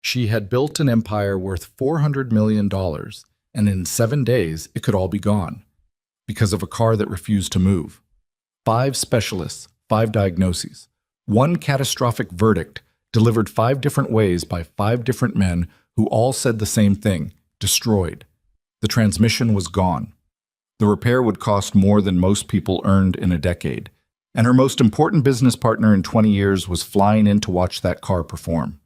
She had built an empire worth $400 million, and in 7 days it could all be gone because of a car that refused to move. 5 specialists, 5 diagnoses, 1 catastrophic verdict delivered 5 different ways by 5 different men who all said the same thing: destroyed. The transmission was gone. The repair would cost more than most people earned in a decade, and her most important business partner in 20 years was flying in to watch that car perform.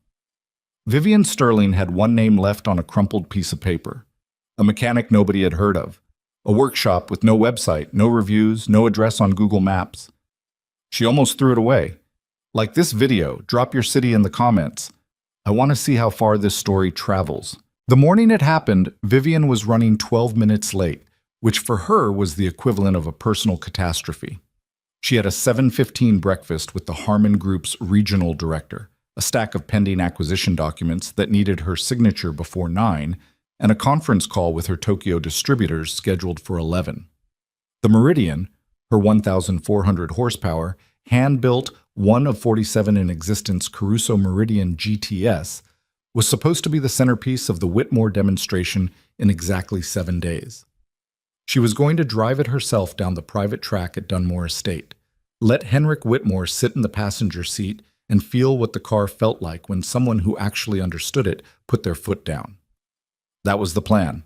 Vivian Sterling had one name left on a crumpled piece of paper: a mechanic nobody had heard of, a workshop with no website, no reviews, no address on Google Maps. She almost threw it away. Like this video, drop your city in the comments. I want to see how far this story travels. The morning it happened, Vivian was running 12 minutes late, which for her was the equivalent of a personal catastrophe. She had a 7:15 breakfast with the Harman Group's regional director, a stack of pending acquisition documents that needed her signature before 9, and a conference call with her Tokyo distributors scheduled for 11. The Meridian, her 1,400 horsepower, hand-built, one of 47 in existence Caruso Meridian GTS, was supposed to be the centerpiece of the Whitmore demonstration in exactly 7 days. She was going to drive it herself down the private track at Dunmore Estate, let Henrik Whitmore sit in the passenger seat and feel what the car felt like when someone who actually understood it put their foot down. That was the plan.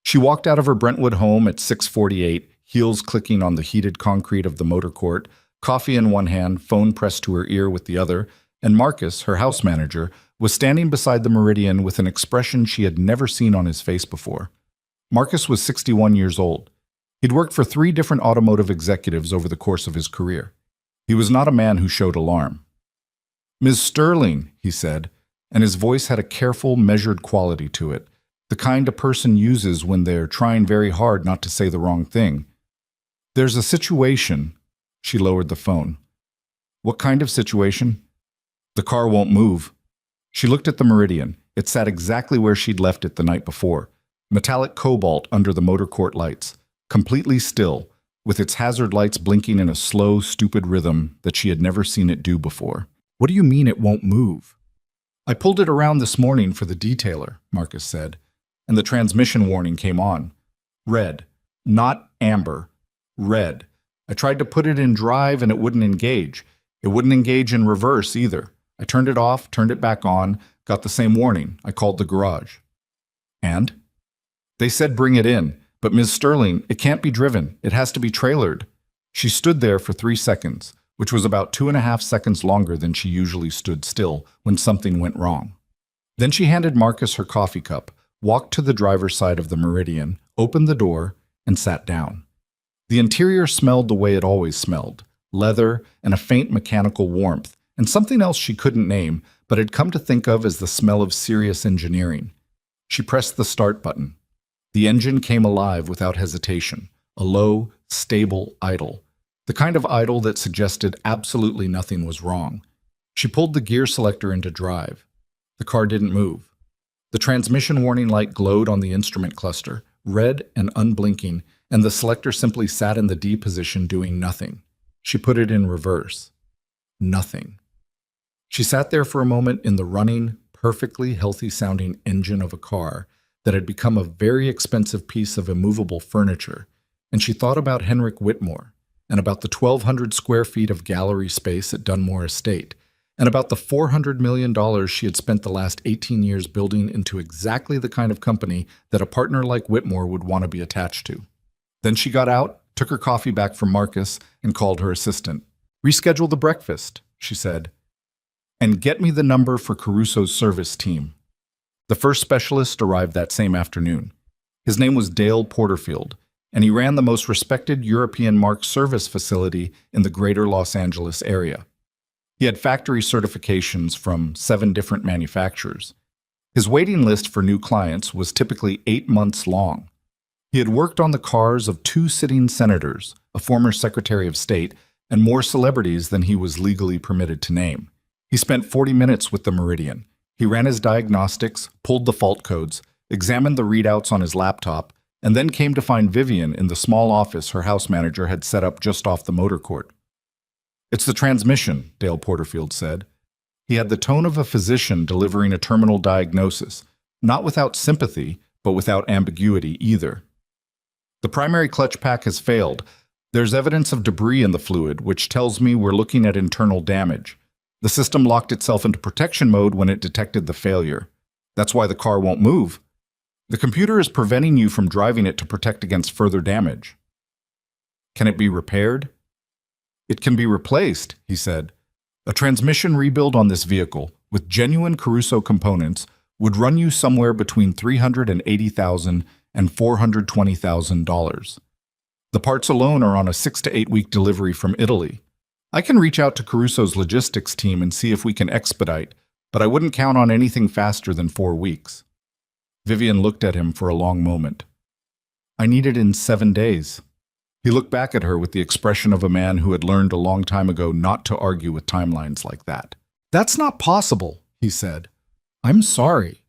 She walked out of her Brentwood home at 6:48, heels clicking on the heated concrete of the motor court, coffee in one hand, phone pressed to her ear with the other, and Marcus, her house manager, was standing beside the Meridian with an expression she had never seen on his face before. Marcus was 61 years old. He'd worked for 3 different automotive executives over the course of his career. He was not a man who showed alarm. "Ms. Sterling," he said, and his voice had a careful, measured quality to it, the kind a person uses when they're trying very hard not to say the wrong thing. "There's a situation." She lowered the phone. "What kind of situation?" "The car won't move." She looked at the Meridian. It sat exactly where she'd left it the night before, metallic cobalt under the motor court lights, completely still, with its hazard lights blinking in a slow, stupid rhythm that she had never seen it do before. "What do you mean it won't move?" "I pulled it around this morning for the detailer," Marcus said, and the transmission warning came on. Red. Not amber. Red. I tried to put it in drive and it wouldn't engage. It wouldn't engage in reverse either. I turned it off, turned it back on, got the same warning. I called the garage. "And?" "They said bring it in. But Ms. Sterling, it can't be driven. It has to be trailered." She stood there for 3 seconds, which was about 2.5 seconds longer than she usually stood still when something went wrong. Then she handed Marcus her coffee cup, walked to the driver's side of the Meridian, opened the door, and sat down. The interior smelled the way it always smelled: leather and a faint mechanical warmth, and something else she couldn't name, but had come to think of as the smell of serious engineering. She pressed the start button. The engine came alive without hesitation, a low, stable idle, the kind of idle that suggested absolutely nothing was wrong. She pulled the gear selector into drive. The car didn't move. The transmission warning light glowed on the instrument cluster, red and unblinking, and the selector simply sat in the D position doing nothing. She put it in reverse. Nothing. She sat there for a moment in the running, perfectly healthy-sounding engine of a car that had become a very expensive piece of immovable furniture, and she thought about Henrik Whitmore, and about the 1,200 square feet of gallery space at Dunmore Estate, and about the $400 million she had spent the last 18 years building into exactly the kind of company that a partner like Whitmore would want to be attached to. Then she got out, took her coffee back from Marcus, and called her assistant. "Reschedule the breakfast," she said, "and get me the number for Caruso's service team." The first specialist arrived that same afternoon. His name was Dale Porterfield, and he ran the most respected European marque service facility in the greater Los Angeles area. He had factory certifications from 7 different manufacturers. His waiting list for new clients was typically 8 months long. He had worked on the cars of 2 sitting senators, a former Secretary of State, and more celebrities than he was legally permitted to name. He spent 40 minutes with the Meridian. He ran his diagnostics, pulled the fault codes, examined the readouts on his laptop, and then came to find Vivian in the small office her house manager had set up just off the motor court. "It's the transmission," Dale Porterfield said. He had the tone of a physician delivering a terminal diagnosis, not without sympathy, but without ambiguity either. The primary clutch pack has failed. There's evidence of debris in the fluid, which tells me we're looking at internal damage. The system locked itself into protection mode when it detected the failure. That's why the car won't move. The computer is preventing you from driving it to protect against further damage. Can it be repaired? It can be replaced, he said. A transmission rebuild on this vehicle, with genuine Caruso components, would run you somewhere between $380,000 and $420,000. The parts alone are on a 6 to 8 week delivery from Italy. I can reach out to Caruso's logistics team and see if we can expedite, but I wouldn't count on anything faster than 4 weeks. Vivian looked at him for a long moment. I need it in 7 days. He looked back at her with the expression of a man who had learned a long time ago not to argue with timelines like that. That's not possible, he said. I'm sorry.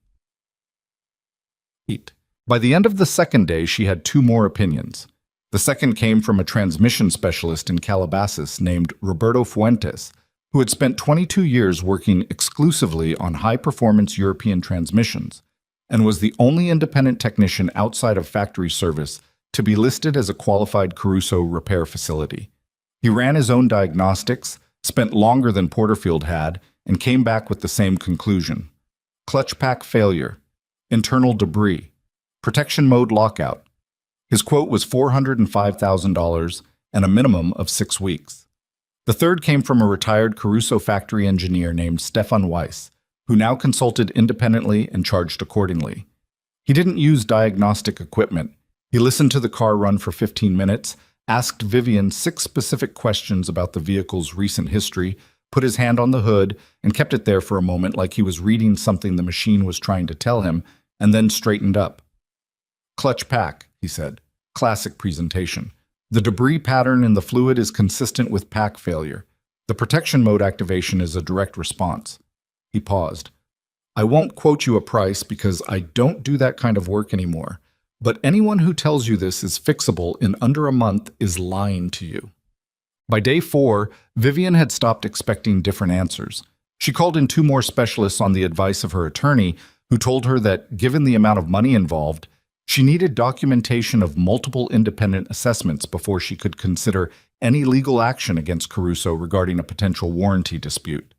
By the end of the second day, she had 2 more opinions. The second came from a transmission specialist in Calabasas named Roberto Fuentes, who had spent 22 years working exclusively on high-performance European transmissions, and was the only independent technician outside of factory service to be listed as a qualified Caruso repair facility. He ran his own diagnostics, spent longer than Porterfield had, and came back with the same conclusion. Clutch pack failure, internal debris, protection mode lockout. His quote was $405,000 and a minimum of 6 weeks. The third came from a retired Caruso factory engineer named Stefan Weiss, who now consulted independently and charged accordingly. He didn't use diagnostic equipment. He listened to the car run for 15 minutes, asked Vivian 6 specific questions about the vehicle's recent history, put his hand on the hood, and kept it there for a moment like he was reading something the machine was trying to tell him, and then straightened up. Clutch pack, he said. Classic presentation. The debris pattern in the fluid is consistent with pack failure. The protection mode activation is a direct response. He paused. I won't quote you a price because I don't do that kind of work anymore. But anyone who tells you this is fixable in under a month is lying to you. By day 4, Vivian had stopped expecting different answers. She called in 2 more specialists on the advice of her attorney, who told her that, given the amount of money involved, she needed documentation of multiple independent assessments before she could consider any legal action against Caruso regarding a potential warranty dispute.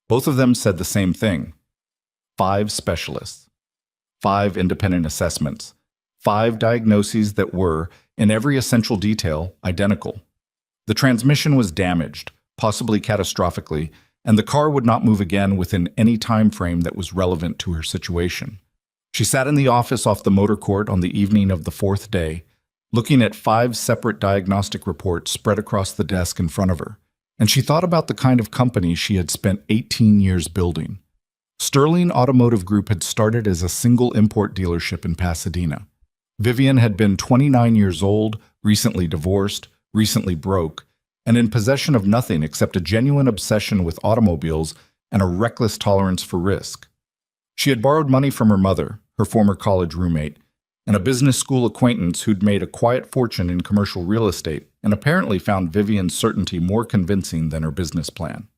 Both of them said the same thing. 5 specialists, 5 independent assessments, 5 diagnoses that were, in every essential detail, identical. The transmission was damaged, possibly catastrophically, and the car would not move again within any time frame that was relevant to her situation. She sat in the office off the motor court on the evening of the 4th day, looking at 5 separate diagnostic reports spread across the desk in front of her, and she thought about the kind of company she had spent 18 years building. Sterling Automotive Group had started as a single import dealership in Pasadena. Vivian had been 29 years old, recently divorced, recently broke, and in possession of nothing except a genuine obsession with automobiles and a reckless tolerance for risk. She had borrowed money from her mother, her former college roommate, and a business school acquaintance who'd made a quiet fortune in commercial real estate and apparently found Vivian's certainty more convincing than her business plan.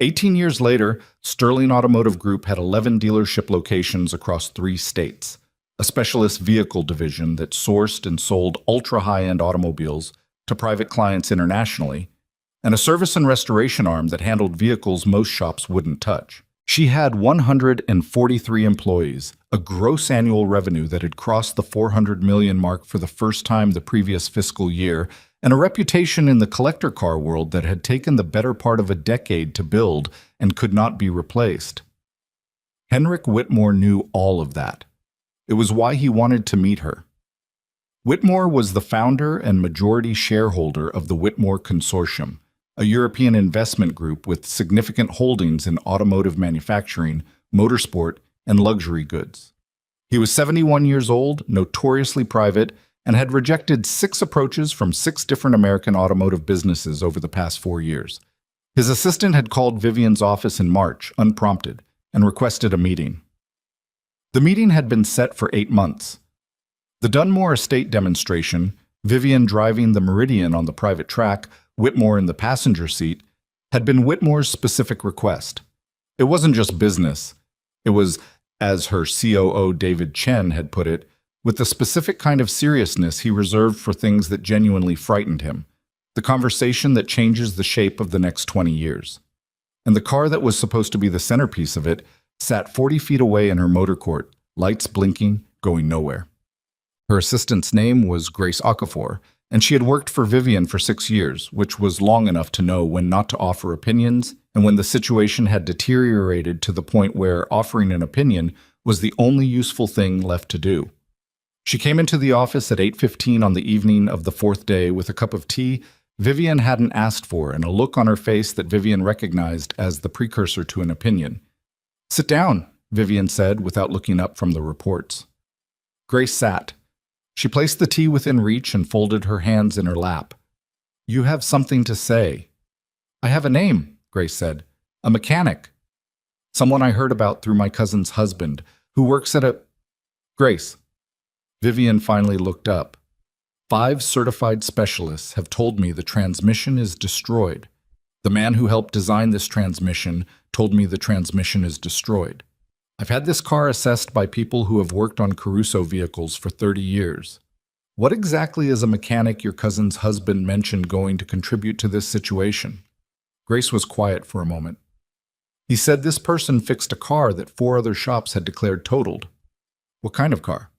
18 years later, Sterling Automotive Group had 11 dealership locations across 3 states, a specialist vehicle division that sourced and sold ultra-high-end automobiles to private clients internationally, and a service and restoration arm that handled vehicles most shops wouldn't touch. She had 143 employees, a gross annual revenue that had crossed the $400 million mark for the first time the previous fiscal year, and a reputation in the collector car world that had taken the better part of a decade to build and could not be replaced. Henrik Whitmore knew all of that. It was why he wanted to meet her. Whitmore was the founder and majority shareholder of the Whitmore Consortium, a European investment group with significant holdings in automotive manufacturing, motorsport, and luxury goods. He was 71 years old, notoriously private, and had rejected 6 approaches from 6 different American automotive businesses over the past 4 years. His assistant had called Vivian's office in March, unprompted, and requested a meeting. The meeting had been set for 8 months. The Dunmore Estate demonstration, Vivian driving the Meridian on the private track, Whitmore in the passenger seat, had been Whitmore's specific request. It wasn't just business. It was, as her COO David Chen had put it, with the specific kind of seriousness he reserved for things that genuinely frightened him, the conversation that changes the shape of the next 20 years. And the car that was supposed to be the centerpiece of it sat 40 feet away in her motor court, lights blinking, going nowhere. Her assistant's name was Grace Okafor, and she had worked for Vivian for 6 years, which was long enough to know when not to offer opinions and when the situation had deteriorated to the point where offering an opinion was the only useful thing left to do. She came into the office at 8:15 on the evening of the 4th day with a cup of tea Vivian hadn't asked for and a look on her face that Vivian recognized as the precursor to an opinion. "Sit down," Vivian said without looking up from the reports. Grace sat. She placed the tea within reach and folded her hands in her lap. "You have something to say." "I have a name," Grace said. "A mechanic. Someone I heard about through my cousin's husband, who works at a—" "Grace." Vivian finally looked up. "5 certified specialists have told me the transmission is destroyed. The man who helped design this transmission told me the transmission is destroyed. I've had this car assessed by people who have worked on Caruso vehicles for 30 years. What exactly is a mechanic your cousin's husband mentioned going to contribute to this situation?" Grace was quiet for a moment. "He said this person fixed a car that 4 other shops had declared totaled." "What kind of car?"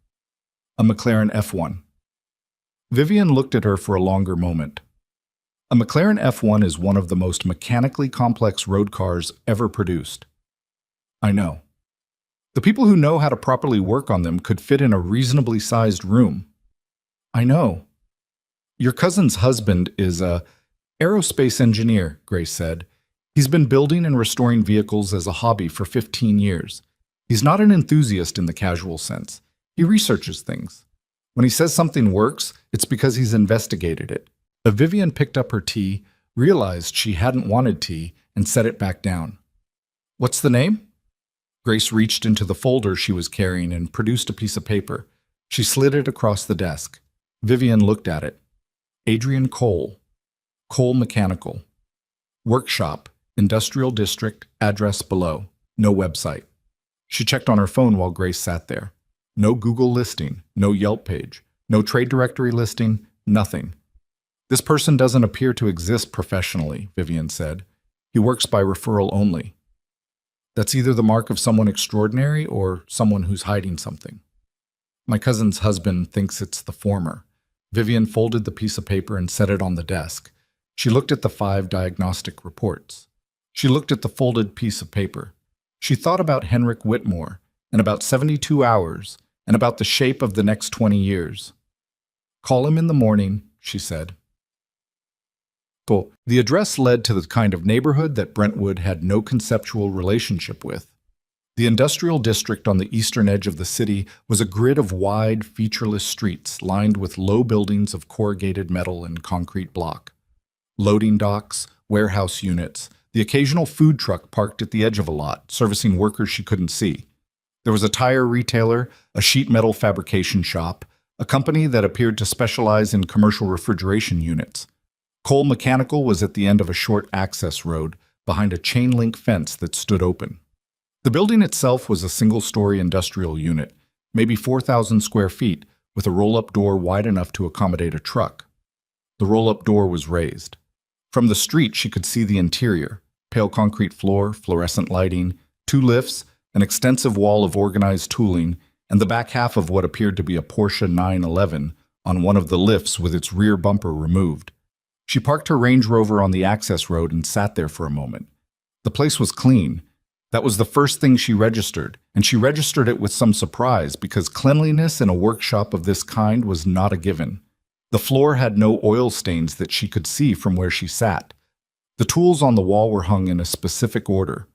"A McLaren F1. Vivian looked at her for a longer moment. A McLaren F1 is one of the most mechanically complex road cars ever produced. "I know. The people who know how to properly work on them could fit in a reasonably sized room." "I know. Your cousin's husband is a aerospace engineer," Grace said. "He's been building and restoring vehicles as a hobby for 15 years. He's not an enthusiast in the casual sense. He researches things. When he says something works, it's because he's investigated it." Vivian picked up her tea, realized she hadn't wanted tea, and set it back down. "What's the name?" Grace reached into the folder she was carrying and produced a piece of paper. She slid it across the desk. Vivian looked at it. "Adrian Cole. Cole Mechanical. Workshop, Industrial District, address below. No website." She checked on her phone while Grace sat there. No Google listing, no Yelp page, no trade directory listing, nothing. "This person doesn't appear to exist professionally," Vivian said. "He works by referral only. That's either the mark of someone extraordinary or someone who's hiding something. My cousin's husband thinks it's the former." Vivian folded the piece of paper and set it on the desk. She looked at the 5 diagnostic reports. She looked at the folded piece of paper. She thought about Henrik Whitmore, and about 72 hours, and about the shape of the next 20 years. "Call him in the morning," she said. The address led to the kind of neighborhood that Brentwood had no conceptual relationship with. The industrial district on the eastern edge of the city was a grid of wide, featureless streets lined with low buildings of corrugated metal and concrete block. Loading docks, warehouse units, the occasional food truck parked at the edge of a lot, servicing workers she couldn't see. There was a tire retailer, a sheet metal fabrication shop, a company that appeared to specialize in commercial refrigeration units. Cole Mechanical was at the end of a short access road behind a chain-link fence that stood open. The building itself was a single-story industrial unit, maybe 4,000 square feet, with a roll-up door wide enough to accommodate a truck. The roll-up door was raised. From the street, she could see the interior: pale concrete floor, fluorescent lighting, 2 lifts, an extensive wall of organized tooling, and the back half of what appeared to be a Porsche 911 on one of the lifts with its rear bumper removed. She parked her Range Rover on the access road and sat there for a moment. The place was clean. That was the first thing she registered, and she registered it with some surprise because cleanliness in a workshop of this kind was not a given. The floor had no oil stains that she could see from where she sat. The tools on the wall were hung in a specific order.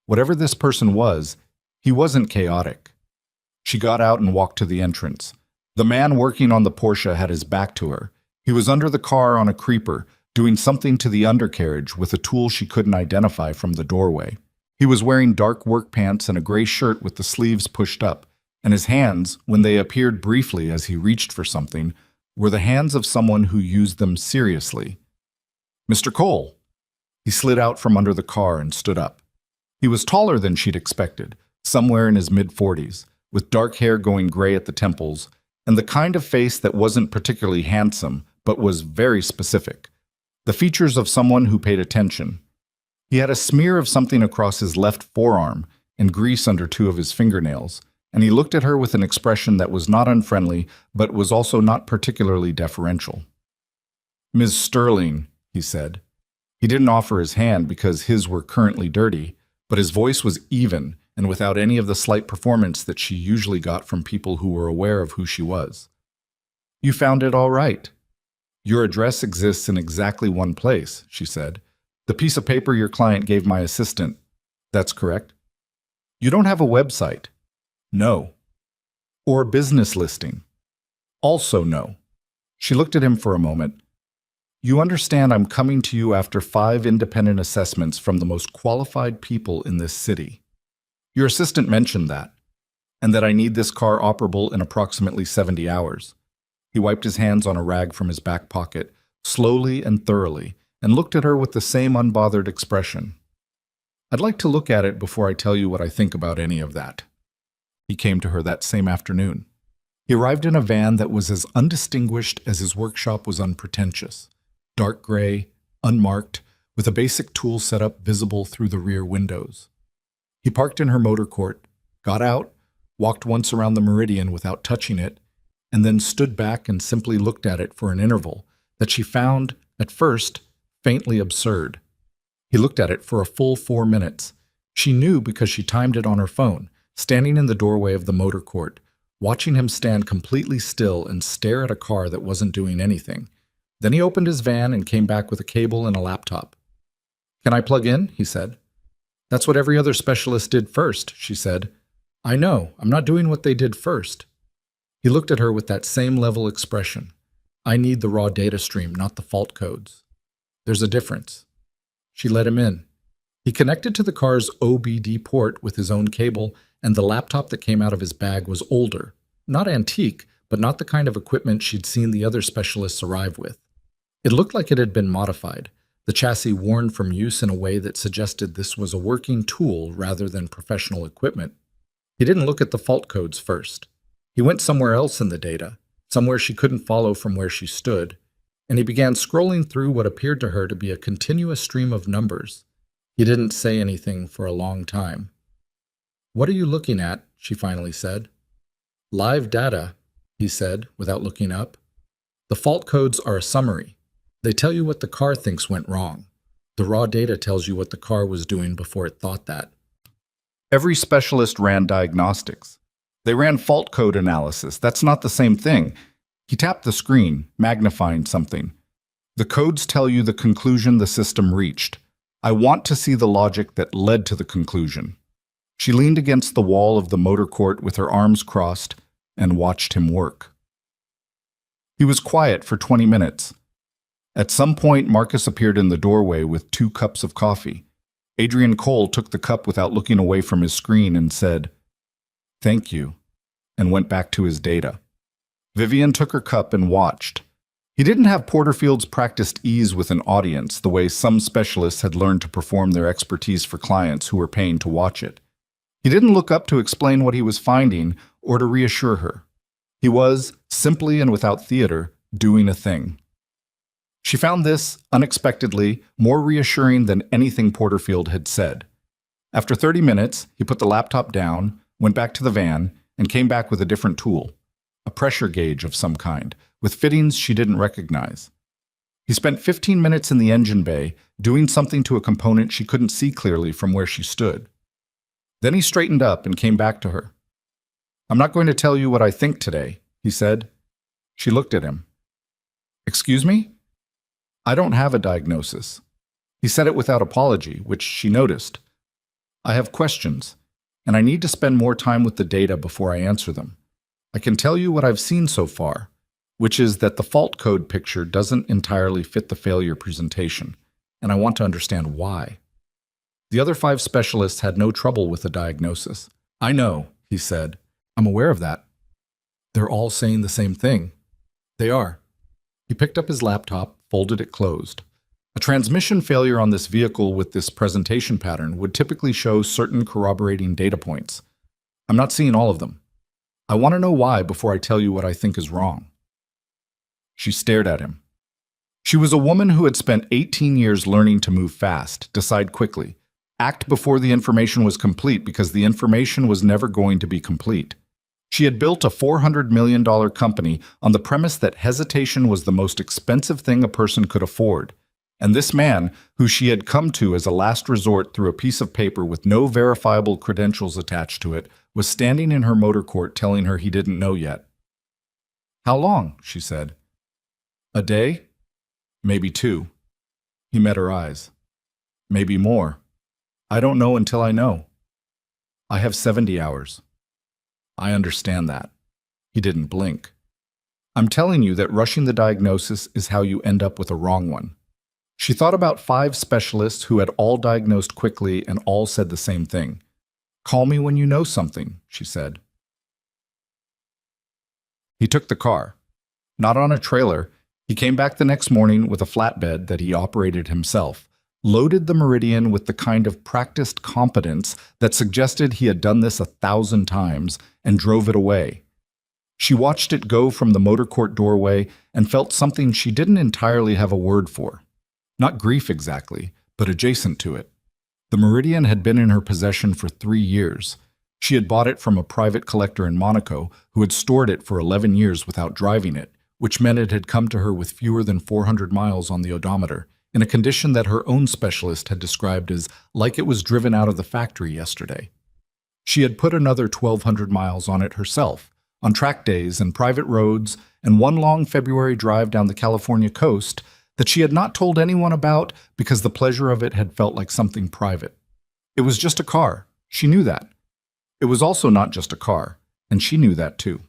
Whatever this person was, he wasn't chaotic. She got out and walked to the entrance. The man working on the Porsche had his back to her. He was under the car on a creeper, doing something to the undercarriage with a tool she couldn't identify from the doorway. He was wearing dark work pants and a gray shirt with the sleeves pushed up, and his hands, when they appeared briefly as he reached for something, were the hands of someone who used them seriously. "Mr. Cole." He slid out from under the car and stood up. He was taller than she'd expected, somewhere in his mid-40s, with dark hair going gray at the temples, and the kind of face that wasn't particularly handsome, but was very specific. The features of someone who paid attention. He had a smear of something across his left forearm and grease under two of his fingernails, and he looked at her with an expression that was not unfriendly, but was also not particularly deferential. "Ms. Sterling," he said. He didn't offer his hand because his were currently dirty, but his voice was even and without any of the slight performance that she usually got from people who were aware of who she was. "You found it all right. Your address exists in exactly one place," she said. "The piece of paper your client gave my assistant. That's correct. You don't have a website." "No." "Or business listing." "Also no." She looked at him for a moment. "You understand I'm coming to you after 5 independent assessments from the most qualified people in this city. Your assistant mentioned that, and that I need this car operable in approximately 70 hours. He wiped his hands on a rag from his back pocket, slowly and thoroughly, and looked at her with the same unbothered expression. "I'd like to look at it before I tell you what I think about any of that." He came to her that same afternoon. He arrived in a van that was as undistinguished as his workshop was unpretentious. Dark gray, unmarked, with a basic tool setup visible through the rear windows. He parked in her motor court, got out, walked once around the meridian without touching it, and then stood back and simply looked at it for an interval that she found, at first, faintly absurd. He looked at it for a full 4 minutes. She knew because she timed it on her phone, standing in the doorway of the motor court, watching him stand completely still and stare at a car that wasn't doing anything. Then he opened his van and came back with a cable and a laptop. "Can I plug in?" he said. "That's what every other specialist did first," she said. "I know, I'm not doing what they did first." He looked at her with that same level expression. "I need the raw data stream, not the fault codes. There's a difference." She let him in. He connected to the car's OBD port with his own cable, and the laptop that came out of his bag was older. Not antique, but not the kind of equipment she'd seen the other specialists arrive with. It looked like it had been modified, the chassis worn from use in a way that suggested this was a working tool rather than professional equipment. He didn't look at the fault codes first. He went somewhere else in the data, somewhere she couldn't follow from where she stood, and he began scrolling through what appeared to her to be a continuous stream of numbers. He didn't say anything for a long time. "What are you looking at?" she finally said. "Live data," he said, without looking up. "The fault codes are a summary. They tell you what the car thinks went wrong. The raw data tells you what the car was doing before it thought that." Every specialist ran diagnostics. They ran fault code analysis. That's not the same thing. He tapped the screen, magnifying something. "The codes tell you the conclusion the system reached. I want to see the logic that led to the conclusion." She leaned against the wall of the motor court with her arms crossed and watched him work. He was quiet for 20 minutes. At some point, Marcus appeared in the doorway with 2 cups of coffee. Adrian Cole took the cup without looking away from his screen and said, "Thank you," and went back to his data. Vivian took her cup and watched. He didn't have Porterfield's practiced ease with an audience the way some specialists had learned to perform their expertise for clients who were paying to watch it. He didn't look up to explain what he was finding or to reassure her. He was, simply and without theater, doing a thing. She found this, unexpectedly, more reassuring than anything Porterfield had said. After 30 minutes, he put the laptop down, went back to the van, and came back with a different tool, a pressure gauge of some kind, with fittings she didn't recognize. He spent 15 minutes in the engine bay, doing something to a component she couldn't see clearly from where she stood. Then he straightened up and came back to her. "I'm not going to tell you what I think today," he said. She looked at him. "Excuse me?" "I don't have a diagnosis." He said it without apology, which she noticed. "I have questions, and I need to spend more time with the data before I answer them. I can tell you what I've seen so far, which is that the fault code picture doesn't entirely fit the failure presentation, and I want to understand why." The other 5 specialists had no trouble with the diagnosis. "I know," he said. "I'm aware of that." "They're all saying the same thing." "They are." He picked up his laptop, folded it closed. A transmission failure on this vehicle with this presentation pattern would typically show certain corroborating data points. I'm not seeing all of them. I want to know why before I tell you what I think is wrong." She stared at him. She was a woman who had spent 18 years learning to move fast, decide quickly, act before the information was complete because the information was never going to be complete. She had built a $400 million company on the premise that hesitation was the most expensive thing a person could afford. And this man, who she had come to as a last resort through a piece of paper with no verifiable credentials attached to it, was standing in her motor court telling her he didn't know yet. "How long?" she said. "A day? Maybe 2. He met her eyes. "Maybe more. I don't know until I know. I have 70 hours. "I understand that." He didn't blink. "I'm telling you that rushing the diagnosis is how you end up with a wrong one." She thought about 5 specialists who had all diagnosed quickly and all said the same thing. "Call me when you know something," she said. He took the car. Not on a trailer. He came back the next morning with a flatbed that he operated himself, loaded the Meridian with the kind of practiced competence that suggested he had done this 1,000 times, and drove it away. She watched it go from the motor court doorway and felt something she didn't entirely have a word for. Not grief exactly, but adjacent to it. The Meridian had been in her possession for 3 years. She had bought it from a private collector in Monaco who had stored it for 11 years without driving it, which meant it had come to her with fewer than 400 miles on the odometer, in a condition that her own specialist had described as like it was driven out of the factory yesterday. She had put another 1,200 miles on it herself, on track days and private roads, and one long February drive down the California coast that she had not told anyone about because the pleasure of it had felt like something private. It was just a car. She knew that. It was also not just a car, and she knew that too.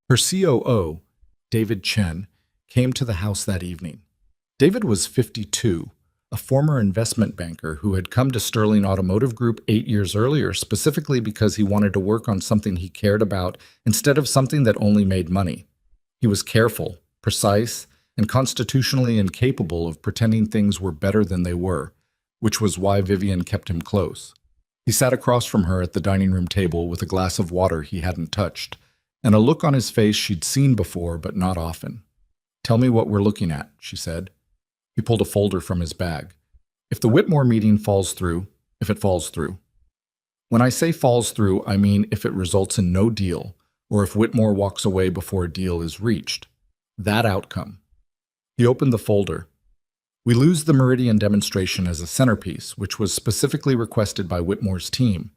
Her COO, David Chen, came to the house that evening. David was 52, a former investment banker who had come to Sterling Automotive Group 8 years earlier specifically because he wanted to work on something he cared about instead of something that only made money. He was careful, precise, and constitutionally incapable of pretending things were better than they were, which was why Vivian kept him close. He sat across from her at the dining room table with a glass of water he hadn't touched, and a look on his face she'd seen before but not often. "Tell me what we're looking at," she said. He pulled a folder from his bag. "If the Whitmore meeting falls through, if it falls through. When I say falls through, I mean if it results in no deal, or if Whitmore walks away before a deal is reached. That outcome." He opened the folder. "We lose the Meridian demonstration as a centerpiece, which was specifically requested by Whitmore's team.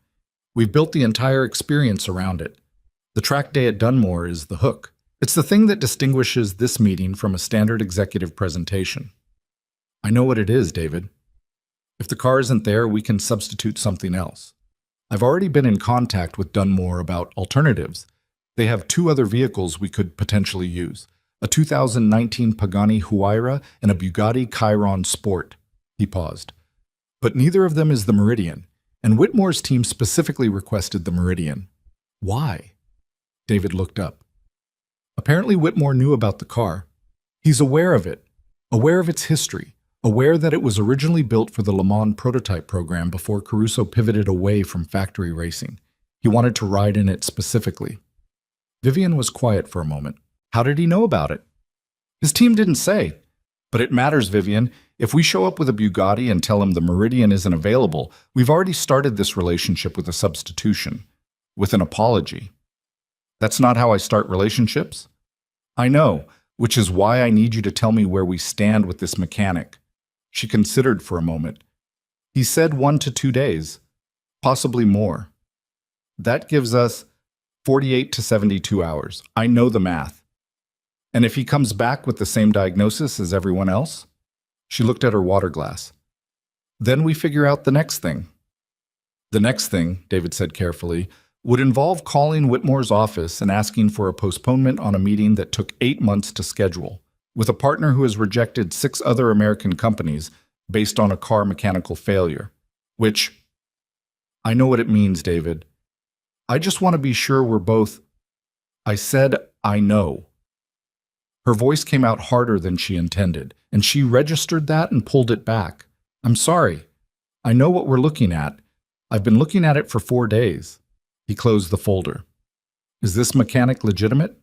We've built the entire experience around it. The track day at Dunmore is the hook. It's the thing that distinguishes this meeting from a standard executive presentation." "I know what it is, David. If the car isn't there, we can substitute something else. I've already been in contact with Dunmore about alternatives. They have 2 other vehicles we could potentially use, a 2019 Pagani Huayra and a Bugatti Chiron Sport." He paused. "But neither of them is the Meridian, and Whitmore's team specifically requested the Meridian. Why?" David looked up. Apparently Whitmore knew about the car. He's aware of it, aware of its history, aware that it was originally built for the Le Mans prototype program before Caruso pivoted away from factory racing. He wanted to ride in it specifically. Vivian was quiet for a moment. How did he know about it? His team didn't say. But it matters, Vivian. If we show up with a Bugatti and tell him the Meridian isn't available, we've already started this relationship with a substitution, with an apology. That's not how I start relationships. I know, which is why I need you to tell me where we stand with this mechanic. She considered for a moment. He said 1 to 2 days, possibly more. That gives us 48 to 72 hours. I know the math. And if he comes back with the same diagnosis as everyone else? She looked at her water glass. Then we figure out the next thing. The next thing, David said carefully, would involve calling Whitmore's office and asking for a postponement on a meeting that took 8 months to schedule, with a partner who has rejected 6 other American companies based on a car mechanical failure. Which, I know what it means, David. I just want to be sure we're both. I said, I know. Her voice came out harder than she intended, and she registered that and pulled it back. I'm sorry. I know what we're looking at. I've been looking at it for 4 days. He closed the folder. Is this mechanic legitimate?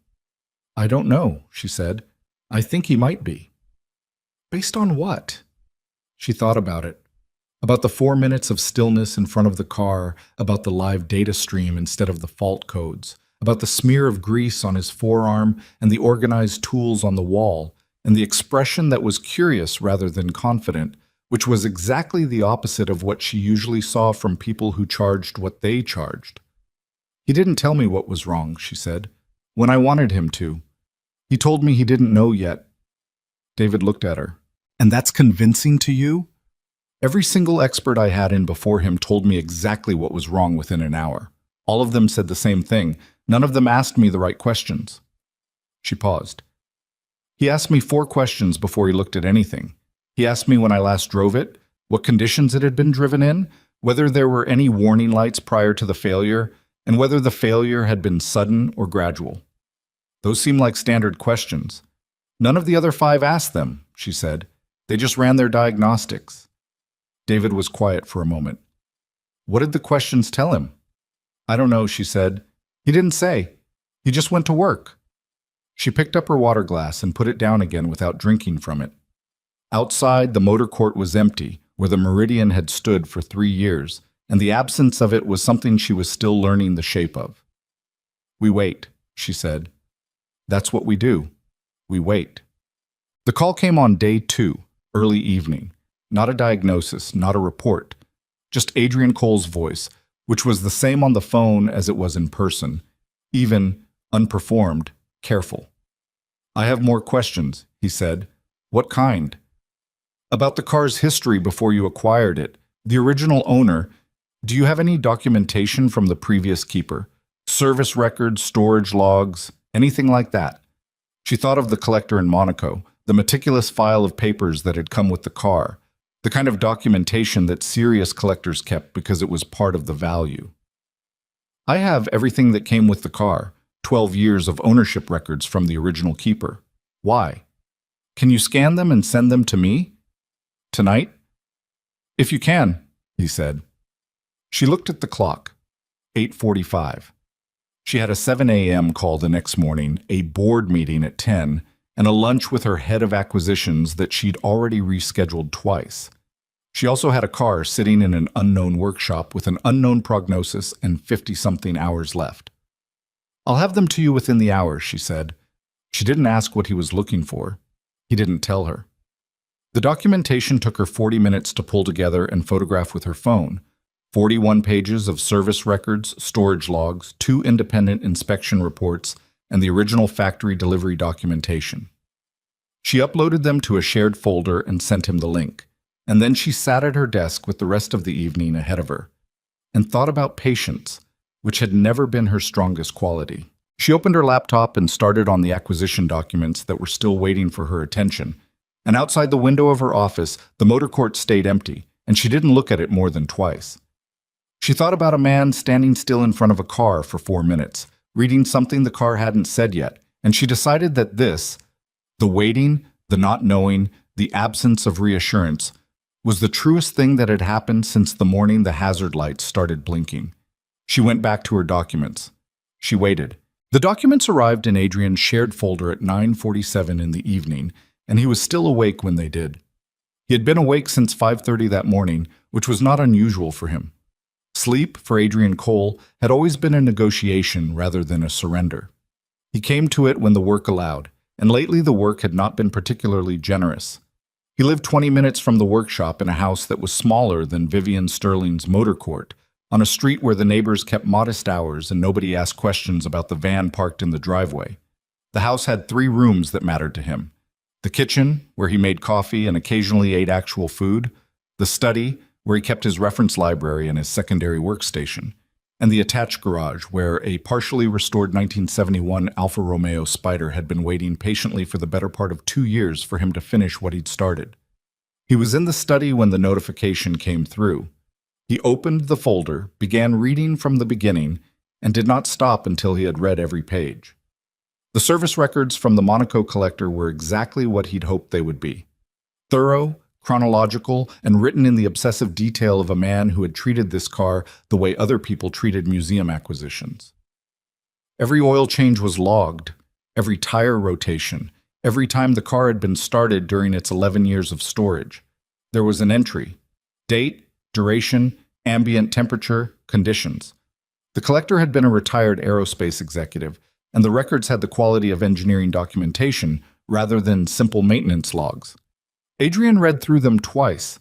I don't know, she said. I think he might be. Based on what? She thought about it. About the 4 minutes of stillness in front of the car, about the live data stream instead of the fault codes, about the smear of grease on his forearm and the organized tools on the wall, and the expression that was curious rather than confident, which was exactly the opposite of what she usually saw from people who charged what they charged. He didn't tell me what was wrong, she said, when I wanted him to. He told me he didn't know yet. David looked at her. And that's convincing to you? Every single expert I had in before him told me exactly what was wrong within an hour. All of them said the same thing. None of them asked me the right questions. She paused. He asked me 4 questions before he looked at anything. He asked me when I last drove it, what conditions it had been driven in, whether there were any warning lights prior to the failure, and whether the failure had been sudden or gradual. Those seem like standard questions. None of the other 5 asked them, she said. They just ran their diagnostics. David was quiet for a moment. What did the questions tell him? I don't know, she said. He didn't say. He just went to work. She picked up her water glass and put it down again without drinking from it. Outside, the motor court was empty, where the Meridian had stood for 3 years, and the absence of it was something she was still learning the shape of. We wait, she said. That's what we do. We wait. The call came on day 2, early evening. Not a diagnosis, not a report. Just Adrian Cole's voice, which was the same on the phone as it was in person. Even, unperformed, careful. I have more questions, he said. What kind? About the car's history before you acquired it. The original owner. Do you have any documentation from the previous keeper? Service records, storage logs, anything like that? She thought of the collector in Monaco, the meticulous file of papers that had come with the car, the kind of documentation that serious collectors kept because it was part of the value. I have everything that came with the car, 12 years of ownership records from the original keeper. Why? Can you scan them and send them to me? Tonight? If you can, he said. She looked at the clock. 8:45. She had a 7 a.m. call the next morning, a board meeting at 10, and a lunch with her head of acquisitions that she'd already rescheduled twice. She also had a car sitting in an unknown workshop with an unknown prognosis and 50-something hours left. I'll have them to you within the hour, she said. She didn't ask what he was looking for. He didn't tell her. The documentation took her 40 minutes to pull together and photograph with her phone. 41 pages of service records, storage logs, 2 independent inspection reports, and the original factory delivery documentation. She uploaded them to a shared folder and sent him the link, and then she sat at her desk with the rest of the evening ahead of her, and thought about patience, which had never been her strongest quality. She opened her laptop and started on the acquisition documents that were still waiting for her attention, and outside the window of her office, the motor court stayed empty, and she didn't look at it more than twice. She thought about a man standing still in front of a car for 4 minutes, reading something the car hadn't said yet, and she decided that this, the waiting, the not knowing, the absence of reassurance, was the truest thing that had happened since the morning the hazard lights started blinking. She went back to her documents. She waited. The documents arrived in Adrian's shared folder at 9:47 in the evening, and he was still awake when they did. He had been awake since 5:30 that morning, which was not unusual for him. Sleep, for Adrian Cole, had always been a negotiation rather than a surrender. He came to it when the work allowed, and lately the work had not been particularly generous. He lived 20 minutes from the workshop in a house that was smaller than Vivian Sterling's motor court, on a street where the neighbors kept modest hours and nobody asked questions about the van parked in the driveway. The house had 3 rooms that mattered to him. The kitchen, where he made coffee and occasionally ate actual food, the study, where he kept his reference library and his secondary workstation, and the attached garage, where a partially restored 1971 Alfa Romeo Spider had been waiting patiently for the better part of 2 years for him to finish what he'd started. He was in the study when the notification came through. He opened the folder, began reading from the beginning, and did not stop until he had read every page. The service records from the Monaco collector were exactly what he'd hoped they would be. Thorough, chronological, and written in the obsessive detail of a man who had treated this car the way other people treated museum acquisitions. Every oil change was logged, every tire rotation, every time the car had been started during its 11 years of storage. There was an entry: date, duration, ambient temperature, conditions. The collector had been a retired aerospace executive, and the records had the quality of engineering documentation rather than simple maintenance logs. Adrian read through them twice.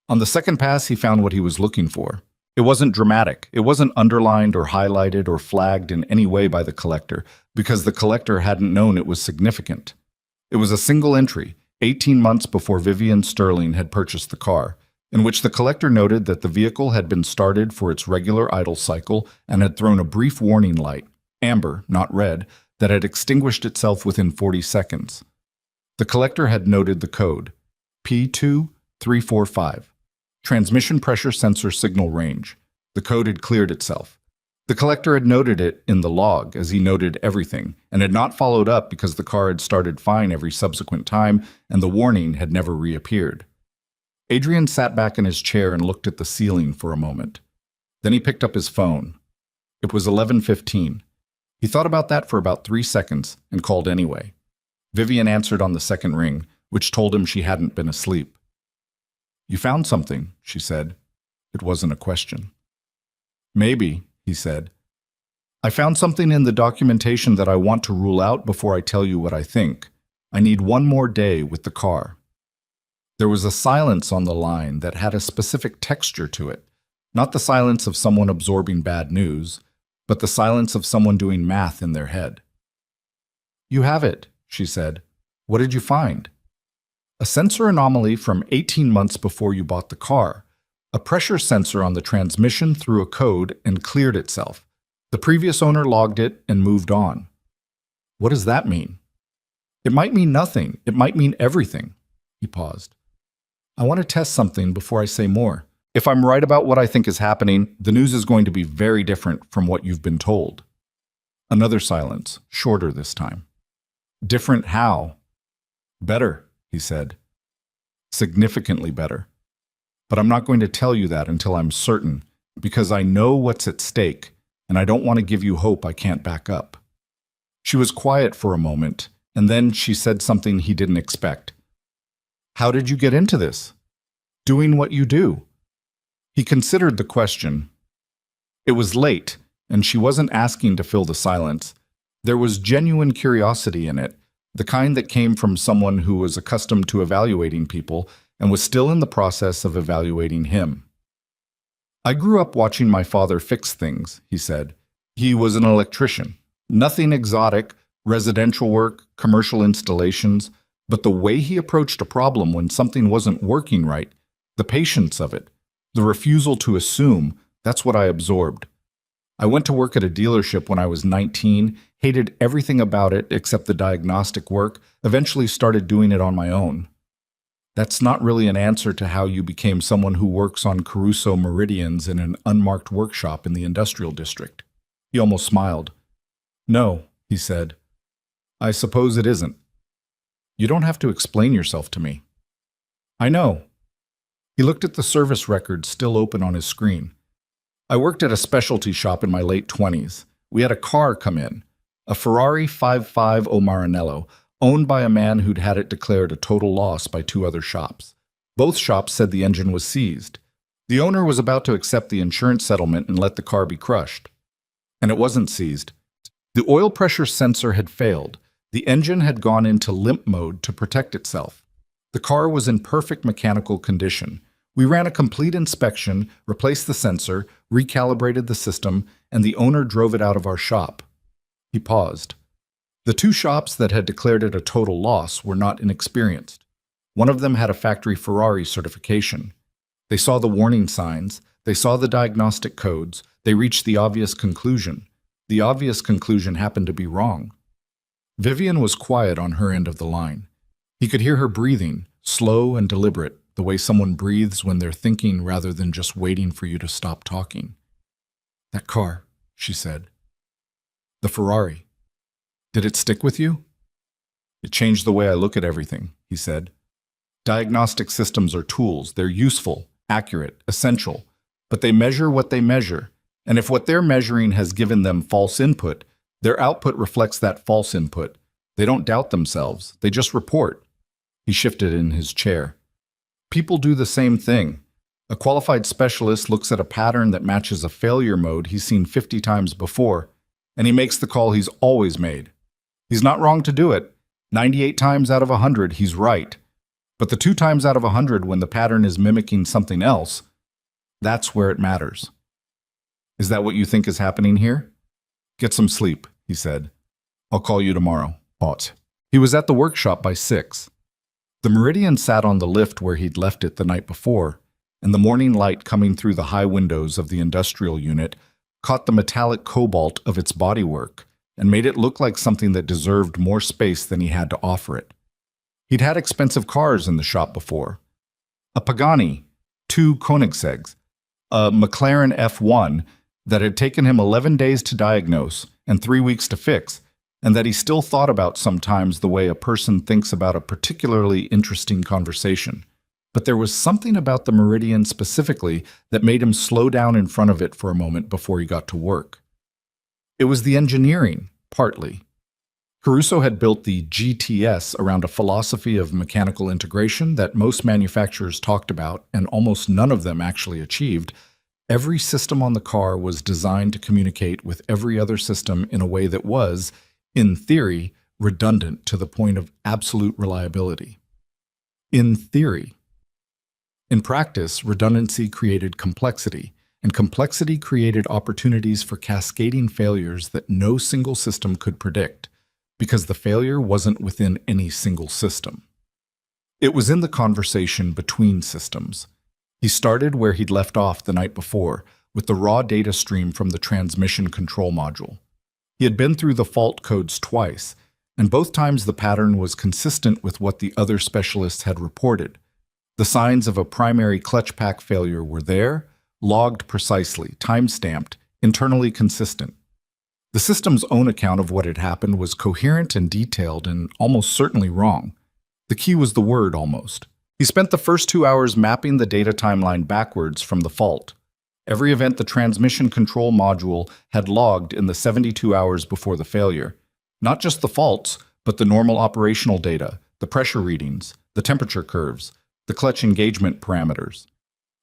On the second pass, he found what he was looking for. It wasn't dramatic. It wasn't underlined or highlighted or flagged in any way by the collector, because the collector hadn't known it was significant. It was a single entry, 18 months before Vivian Sterling had purchased the car, in which the collector noted that the vehicle had been started for its regular idle cycle and had thrown a brief warning light, amber, not red, that had extinguished itself within 40 seconds. The collector had noted the code, P2345, transmission pressure sensor signal range. The code had cleared itself. The collector had noted it in the log, as he noted everything, and had not followed up because the car had started fine every subsequent time and the warning had never reappeared. Adrian sat back in his chair and looked at the ceiling for a moment. Then he picked up his phone. It was 11:15. He thought about that for about 3 seconds and called anyway. Vivian answered on the second ring, which told him she hadn't been asleep. "You found something," she said. It wasn't a question. "Maybe," he said. "I found something in the documentation that I want to rule out before I tell you what I think. I need one more day with the car." There was a silence on the line that had a specific texture to it, not the silence of someone absorbing bad news, but the silence of someone doing math in their head. "You have it," she said. "What did you find?" "A sensor anomaly from 18 months before you bought the car. A pressure sensor on the transmission threw a code and cleared itself. The previous owner logged it and moved on." "What does that mean?" "It might mean nothing. It might mean everything." He paused. "I want to test something before I say more. If I'm right about what I think is happening, the news is going to be very different from what you've been told." Another silence, shorter this time. "Different how?" "Better," he said. "Significantly better. But I'm not going to tell you that until I'm certain, because I know what's at stake, and I don't want to give you hope I can't back up." She was quiet for a moment, and then she said something he didn't expect. "How did you get into this? Doing what you do?" He considered the question. It was late, and she wasn't asking to fill the silence. There was genuine curiosity in it, the kind that came from someone who was accustomed to evaluating people and was still in the process of evaluating him. "I grew up watching my father fix things," he said. "He was an electrician. Nothing exotic, residential work, commercial installations, but the way he approached a problem when something wasn't working right, the patience of it, the refusal to assume, that's what I absorbed. I went to work at a dealership when I was 19, hated everything about it except the diagnostic work, eventually started doing it on my own." "That's not really an answer to how you became someone who works on Caruso meridians in an unmarked workshop in the industrial district." He almost smiled. "No," he said. "I suppose it isn't. You don't have to explain yourself to me." "I know." He looked at the service record still open on his screen. "I worked at a specialty shop in my late 20s. We had a car come in, a Ferrari 5.5 Maranello, owned by a man who'd had it declared a total loss by 2 other shops. Both shops said the engine was seized. The owner was about to accept the insurance settlement and let the car be crushed. And it wasn't seized. The oil pressure sensor had failed. The engine had gone into limp mode to protect itself. The car was in perfect mechanical condition. We ran a complete inspection, replaced the sensor, recalibrated the system, and the owner drove it out of our shop." He paused. The 2 shops that had declared it a total loss were not inexperienced. One of them had a factory Ferrari certification. They saw the warning signs, they saw the diagnostic codes, they reached the obvious conclusion. The obvious conclusion happened to be wrong. Vivian was quiet on her end of the line. He could hear her breathing, slow and deliberate, the way someone breathes when they're thinking rather than just waiting for you to stop talking. "That car," she said. "The Ferrari." Did it stick with you? It changed the way I look at everything, he said. Diagnostic systems are tools. They're useful, accurate, essential, but they measure what they measure. And if what they're measuring has given them false input, their output reflects that false input. They don't doubt themselves. They just report. He shifted in his chair. People do the same thing. A qualified specialist looks at a pattern that matches a failure mode he's seen 50 times before, and he makes the call he's always made. He's not wrong to do it. 98 times out of 100, he's right. But the 2 times out of 100 when the pattern is mimicking something else, that's where it matters. Is that what you think is happening here? Get some sleep, he said. I'll call you tomorrow, boss. He was at the workshop by 6. The Meridian sat on the lift where he'd left it the night before, and the morning light coming through the high windows of the industrial unit caught the metallic cobalt of its bodywork and made it look like something that deserved more space than he had to offer it. He'd had expensive cars in the shop before. A Pagani, 2 Koenigsegg's, a McLaren F1 that had taken him 11 days to diagnose and 3 weeks to fix, and that he still thought about sometimes the way a person thinks about a particularly interesting conversation. But there was something about the Meridian specifically that made him slow down in front of it for a moment before he got to work. It was the engineering, partly. Caruso had built the GTS around a philosophy of mechanical integration that most manufacturers talked about and almost none of them actually achieved. Every system on the car was designed to communicate with every other system in a way that was, in theory, redundant to the point of absolute reliability. In theory. In practice, redundancy created complexity, and complexity created opportunities for cascading failures that no single system could predict, because the failure wasn't within any single system. It was in the conversation between systems. He started where he'd left off the night before, with the raw data stream from the transmission control module. He had been through the fault codes twice, and both times the pattern was consistent with what the other specialists had reported. The signs of a primary clutch pack failure were there, logged precisely, time-stamped, internally consistent. The system's own account of what had happened was coherent and detailed and almost certainly wrong. The key was the word almost. He spent the first 2 hours mapping the data timeline backwards from the fault. Every event the transmission control module had logged in the 72 hours before the failure. Not just the faults, but the normal operational data, the pressure readings, the temperature curves, the clutch engagement parameters.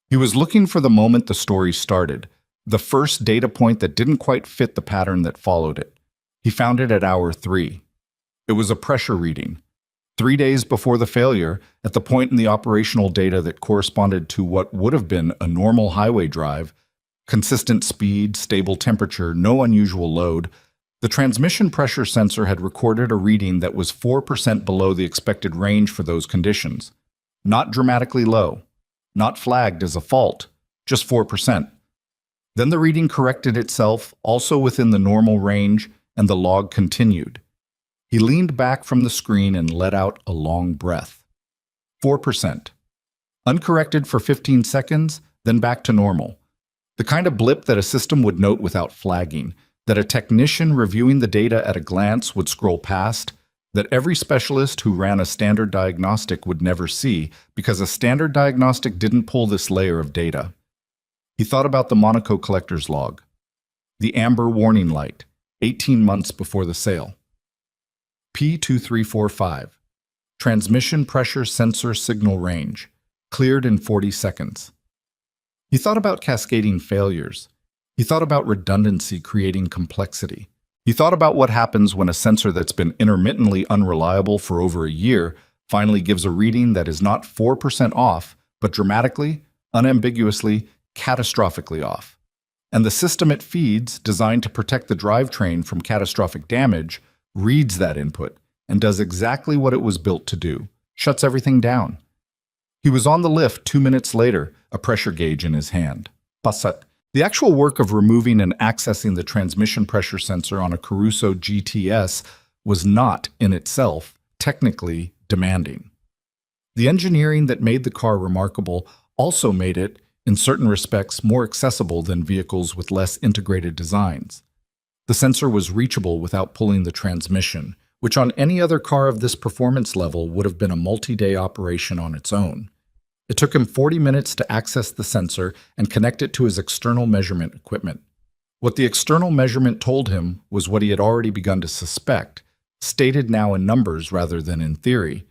He was looking for the moment the story started, the first data point that didn't quite fit the pattern that followed it. He found it at hour 3. It was a pressure reading. 3 days before the failure, at the point in the operational data that corresponded to what would have been a normal highway drive, consistent speed, stable temperature, no unusual load, the transmission pressure sensor had recorded a reading that was 4% below the expected range for those conditions. Not dramatically low, not flagged as a fault, just 4%. Then the reading corrected itself, also within the normal range, and the log continued. He leaned back from the screen and let out a long breath. 4%. Uncorrected for 15 seconds, then back to normal. The kind of blip that a system would note without flagging, that a technician reviewing the data at a glance would scroll past, that every specialist who ran a standard diagnostic would never see because a standard diagnostic didn't pull this layer of data. He thought about the Monaco collector's log. The amber warning light, 18 months before the sale. P2345. Transmission pressure sensor signal range. Cleared in 40 seconds. He thought about cascading failures. He thought about redundancy creating complexity. He thought about what happens when a sensor that's been intermittently unreliable for over a year finally gives a reading that is not 4% off, but dramatically, unambiguously, catastrophically off. And the system it feeds, designed to protect the drivetrain from catastrophic damage, reads that input and does exactly what it was built to do, shuts everything down. He was on the lift 2 minutes later, a pressure gauge in his hand. Passat. The actual work of removing and accessing the transmission pressure sensor on a Caruso GTS was not, in itself, technically demanding. The engineering that made the car remarkable also made it, in certain respects, more accessible than vehicles with less integrated designs. The sensor was reachable without pulling the transmission, which on any other car of this performance level would have been a multi-day operation on its own. It took him 40 minutes to access the sensor and connect it to his external measurement equipment. What the external measurement told him was what he had already begun to suspect, stated now in numbers rather than in theory.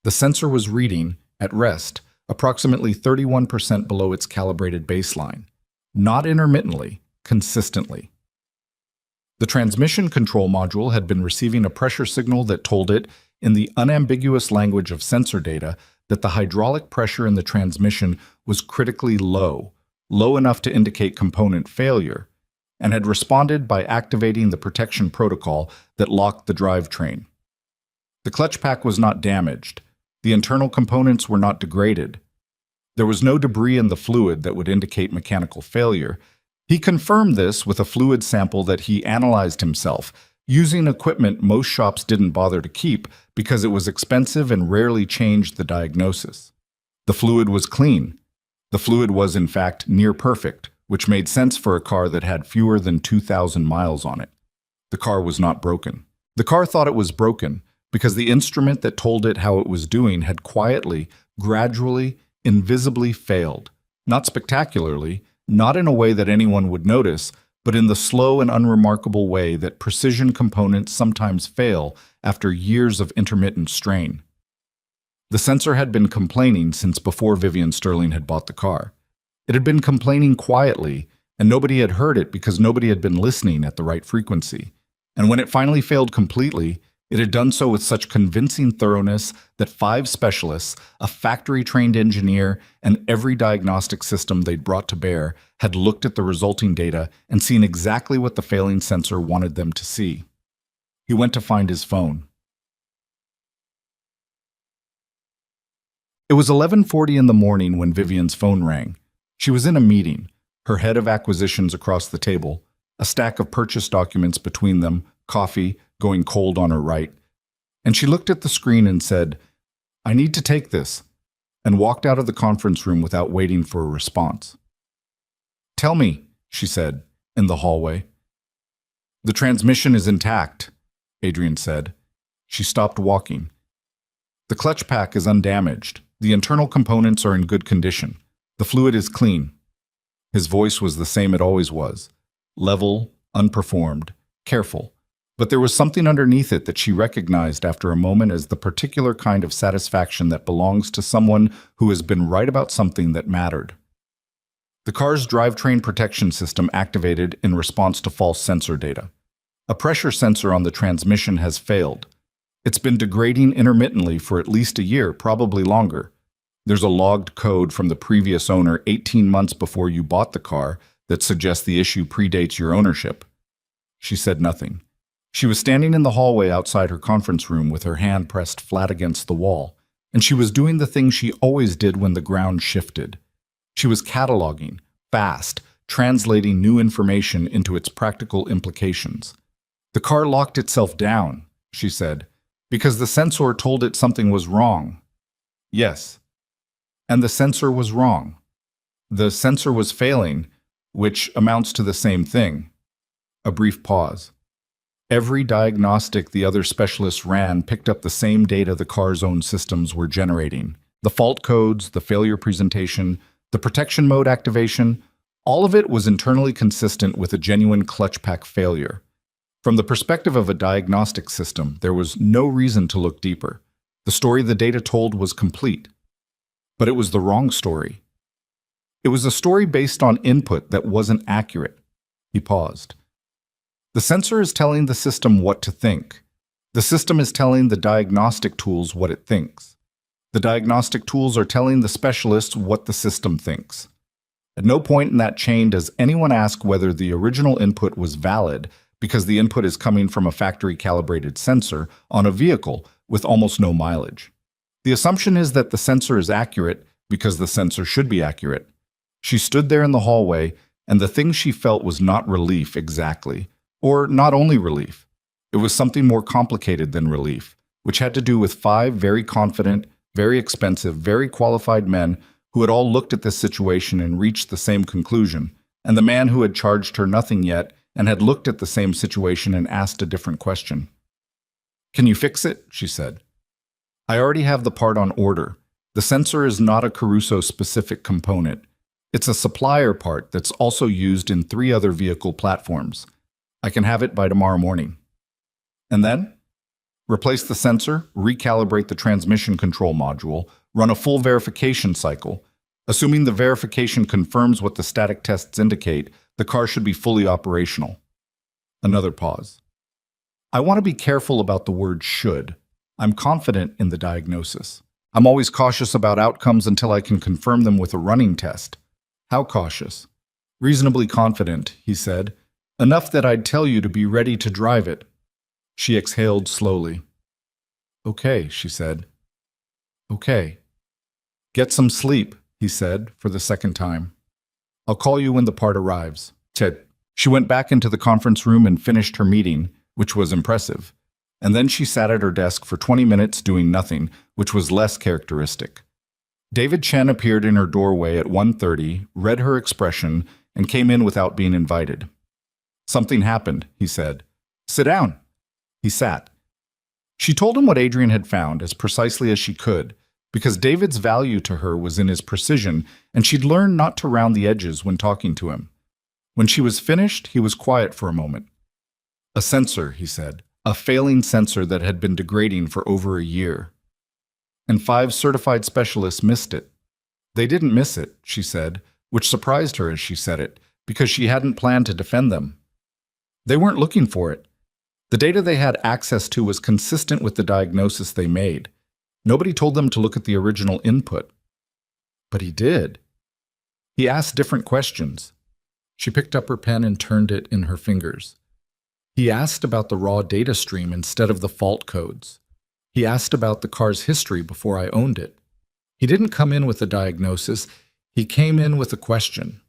The sensor was reading, at rest, approximately 31% below its calibrated baseline. Not intermittently, consistently. The transmission control module had been receiving a pressure signal that told it, in the unambiguous language of sensor data, that the hydraulic pressure in the transmission was critically low, low enough to indicate component failure, and had responded by activating the protection protocol that locked the drivetrain. The clutch pack was not damaged. The internal components were not degraded. There was no debris in the fluid that would indicate mechanical failure. He confirmed this with a fluid sample that he analyzed himself, using equipment most shops didn't bother to keep because it was expensive and rarely changed the diagnosis. The fluid was clean. The fluid was, in fact, near perfect, which made sense for a car that had fewer than 2,000 miles on it. The car was not broken. The car thought it was broken because the instrument that told it how it was doing had quietly, gradually, invisibly failed. Not spectacularly, not in a way that anyone would notice, but in the slow and unremarkable way that precision components sometimes fail after years of intermittent strain. The sensor had been complaining since before Vivian Sterling had bought the car. It had been complaining quietly, and nobody had heard it because nobody had been listening at the right frequency. And when it finally failed completely, it had done so with such convincing thoroughness that 5 specialists, a factory-trained engineer, and every diagnostic system they'd brought to bear had looked at the resulting data and seen exactly what the failing sensor wanted them to see. He went to find his phone. It was 11:40 in the morning when Vivian's phone rang. She was in a meeting, her head of acquisitions across the table, a stack of purchase documents between them, coffee going cold on her right. And she looked at the screen and said, "I need to take this," and walked out of the conference room without waiting for a response. "Tell me," she said, in the hallway. "The transmission is intact," Adrian said. She stopped walking. "The clutch pack is undamaged. The internal components are in good condition. The fluid is clean." His voice was the same it always was, level, unperformed, careful. But there was something underneath it that she recognized after a moment as the particular kind of satisfaction that belongs to someone who has been right about something that mattered. The car's drivetrain protection system activated in response to false sensor data. A pressure sensor on the transmission has failed. It's been degrading intermittently for at least a year, probably longer. There's a logged code from the previous owner 18 months before you bought the car that suggests the issue predates your ownership. She said nothing. She was standing in the hallway outside her conference room with her hand pressed flat against the wall, and she was doing the thing she always did when the ground shifted. She was cataloging, fast, translating new information into its practical implications. "The car locked itself down," she said, "because the sensor told it something was wrong." "Yes. And the sensor was wrong. The sensor was failing, which amounts to the same thing." A brief pause. Every diagnostic the other specialists ran picked up the same data the car's own systems were generating. The fault codes, the failure presentation, the protection mode activation, all of it was internally consistent with a genuine clutch pack failure. From the perspective of a diagnostic system, there was no reason to look deeper. The story the data told was complete. But it was the wrong story. It was a story based on input that wasn't accurate. He paused. The sensor is telling the system what to think. The system is telling the diagnostic tools what it thinks. The diagnostic tools are telling the specialists what the system thinks. At no point in that chain does anyone ask whether the original input was valid because the input is coming from a factory-calibrated sensor on a vehicle with almost no mileage. The assumption is that the sensor is accurate because the sensor should be accurate. She stood there in the hallway, and the thing she felt was not relief exactly. Or not only relief. It was something more complicated than relief, which had to do with 5 very confident, very expensive, very qualified men who had all looked at this situation and reached the same conclusion, and the man who had charged her nothing yet and had looked at the same situation and asked a different question. "Can you fix it?" she said. "I already have the part on order. The sensor is not a Caruso-specific component. It's a supplier part that's also used in 3 other vehicle platforms. I can have it by tomorrow morning." "And then?" "Replace the sensor, recalibrate the transmission control module, run a full verification cycle. Assuming the verification confirms what the static tests indicate, the car should be fully operational." Another pause. "I want to be careful about the word should. I'm confident in the diagnosis. I'm always cautious about outcomes until I can confirm them with a running test." "How cautious?" "Reasonably confident," he said. "Enough that I'd tell you to be ready to drive it." She exhaled slowly. "Okay," she said. "Okay." "Get some sleep," he said for the second time. "I'll call you when the part arrives." Ted. She went back into the conference room and finished her meeting, which was impressive. And then she sat at her desk for 20 minutes doing nothing, which was less characteristic. David Chen appeared in her doorway at 1:30, read her expression, and came in without being invited. "Something happened," he said. "Sit down." He sat. She told him what Adrian had found as precisely as she could, because David's value to her was in his precision, and she'd learned not to round the edges when talking to him. When she was finished, he was quiet for a moment. "A sensor," he said, "a failing sensor that had been degrading for over a year. And 5 certified specialists missed it." "They didn't miss it," she said, which surprised her as she said it, because she hadn't planned to defend them. "They weren't looking for it. The data they had access to was consistent with the diagnosis they made. Nobody told them to look at the original input." "But he did." "He asked different questions." She picked up her pen and turned it in her fingers. "He asked about the raw data stream instead of the fault codes. He asked about the car's history before I owned it. He didn't come in with a diagnosis, he came in with a question."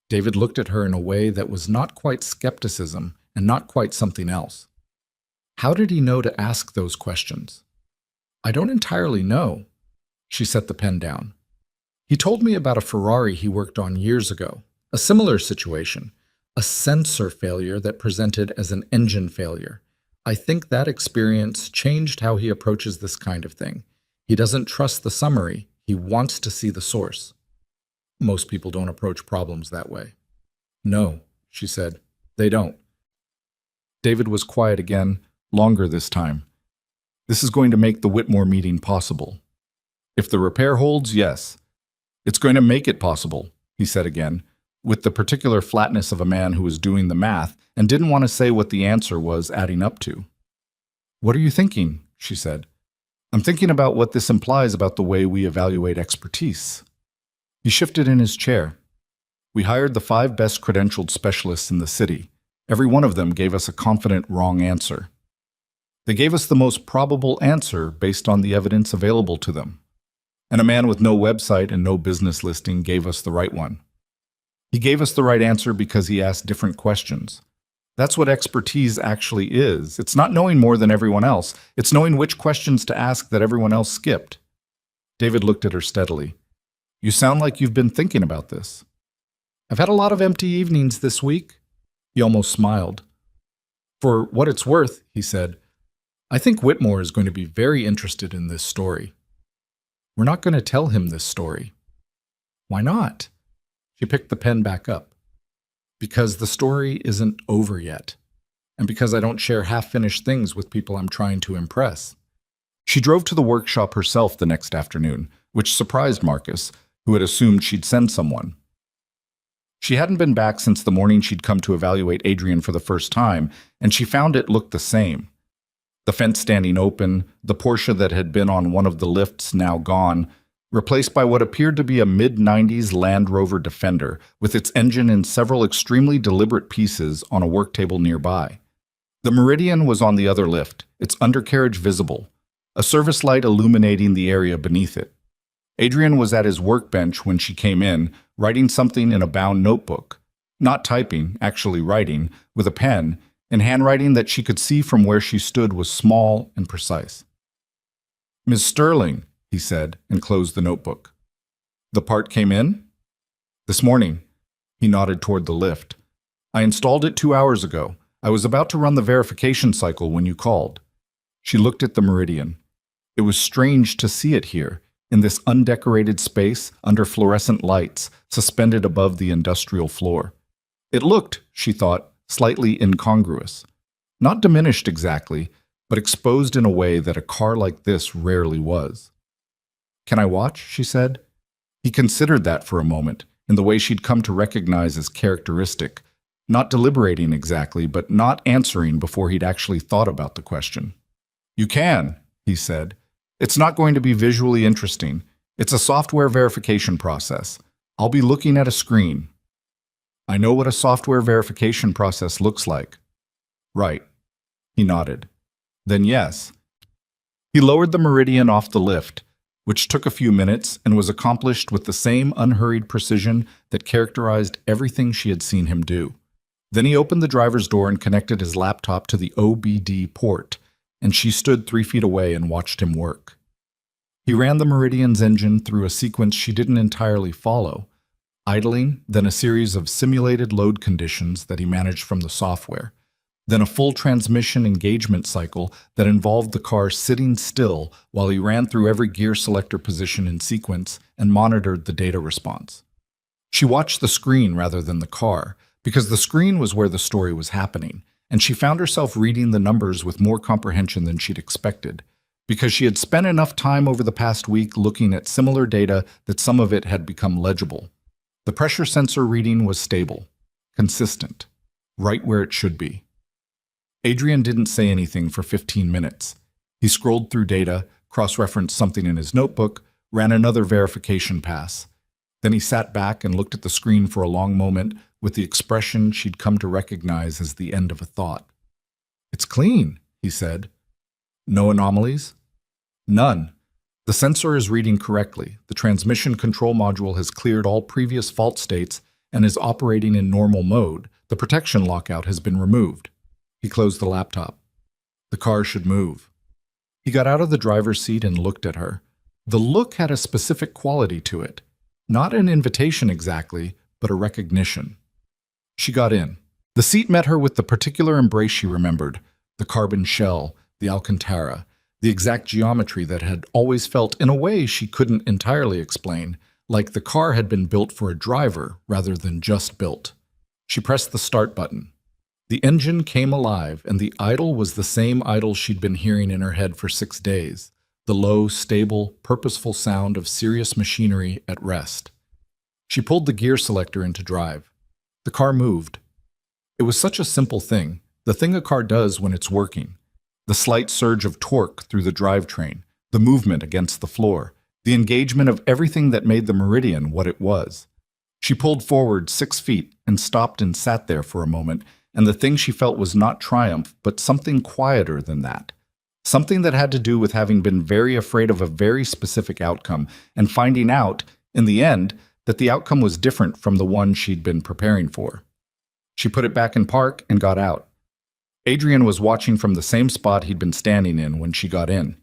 David looked at her in a way that was not quite skepticism and not quite something else. How did he know to ask those questions? "I don't entirely know." She set the pen down. "He told me about a Ferrari he worked on years ago, a similar situation, a sensor failure that presented as an engine failure. I think that experience changed how he approaches this kind of thing. He doesn't trust the summary, he wants to see the source." "Most people don't approach problems that way." "No," she said, "they don't." David was quiet again, longer this time. "This is going to make the Whitmore meeting possible." "If the repair holds, yes. It's going to make it possible," he said again, with the particular flatness of a man who was doing the math and didn't want to say what the answer was adding up to. "What are you thinking?" she said. "I'm thinking about what this implies about the way we evaluate expertise." He shifted in his chair. "We hired the 5 best credentialed specialists in the city. Every one of them gave us a confident wrong answer. They gave us the most probable answer based on the evidence available to them. And a man with no website and no business listing gave us the right one. He gave us the right answer because he asked different questions. That's what expertise actually is. It's not knowing more than everyone else. It's knowing which questions to ask that everyone else skipped." David looked at her steadily. "You sound like you've been thinking about this." "I've had a lot of empty evenings this week." He almost smiled. "For what it's worth," he said, "I think Whitmore is going to be very interested in this story." "We're not going to tell him this story." "Why not?" She picked the pen back up. "Because the story isn't over yet, and because I don't share half-finished things with people I'm trying to impress." She drove to the workshop herself the next afternoon, which surprised Marcus, who had assumed she'd send someone. She hadn't been back since the morning she'd come to evaluate Adrian for the first time, and she found it looked the same. The fence standing open, the Porsche that had been on one of the lifts now gone, replaced by what appeared to be a mid-90s Land Rover Defender, with its engine in several extremely deliberate pieces on a work table nearby. The Meridian was on the other lift, its undercarriage visible, a service light illuminating the area beneath it. Adrian was at his workbench when she came in, writing something in a bound notebook. Not typing, actually writing, with a pen, in handwriting that she could see from where she stood was small and precise. "Miss Sterling," he said, and closed the notebook. "The part came in?" "This morning." He nodded toward the lift. I installed it 2 hours ago. I was about to run the verification cycle when you called. She looked at the Meridian. It was strange to see it here, in this undecorated space under fluorescent lights suspended above the industrial floor. It looked, she thought, slightly incongruous. Not diminished exactly, but exposed in a way that a car like this rarely was. "Can I watch?" she said. He considered that for a moment, in the way she'd come to recognize as characteristic, not deliberating exactly, but not answering before he'd actually thought about the question. "You can," he said. "It's not going to be visually interesting. It's a software verification process. I'll be looking at a screen." "I know what a software verification process looks like." "Right." He nodded. "Then yes." He lowered the Meridian off the lift, which took a few minutes and was accomplished with the same unhurried precision that characterized everything she had seen him do. Then he opened the driver's door and connected his laptop to the OBD port, and she stood 3 feet away and watched him work. He ran the Meridian's engine through a sequence she didn't entirely follow, idling, then a series of simulated load conditions that he managed from the software, then a full transmission engagement cycle that involved the car sitting still while he ran through every gear selector position in sequence and monitored the data response. She watched the screen rather than the car, because the screen was where the story was happening, and she found herself reading the numbers with more comprehension than she'd expected, because she had spent enough time over the past week looking at similar data that some of it had become legible. The pressure sensor reading was stable, consistent, right where it should be. Adrian didn't say anything for 15 minutes. He scrolled through data, cross-referenced something in his notebook, ran another verification pass. Then he sat back and looked at the screen for a long moment with the expression she'd come to recognize as the end of a thought. "It's clean," he said. "No anomalies?" "None. The sensor is reading correctly. The transmission control module has cleared all previous fault states and is operating in normal mode. The protection lockout has been removed." He closed the laptop. "The car should move." He got out of the driver's seat and looked at her. The look had a specific quality to it. Not an invitation exactly, but a recognition. She got in. The seat met her with the particular embrace she remembered, the carbon shell, the Alcantara, the exact geometry that had always felt, in a way she couldn't entirely explain, like the car had been built for a driver rather than just built. She pressed the start button. The engine came alive, and the idle was the same idle she'd been hearing in her head for 6 days, the low, stable, purposeful sound of serious machinery at rest. She pulled the gear selector into drive. The car moved. It was such a simple thing, the thing a car does when it's working. The slight surge of torque through the drivetrain, the movement against the floor, the engagement of everything that made the Meridian what it was. She pulled forward 6 feet and stopped and sat there for a moment, and the thing she felt was not triumph, but something quieter than that. Something that had to do with having been very afraid of a very specific outcome and finding out, in the end, that the outcome was different from the one she'd been preparing for. She put it back in park and got out. Adrian was watching from the same spot he'd been standing in when she got in.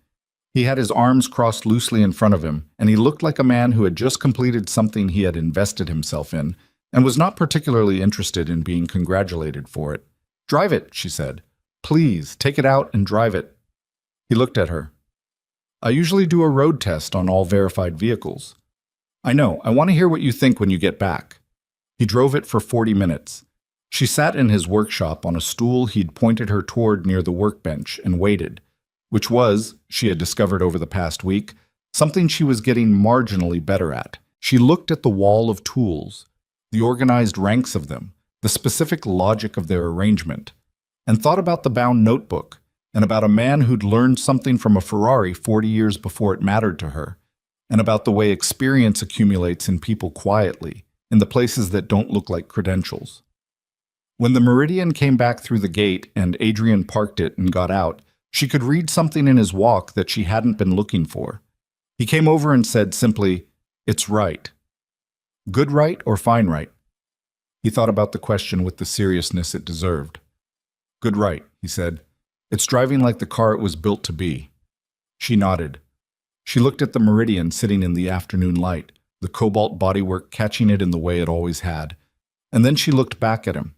He had his arms crossed loosely in front of him, and he looked like a man who had just completed something he had invested himself in, and was not particularly interested in being congratulated for it. "Drive it," she said. "Please, take it out and drive it." He looked at her. "I usually do a road test on all verified vehicles." "I know. I want to hear what you think when you get back." He drove it for 40 minutes. She sat in his workshop on a stool he'd pointed her toward near the workbench and waited, which was, she had discovered over the past week, something she was getting marginally better at. She looked at the wall of tools, the organized ranks of them, the specific logic of their arrangement, and thought about the bound notebook, and about a man who'd learned something from a Ferrari 40 years before it mattered to her, and about the way experience accumulates in people quietly, in the places that don't look like credentials. When the Meridian came back through the gate and Adrian parked it and got out, she could read something in his walk that she hadn't been looking for. He came over and said simply, "It's right." Good right or fine right? He thought about the question with the seriousness it deserved. "Good right," he said. "It's driving like the car it was built to be." She nodded. She looked at the Meridian sitting in the afternoon light, the cobalt bodywork catching it in the way it always had. And then she looked back at him.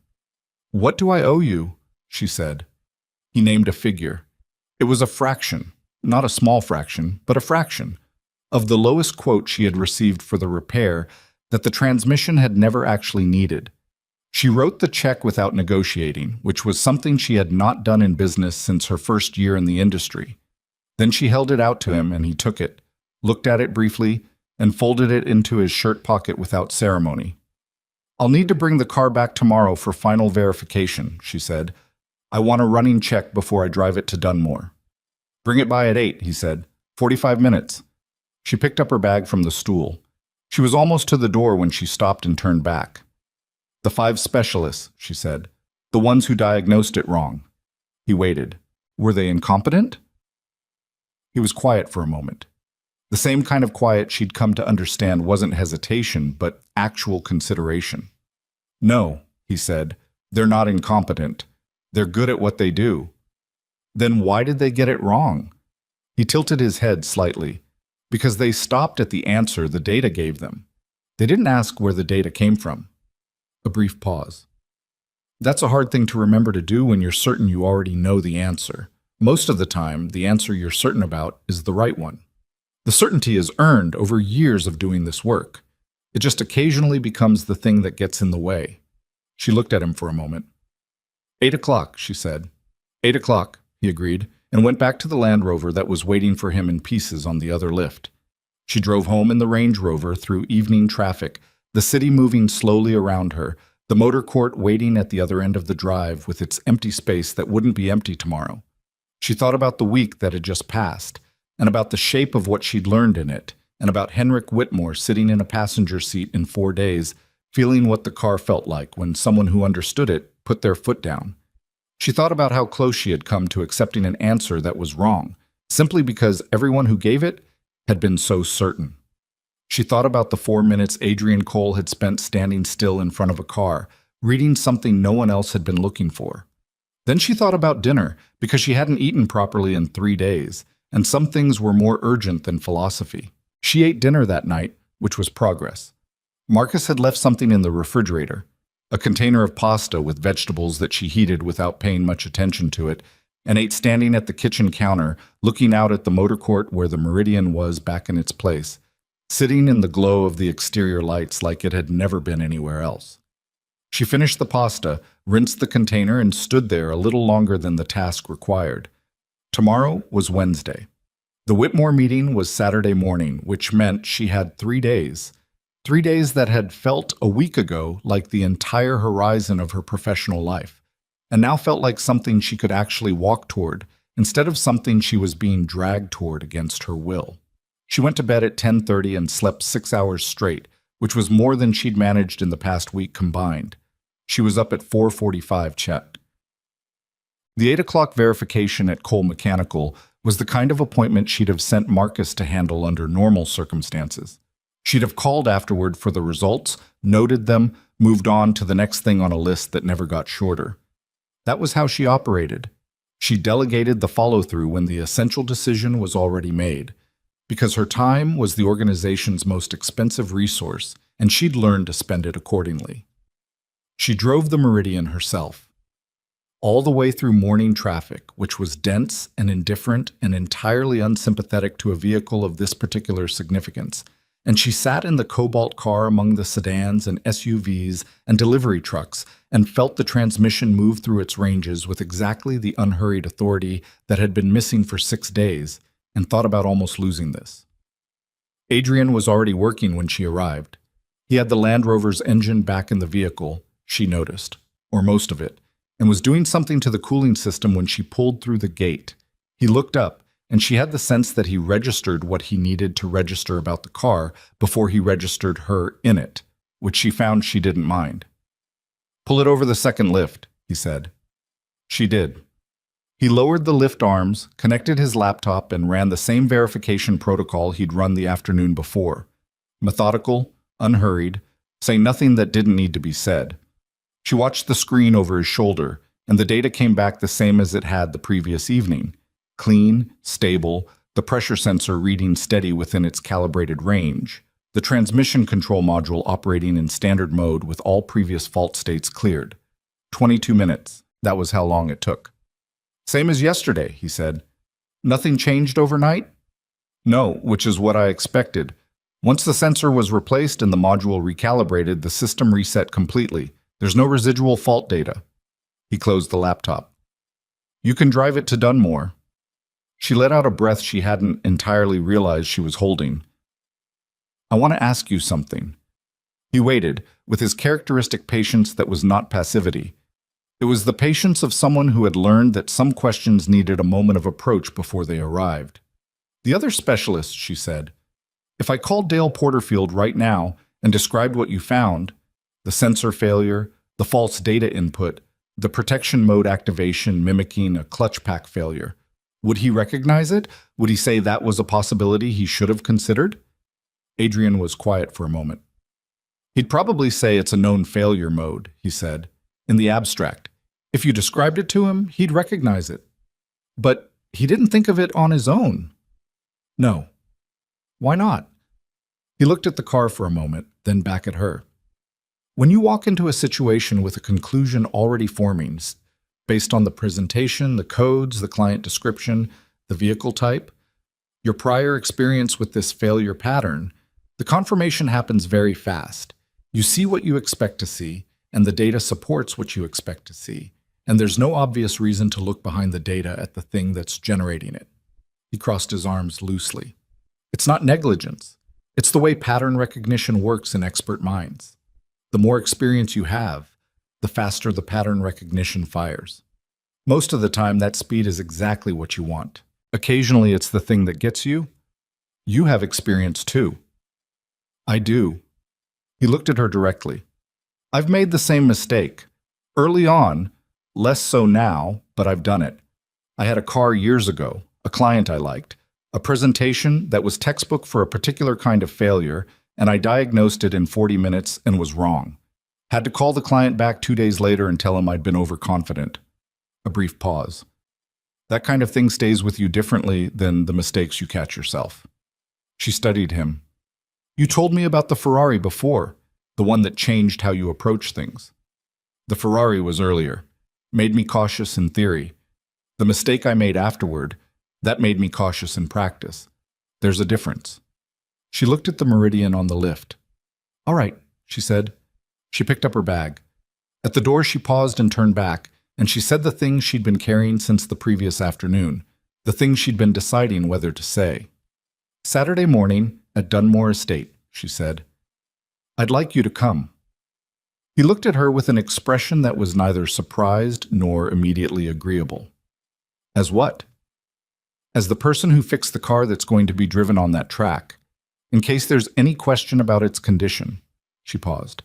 "What do I owe you?" she said. He named a figure. It was a fraction, not a small fraction, but a fraction, of the lowest quote she had received for the repair that the transmission had never actually needed. She wrote the check without negotiating, which was something she had not done in business since her first year in the industry. Then she held it out to him and he took it, looked at it briefly, and folded it into his shirt pocket without ceremony. "I'll need to bring the car back tomorrow for final verification," she said. "I want a running check before I drive it to Dunmore." "Bring it by at 8, he said. 45 minutes. She picked up her bag from the stool. She was almost to the door when she stopped and turned back. "The 5 specialists," she said. "The ones who diagnosed it wrong." He waited. "Were they incompetent?" He was quiet for a moment. The same kind of quiet she'd come to understand wasn't hesitation, but actual consideration. "No," he said. "They're not incompetent. They're good at what they do." "Then why did they get it wrong?" He tilted his head slightly. "Because they stopped at the answer the data gave them. They didn't ask where the data came from." A brief pause. That's a hard thing to remember to do when you're certain you already know the answer. Most of the time, the answer you're certain about is the right one. The certainty is earned over years of doing this work. It just occasionally becomes the thing that gets in the way. She looked at him for a moment. 8 o'clock, she said. 8 o'clock, he agreed, and went back to the Land Rover that was waiting for him in pieces on the other lift. She drove home in the Range Rover through evening traffic, the city moving slowly around her, the motor court waiting at the other end of the drive with its empty space that wouldn't be empty tomorrow. She thought about the week that had just passed, and about the shape of what she'd learned in it, and about Henrik Whitmore sitting in a passenger seat in 4 days, feeling what the car felt like when someone who understood it put their foot down. She thought about how close she had come to accepting an answer that was wrong, simply because everyone who gave it had been so certain. She thought about the 4 minutes Adrian Cole had spent standing still in front of a car, reading something no one else had been looking for. Then she thought about dinner, because she hadn't eaten properly in 3 days, and some things were more urgent than philosophy. She ate dinner that night, which was progress. Marcus had left something in the refrigerator, a container of pasta with vegetables that she heated without paying much attention to it, and ate standing at the kitchen counter, looking out at the motor court where the Meridian was back in its place, sitting in the glow of the exterior lights like it had never been anywhere else. She finished the pasta, rinsed the container, and stood there a little longer than the task required. Tomorrow was Wednesday. The Whitmore meeting was Saturday morning, which meant she had 3 days. 3 days that had felt a week ago like the entire horizon of her professional life, and now felt like something she could actually walk toward, instead of something she was being dragged toward against her will. She went to bed at 10:30 and slept 6 hours straight, which was more than she'd managed in the past week combined. She was up at 4:45 checked. The 8 o'clock verification at Cole Mechanical was the kind of appointment she'd have sent Marcus to handle under normal circumstances. She'd have called afterward for the results, noted them, moved on to the next thing on a list that never got shorter. That was how she operated. She delegated the follow-through when the essential decision was already made, because her time was the organization's most expensive resource, and she'd learned to spend it accordingly. She drove the Meridian herself, all the way through morning traffic, which was dense and indifferent and entirely unsympathetic to a vehicle of this particular significance, and she sat in the Cobalt car among the sedans and SUVs and delivery trucks and felt the transmission move through its ranges with exactly the unhurried authority that had been missing for 6 days, and thought about almost losing this. Adrian was already working when she arrived. He had the Land Rover's engine back in the vehicle, she noticed, or most of it, and was doing something to the cooling system when she pulled through the gate. He looked up, and she had the sense that he registered what he needed to register about the car before he registered her in it, which she found she didn't mind. "Pull it over the second lift," he said. She did. He lowered the lift arms, connected his laptop, and ran the same verification protocol he'd run the afternoon before. Methodical, unhurried, saying nothing that didn't need to be said. She watched the screen over his shoulder, and the data came back the same as it had the previous evening. Clean, stable, the pressure sensor reading steady within its calibrated range, the transmission control module operating in standard mode with all previous fault states cleared. 22 minutes. That was how long it took. Same as yesterday, he said. Nothing changed overnight? No, which is what I expected. Once the sensor was replaced and the module recalibrated, the system reset completely. There's no residual fault data. He closed the laptop. You can drive it to Dunmore. She let out a breath she hadn't entirely realized she was holding. I want to ask you something. He waited, with his characteristic patience that was not passivity. It was the patience of someone who had learned that some questions needed a moment of approach before they arrived. The other specialist, she said, if I called Dale Porterfield right now and described what you found, the sensor failure, the false data input, the protection mode activation mimicking a clutch pack failure, would he recognize it? Would he say that was a possibility he should have considered? Adrian was quiet for a moment. He'd probably say it's a known failure mode, he said, in the abstract. If you described it to him, he'd recognize it. But he didn't think of it on his own. No. Why not? He looked at the car for a moment, then back at her. When you walk into a situation with a conclusion already forming, based on the presentation, the codes, the client description, the vehicle type, your prior experience with this failure pattern, the confirmation happens very fast. You see what you expect to see, and the data supports what you expect to see, and there's no obvious reason to look behind the data at the thing that's generating it. He crossed his arms loosely. It's not negligence. It's the way pattern recognition works in expert minds. The more experience you have, the faster the pattern recognition fires. Most of the time, that speed is exactly what you want. Occasionally, it's the thing that gets you. You have experience too. I do. He looked at her directly. I've made the same mistake. Early on, less so now, but I've done it. I had a car years ago, a client I liked, a presentation that was textbook for a particular kind of failure, and I diagnosed it in 40 minutes and was wrong. Had to call the client back 2 days later and tell him I'd been overconfident. A brief pause. That kind of thing stays with you differently than the mistakes you catch yourself. She studied him. You told me about the Ferrari before, the one that changed how you approach things. The Ferrari was earlier, made me cautious in theory. The mistake I made afterward, that made me cautious in practice. There's a difference. She looked at the Meridian on the lift. All right, she said. She picked up her bag. At the door, she paused and turned back, and she said the things she'd been carrying since the previous afternoon, the things she'd been deciding whether to say. Saturday morning at Dunmore Estate, she said. I'd like you to come. He looked at her with an expression that was neither surprised nor immediately agreeable. As what? As the person who fixed the car that's going to be driven on that track, in case there's any question about its condition. She paused.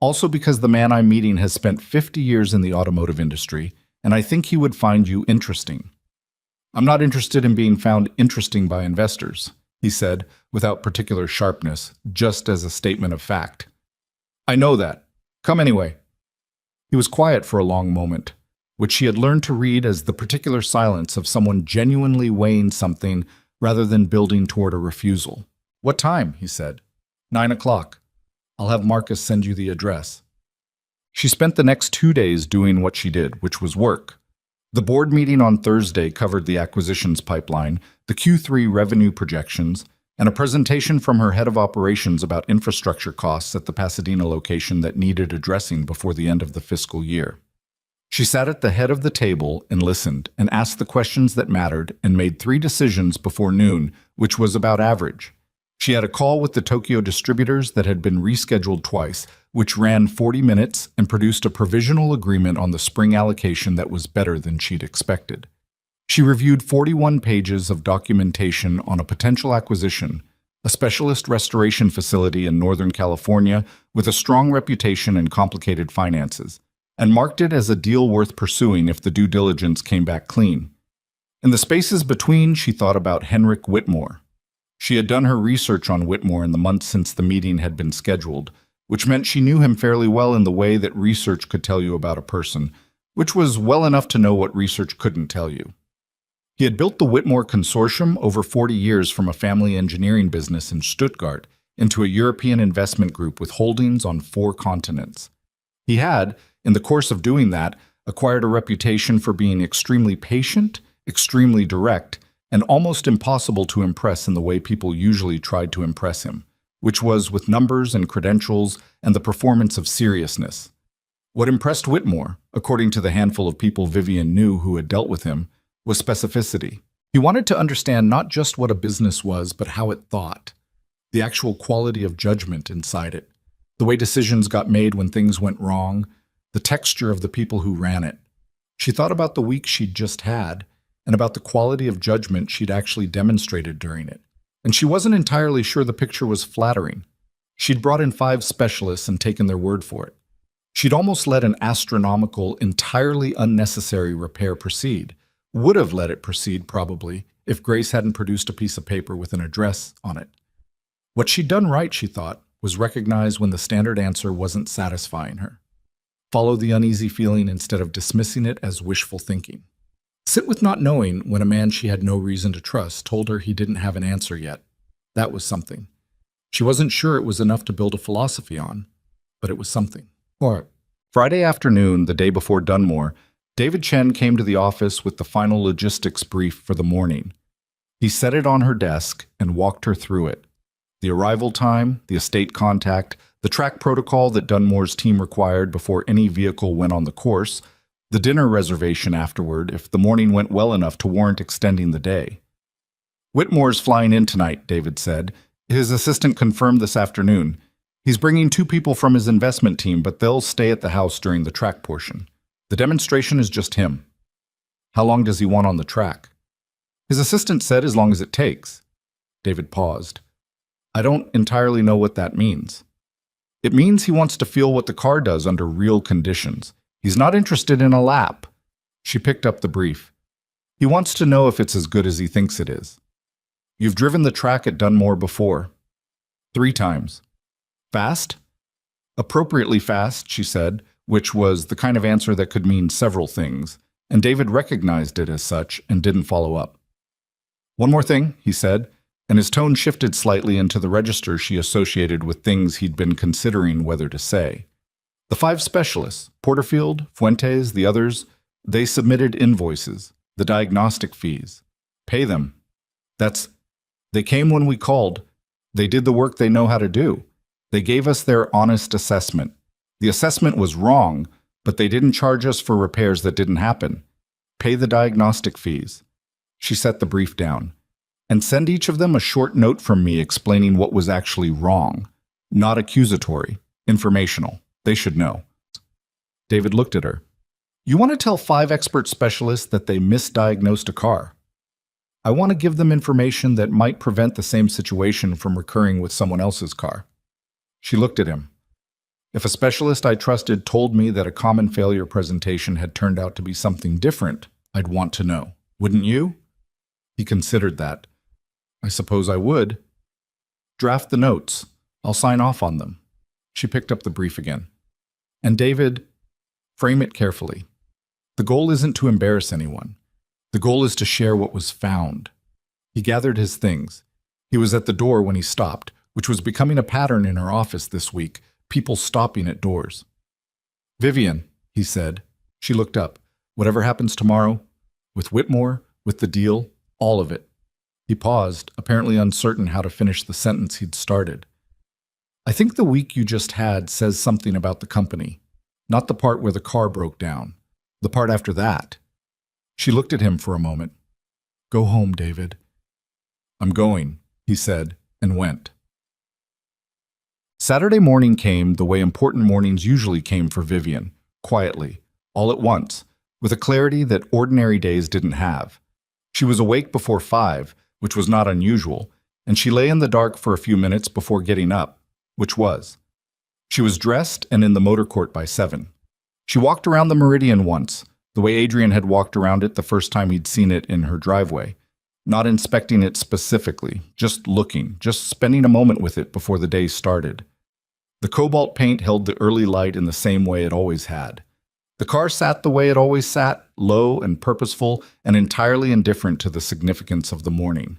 Also because the man I'm meeting has spent 50 years in the automotive industry, and I think he would find you interesting. I'm not interested in being found interesting by investors, he said, without particular sharpness, just as a statement of fact. I know that. Come anyway. He was quiet for a long moment, which she had learned to read as the particular silence of someone genuinely weighing something rather than building toward a refusal. What time? He said. 9 o'clock. I'll have Marcus send you the address. She spent the next 2 days doing what she did, which was work. The board meeting on Thursday covered the acquisitions pipeline, the Q3 revenue projections, and a presentation from her head of operations about infrastructure costs at the Pasadena location that needed addressing before the end of the fiscal year. She sat at the head of the table and listened and asked the questions that mattered and made 3 decisions before noon, which was about average. She had a call with the Tokyo distributors that had been rescheduled twice, which ran 40 minutes and produced a provisional agreement on the spring allocation that was better than she'd expected. She reviewed 41 pages of documentation on a potential acquisition, a specialist restoration facility in Northern California with a strong reputation and complicated finances, and marked it as a deal worth pursuing if the due diligence came back clean. In the spaces between, she thought about Henrik Whitmore. She had done her research on Whitmore in the months since the meeting had been scheduled, which meant she knew him fairly well in the way that research could tell you about a person, which was well enough to know what research couldn't tell you. He had built the Whitmore Consortium over 40 years from a family engineering business in Stuttgart into a European investment group with holdings on 4 continents. He had, In the course of doing that, acquired a reputation for being extremely patient, extremely direct, and almost impossible to impress in the way people usually tried to impress him, which was with numbers and credentials and the performance of seriousness. What impressed Whitmore, according to the handful of people Vivian knew who had dealt with him, was specificity. He wanted to understand not just what a business was, but how it thought, the actual quality of judgment inside it, the way decisions got made when things went wrong, the texture of the people who ran it. She thought about the week she'd just had, and about the quality of judgment she'd actually demonstrated during it. And she wasn't entirely sure the picture was flattering. She'd brought in 5 specialists and taken their word for it. She'd almost let an astronomical, entirely unnecessary repair proceed. Would have let it proceed, probably, if Grace hadn't produced a piece of paper with an address on it. What she'd done right, she thought, was recognize when the standard answer wasn't satisfying her. Follow the uneasy feeling instead of dismissing it as wishful thinking. Sit with not knowing when a man she had no reason to trust told her he didn't have an answer yet. That was something. She wasn't sure it was enough to build a philosophy on, but it was something. Friday afternoon, the day before Dunmore, David Chen came to the office with the final logistics brief for the morning. He set it on her desk and walked her through it. The arrival time, the estate contact, the track protocol that Dunmore's team required before any vehicle went on the course, the dinner reservation afterward if the morning went well enough to warrant extending the day. "Whitmore's flying in tonight," David said. "His assistant confirmed this afternoon. He's bringing 2 people from his investment team, but they'll stay at the house during the track portion. The demonstration is just him." "How long does he want on the track?" "His assistant said as long as it takes." David paused. "I don't entirely know what that means." "It means he wants to feel what the car does under real conditions. He's not interested in a lap." She picked up the brief. "He wants to know if it's as good as he thinks it is." "You've driven the track at Dunmore before." 3 times. "Fast?" "Appropriately fast," she said, which was the kind of answer that could mean several things, and David recognized it as such and didn't follow up. "One more thing," he said, and his tone shifted slightly into the register she associated with things he'd been considering whether to say. "The 5 specialists, Porterfield, Fuentes, the others, they submitted invoices, the diagnostic fees. Pay them. They came when we called. They did the work they know how to do. They gave us their honest assessment. The assessment was wrong, but they didn't charge us for repairs that didn't happen. Pay the diagnostic fees." She set the brief down. "And send each of them a short note from me explaining what was actually wrong. Not accusatory, informational. They should know." David looked at her. "You want to tell 5 expert specialists that they misdiagnosed a car?" "I want to give them information that might prevent the same situation from recurring with someone else's car." She looked at him. "If a specialist I trusted told me that a common failure presentation had turned out to be something different, I'd want to know. Wouldn't you?" He considered that. "I suppose I would." "Draft the notes. I'll sign off on them." She picked up the brief again. "And David, frame it carefully. The goal isn't to embarrass anyone. The goal is to share what was found." He gathered his things. He was at the door when he stopped, which was becoming a pattern in her office this week, people stopping at doors. "Vivian," he said. She looked up. "Whatever happens tomorrow, with Whitmore, with the deal, all of it." He paused, apparently uncertain how to finish the sentence he'd started. "I think the week you just had says something about the company. Not the part where the car broke down. The part after that." She looked at him for a moment. "Go home, David." "I'm going," he said, and went. Saturday morning came the way important mornings usually came for Vivian, quietly, all at once, with a clarity that ordinary days didn't have. She was awake before 5, which was not unusual, and she lay in the dark for a few minutes before getting up, which was. She was dressed and in the motor court by 7. She walked around the Meridian once, the way Adrian had walked around it the first time he'd seen it in her driveway, not inspecting it specifically, just looking, just spending a moment with it before the day started. The cobalt paint held the early light in the same way it always had. The car sat the way it always sat, low and purposeful and entirely indifferent to the significance of the morning.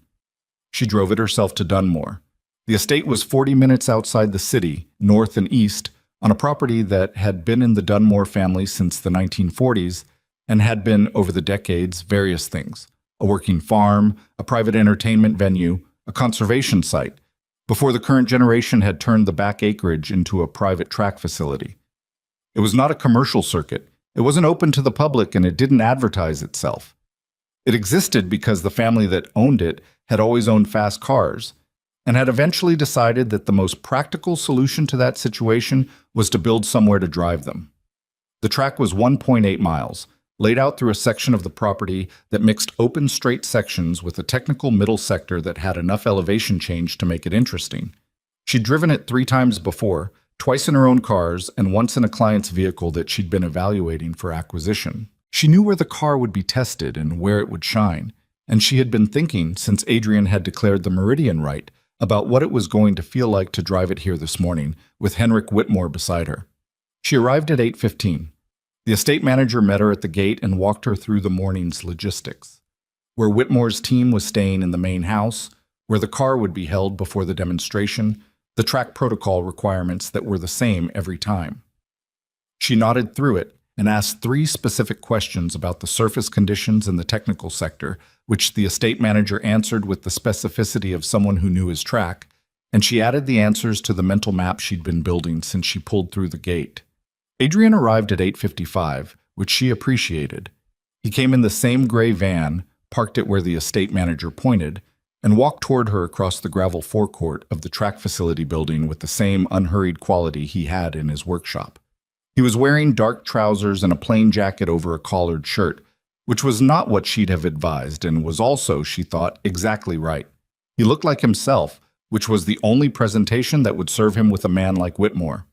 She drove it herself to Dunmore. The estate was 40 minutes outside the city, north and east, on a property that had been in the Dunmore family since the 1940s and had been, over the decades, various things: a working farm, a private entertainment venue, a conservation site, before the current generation had turned the back acreage into a private track facility. It was not a commercial circuit. It wasn't open to the public, and it didn't advertise itself. It existed because the family that owned it had always owned fast cars and had eventually decided that the most practical solution to that situation was to build somewhere to drive them. The track was 1.8 miles, laid out through a section of the property that mixed open straight sections with a technical middle sector that had enough elevation change to make it interesting. She'd driven it 3 times before, twice in her own cars and once in a client's vehicle that she'd been evaluating for acquisition. She knew where the car would be tested and where it would shine, and she had been thinking, since Adrian had declared the Meridian right, about what it was going to feel like to drive it here this morning, with Henrik Whitmore beside her. She arrived at 8:15. The estate manager met her at the gate and walked her through the morning's logistics: where Whitmore's team was staying in the main house, where the car would be held before the demonstration, the track protocol requirements that were the same every time. She nodded through it and asked 3 specific questions about the surface conditions and the technical sector, which the estate manager answered with the specificity of someone who knew his track, and she added the answers to the mental map she'd been building since she pulled through the gate. Adrian arrived at 8:55, which she appreciated. He came in the same gray van, parked it where the estate manager pointed, and walked toward her across the gravel forecourt of the track facility building with the same unhurried quality he had in his workshop. He was wearing dark trousers and a plain jacket over a collared shirt, which was not what she'd have advised and was also, she thought, exactly right. He looked like himself, which was the only presentation that would serve him with a man like Whitmore.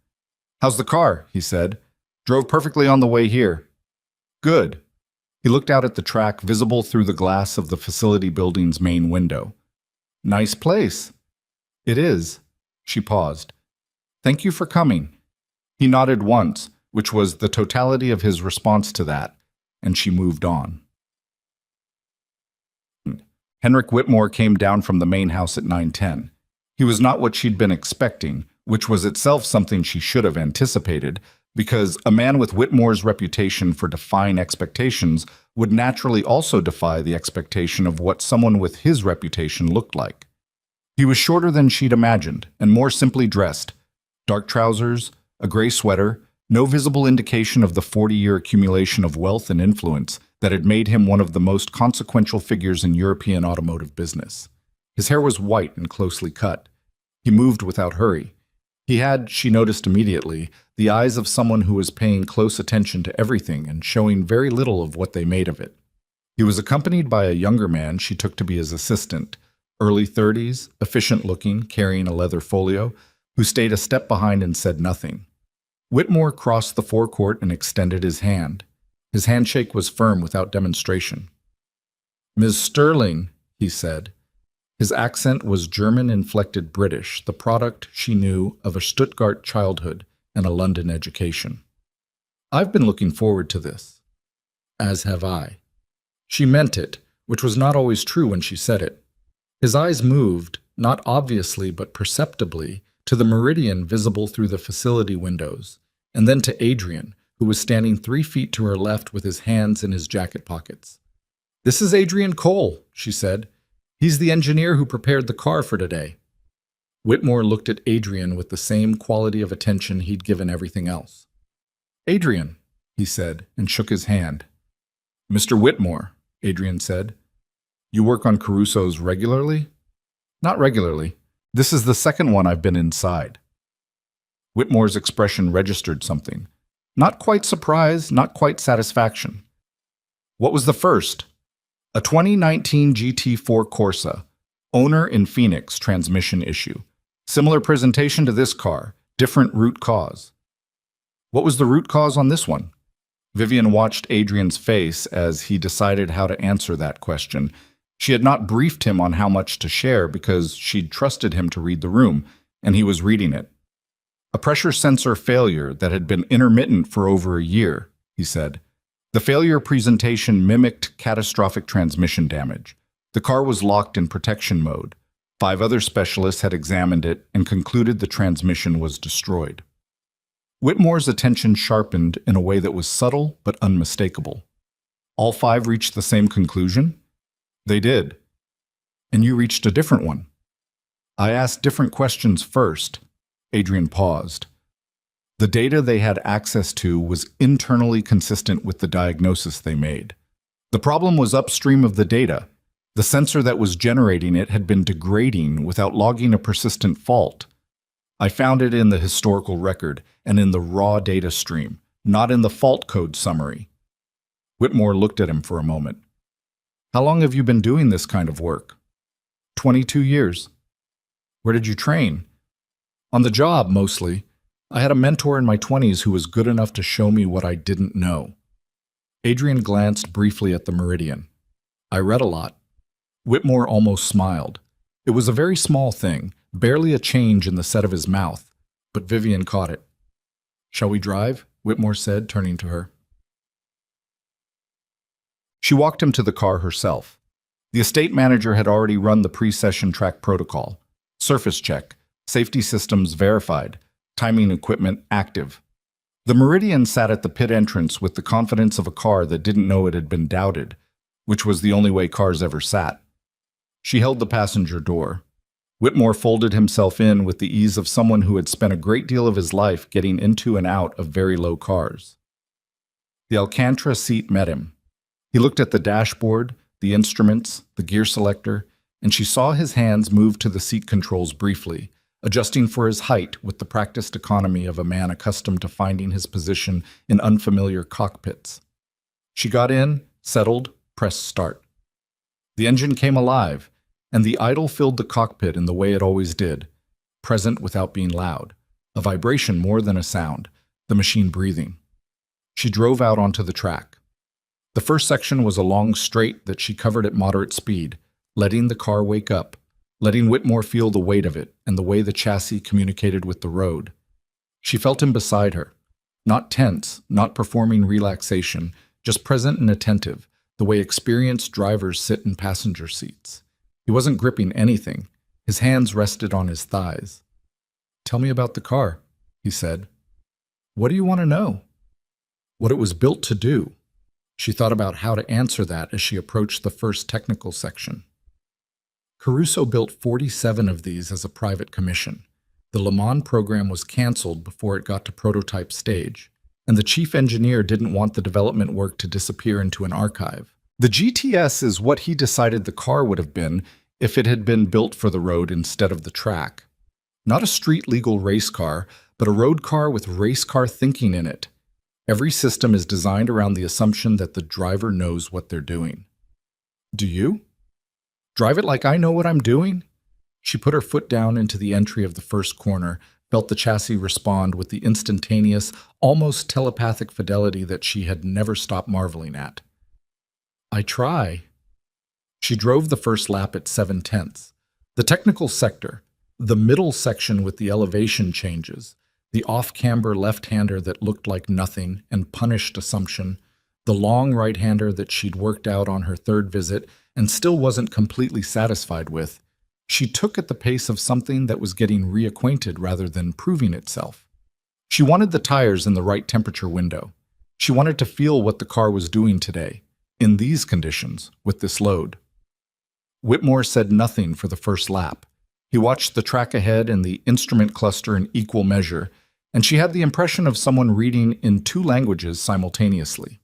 "How's the car?" he said. "Drove perfectly on the way here." "Good." He looked out at the track visible through the glass of the facility building's main window. "Nice place." "It is." She paused. "Thank you for coming." He nodded once, which was the totality of his response to that, and she moved on. Henrik Whitmore came down from the main house at 9:10. He was not what she'd been expecting, which was itself something she should have anticipated, because a man with Whitmore's reputation for defying expectations would naturally also defy the expectation of what someone with his reputation looked like. He was shorter than she'd imagined, and more simply dressed: dark trousers, a gray sweater, no visible indication of the 40-year accumulation of wealth and influence that had made him one of the most consequential figures in European automotive business. His hair was white and closely cut. He moved without hurry. He had, she noticed immediately, the eyes of someone who was paying close attention to everything and showing very little of what they made of it. He was accompanied by a younger man she took to be his assistant, early 30s, efficient-looking, carrying a leather folio, who stayed a step behind and said nothing. Whitmore crossed the forecourt and extended his hand. His handshake was firm without demonstration. "Ms. Sterling," he said. His accent was German-inflected British, the product, she knew, of a Stuttgart childhood and a London education. "I've been looking forward to this." "As have I." She meant it, which was not always true when she said it. His eyes moved, not obviously but perceptibly, to the Meridian visible through the facility windows, and then to Adrian, who was standing 3 feet to her left with his hands in his jacket pockets. "This is Adrian Cole," she said. "He's the engineer who prepared the car for today." Whitmore looked at Adrian with the same quality of attention he'd given everything else. "Adrian," he said, and shook his hand. "Mr. Whitmore," Adrian said. "You work on Caruso's regularly?" "Not regularly. This is the second one I've been inside." Whitmore's expression registered something. Not quite surprise, not quite satisfaction. "What was the first?" "A 2019 GT4 Corsa, owner in Phoenix, transmission issue. Similar presentation to this car, different root cause." "What was the root cause on this one?" Vivian watched Adrian's face as he decided how to answer that question. She had not briefed him on how much to share because she'd trusted him to read the room, and he was reading it. "A pressure sensor failure that had been intermittent for over a year," he said. "The failure presentation mimicked catastrophic transmission damage. The car was locked in protection mode. 5 other specialists had examined it and concluded the transmission was destroyed." Whitmore's attention sharpened in a way that was subtle but unmistakable. All five reached the same conclusion? They did. And you reached a different one. I asked different questions first. Adrian paused. The data they had access to was internally consistent with the diagnosis they made. The problem was upstream of the data. The sensor that was generating it had been degrading without logging a persistent fault. I found it in the historical record and in the raw data stream, not in the fault code summary. Whitmore looked at him for a moment. How long have you been doing this kind of work? 22 years. Where did you train? On the job, mostly. I had a mentor in my 20s who was good enough to show me what I didn't know. Adrian glanced briefly at the Meridian. I read a lot. Whitmore almost smiled. It was a very small thing, barely a change in the set of his mouth, but Vivian caught it. Shall we drive? Whitmore said, turning to her. She walked him to the car herself. The estate manager had already run the pre-session track protocol. Surface check, safety systems verified, timing equipment active. The Meridian sat at the pit entrance with the confidence of a car that didn't know it had been doubted, which was the only way cars ever sat. She held the passenger door. Whitmore folded himself in with the ease of someone who had spent a great deal of his life getting into and out of very low cars. The Alcantara seat met him. He looked at the dashboard, the instruments, the gear selector, and she saw his hands move to the seat controls briefly, adjusting for his height with the practiced economy of a man accustomed to finding his position in unfamiliar cockpits. She got in, settled, pressed start. The engine came alive, and the idle filled the cockpit in the way it always did, present without being loud, a vibration more than a sound, the machine breathing. She drove out onto the track. The first section was a long straight that she covered at moderate speed, letting the car wake up, letting Whitmore feel the weight of it and the way the chassis communicated with the road. She felt him beside her, not tense, not performing relaxation, just present and attentive, the way experienced drivers sit in passenger seats. He wasn't gripping anything. His hands rested on his thighs. Tell me about the car, he said. What do you want to know? What it was built to do. She thought about how to answer that as she approached the first technical section. Caruso built 47 of these as a private commission. The Le Mans program was canceled before it got to prototype stage, and the chief engineer didn't want the development work to disappear into an archive. The GTS is what he decided the car would have been if it had been built for the road instead of the track. Not a street-legal race car, but a road car with race car thinking in it. Every system is designed around the assumption that the driver knows what they're doing. Do you? Drive it like I know what I'm doing? She put her foot down into the entry of the first corner, felt the chassis respond with the instantaneous, almost telepathic fidelity that she had never stopped marveling at. I try. She drove the first lap at 7/10. The technical sector, the middle section with the elevation changes, the off-camber left-hander that looked like nothing and punished assumption, the long right-hander that she'd worked out on her third visit and still wasn't completely satisfied with, she took at the pace of something that was getting reacquainted rather than proving itself. She wanted the tires in the right temperature window. She wanted to feel what the car was doing today, in these conditions, with this load. Whitmore said nothing for the first lap. He watched the track ahead and the instrument cluster in equal measure, and she had the impression of someone reading in two languages simultaneously.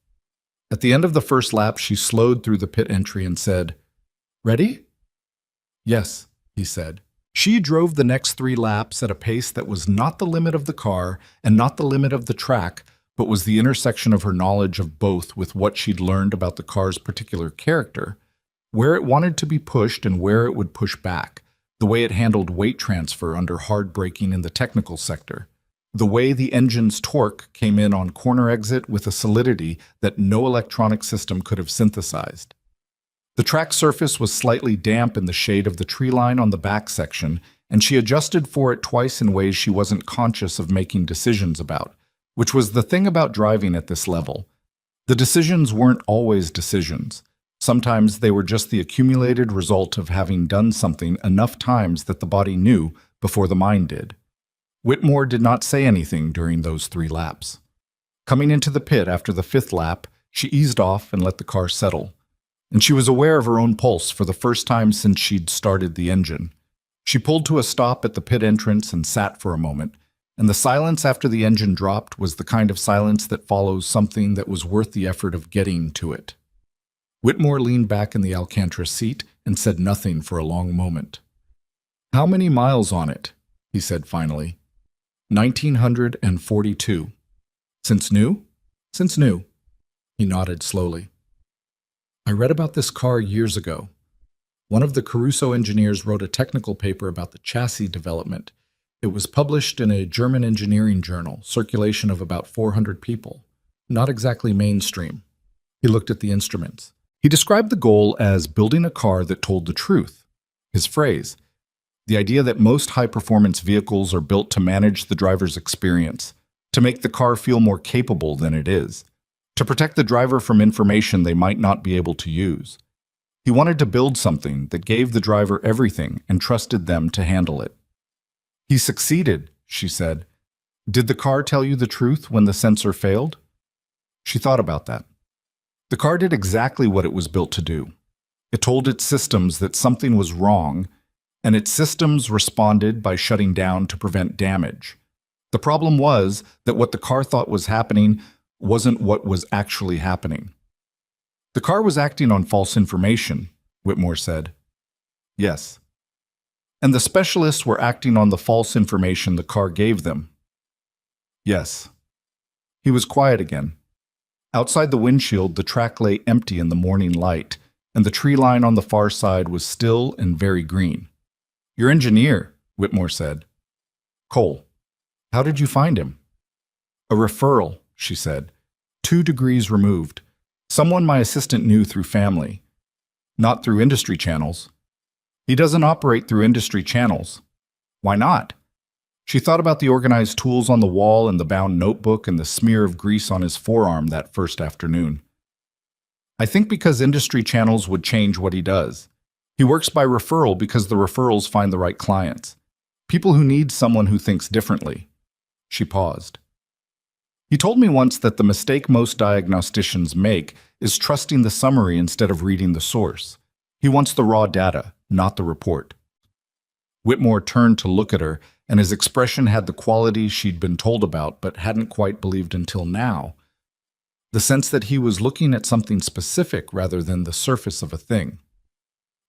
At the end of the first lap, she slowed through the pit entry and said, "Ready?" "Yes," he said. She drove the next 3 laps at a pace that was not the limit of the car and not the limit of the track, but was the intersection of her knowledge of both with what she'd learned about the car's particular character, where it wanted to be pushed and where it would push back, the way it handled weight transfer under hard braking in the technical sector, the way the engine's torque came in on corner exit with a solidity that no electronic system could have synthesized. The track surface was slightly damp in the shade of the tree line on the back section, and she adjusted for it twice in ways she wasn't conscious of making decisions about, which was the thing about driving at this level. The decisions weren't always decisions. Sometimes they were just the accumulated result of having done something enough times that the body knew before the mind did. Whitmore did not say anything during those 3 laps. Coming into the pit after the 5th lap, she eased off and let the car settle, and she was aware of her own pulse for the first time since she'd started the engine. She pulled to a stop at the pit entrance and sat for a moment, and the silence after the engine dropped was the kind of silence that follows something that was worth the effort of getting to it. Whitmore leaned back in the Alcantara seat and said nothing for a long moment. "How many miles on it?" he said finally. 1,942. Since new? Since new. He nodded slowly. I read about this car years ago. One of the Caruso engineers wrote a technical paper about the chassis development. It was published in a German engineering journal, circulation of about 400 people. Not exactly mainstream. He looked at the instruments. He described the goal as building a car that told the truth. His phrase, the idea that most high-performance vehicles are built to manage the driver's experience, to make the car feel more capable than it is, to protect the driver from information they might not be able to use. He wanted to build something that gave the driver everything and trusted them to handle it. He succeeded, she said. Did the car tell you the truth when the sensor failed? She thought about that. The car did exactly what it was built to do. It told its systems that something was wrong, and its systems responded by shutting down to prevent damage. The problem was that what the car thought was happening wasn't what was actually happening. The car was acting on false information, Whitmore said. Yes. And the specialists were acting on the false information the car gave them. Yes. He was quiet again. Outside the windshield, the track lay empty in the morning light, and the tree line on the far side was still and very green. Your engineer, Whitmore said. Cole. How did you find him? A referral, she said. 2 degrees removed. Someone my assistant knew through family. Not through industry channels. He doesn't operate through industry channels. Why not? She thought about the organized tools on the wall and the bound notebook and the smear of grease on his forearm that first afternoon. I think because industry channels would change what he does. He works by referral because the referrals find the right clients. People who need someone who thinks differently. She paused. He told me once that the mistake most diagnosticians make is trusting the summary instead of reading the source. He wants the raw data, not the report. Whitmore turned to look at her, and his expression had the quality she'd been told about but hadn't quite believed until now. The sense that he was looking at something specific rather than the surface of a thing.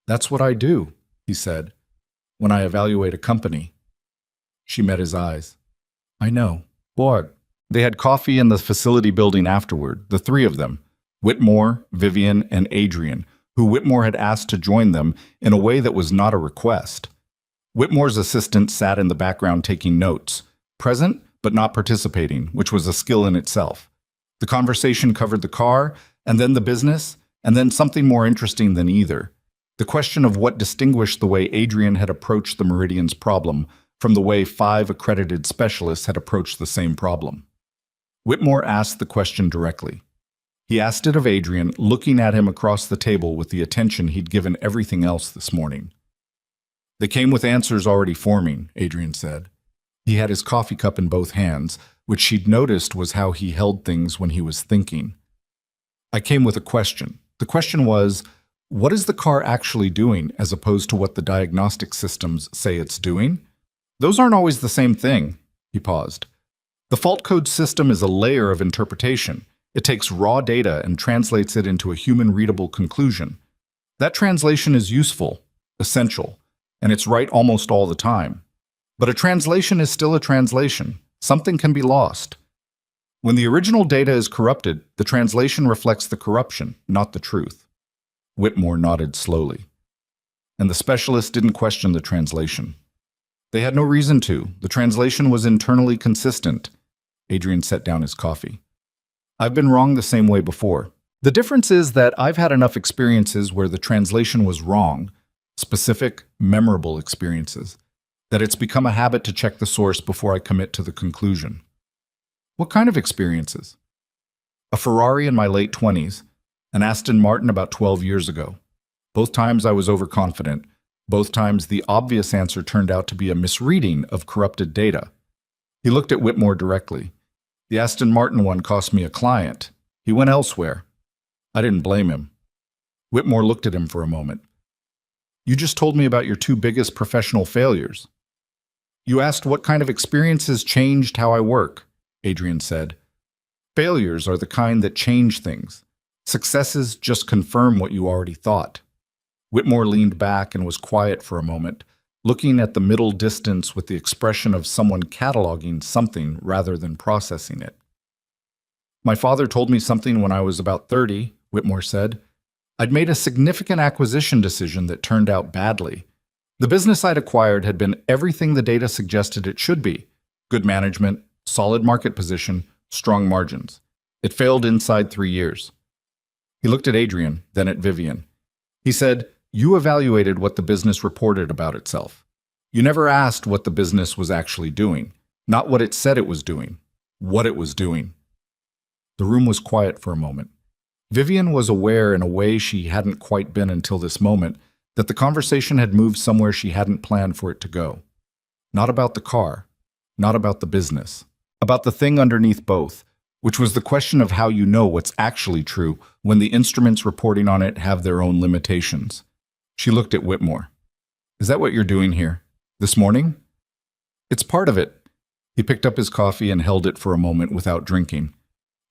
That's what I do, he said, when I evaluate a company. She met his eyes. I know. Boy. They had coffee in the facility building afterward, the 3 of them, Whitmore, Vivian, and Adrian, who Whitmore had asked to join them in a way that was not a request. Whitmore's assistant sat in the background taking notes, present but not participating, which was a skill in itself. The conversation covered the car, and then the business, and then something more interesting than either. The question of what distinguished the way Adrian had approached the Meridian's problem from the way 5 accredited specialists had approached the same problem. Whitmore asked the question directly. He asked it of Adrian, looking at him across the table with the attention he'd given everything else this morning. They came with answers already forming, Adrian said. He had his coffee cup in both hands, which she'd noticed was how he held things when he was thinking. I came with a question. The question was, what is the car actually doing as opposed to what the diagnostic systems say it's doing? Those aren't always the same thing, he paused. The fault code system is a layer of interpretation. It takes raw data and translates it into a human-readable conclusion. That translation is useful, essential, and it's right almost all the time. But a translation is still a translation. Something can be lost. When the original data is corrupted, the translation reflects the corruption, not the truth. Whitmore nodded slowly. And the specialists didn't question the translation. They had no reason to. The translation was internally consistent. Adrian set down his coffee. I've been wrong the same way before. The difference is that I've had enough experiences where the translation was wrong, specific, memorable experiences, that it's become a habit to check the source before I commit to the conclusion. What kind of experiences? A Ferrari in my late 20s, an Aston Martin about 12 years ago. Both times I was overconfident. Both times the obvious answer turned out to be a misreading of corrupted data. He looked at Whitmore directly. The Aston Martin one cost me a client. He went elsewhere. I didn't blame him. Whitmore looked at him for a moment. You just told me about your two biggest professional failures. You asked what kind of experiences changed how I work, Adrian said. Failures are the kind that change things. Successes just confirm what you already thought. Whitmore leaned back and was quiet for a moment, looking at the middle distance with the expression of someone cataloging something rather than processing it. My father told me something when I was about 30, Whitmore said. I'd made a significant acquisition decision that turned out badly. The business I'd acquired had been everything the data suggested it should be. Good management, solid market position, strong margins. It failed inside 3 years. He looked at Adrian, then at Vivian. He said, You evaluated what the business reported about itself. You never asked what the business was actually doing, not what it said it was doing, what it was doing. The room was quiet for a moment. Vivian was aware in a way she hadn't quite been until this moment that the conversation had moved somewhere she hadn't planned for it to go. Not about the car, not about the business, about the thing underneath both, which was the question of how you know what's actually true when the instruments reporting on it have their own limitations. She looked at Whitmore. Is that what you're doing here? This morning? It's part of it. He picked up his coffee and held it for a moment without drinking.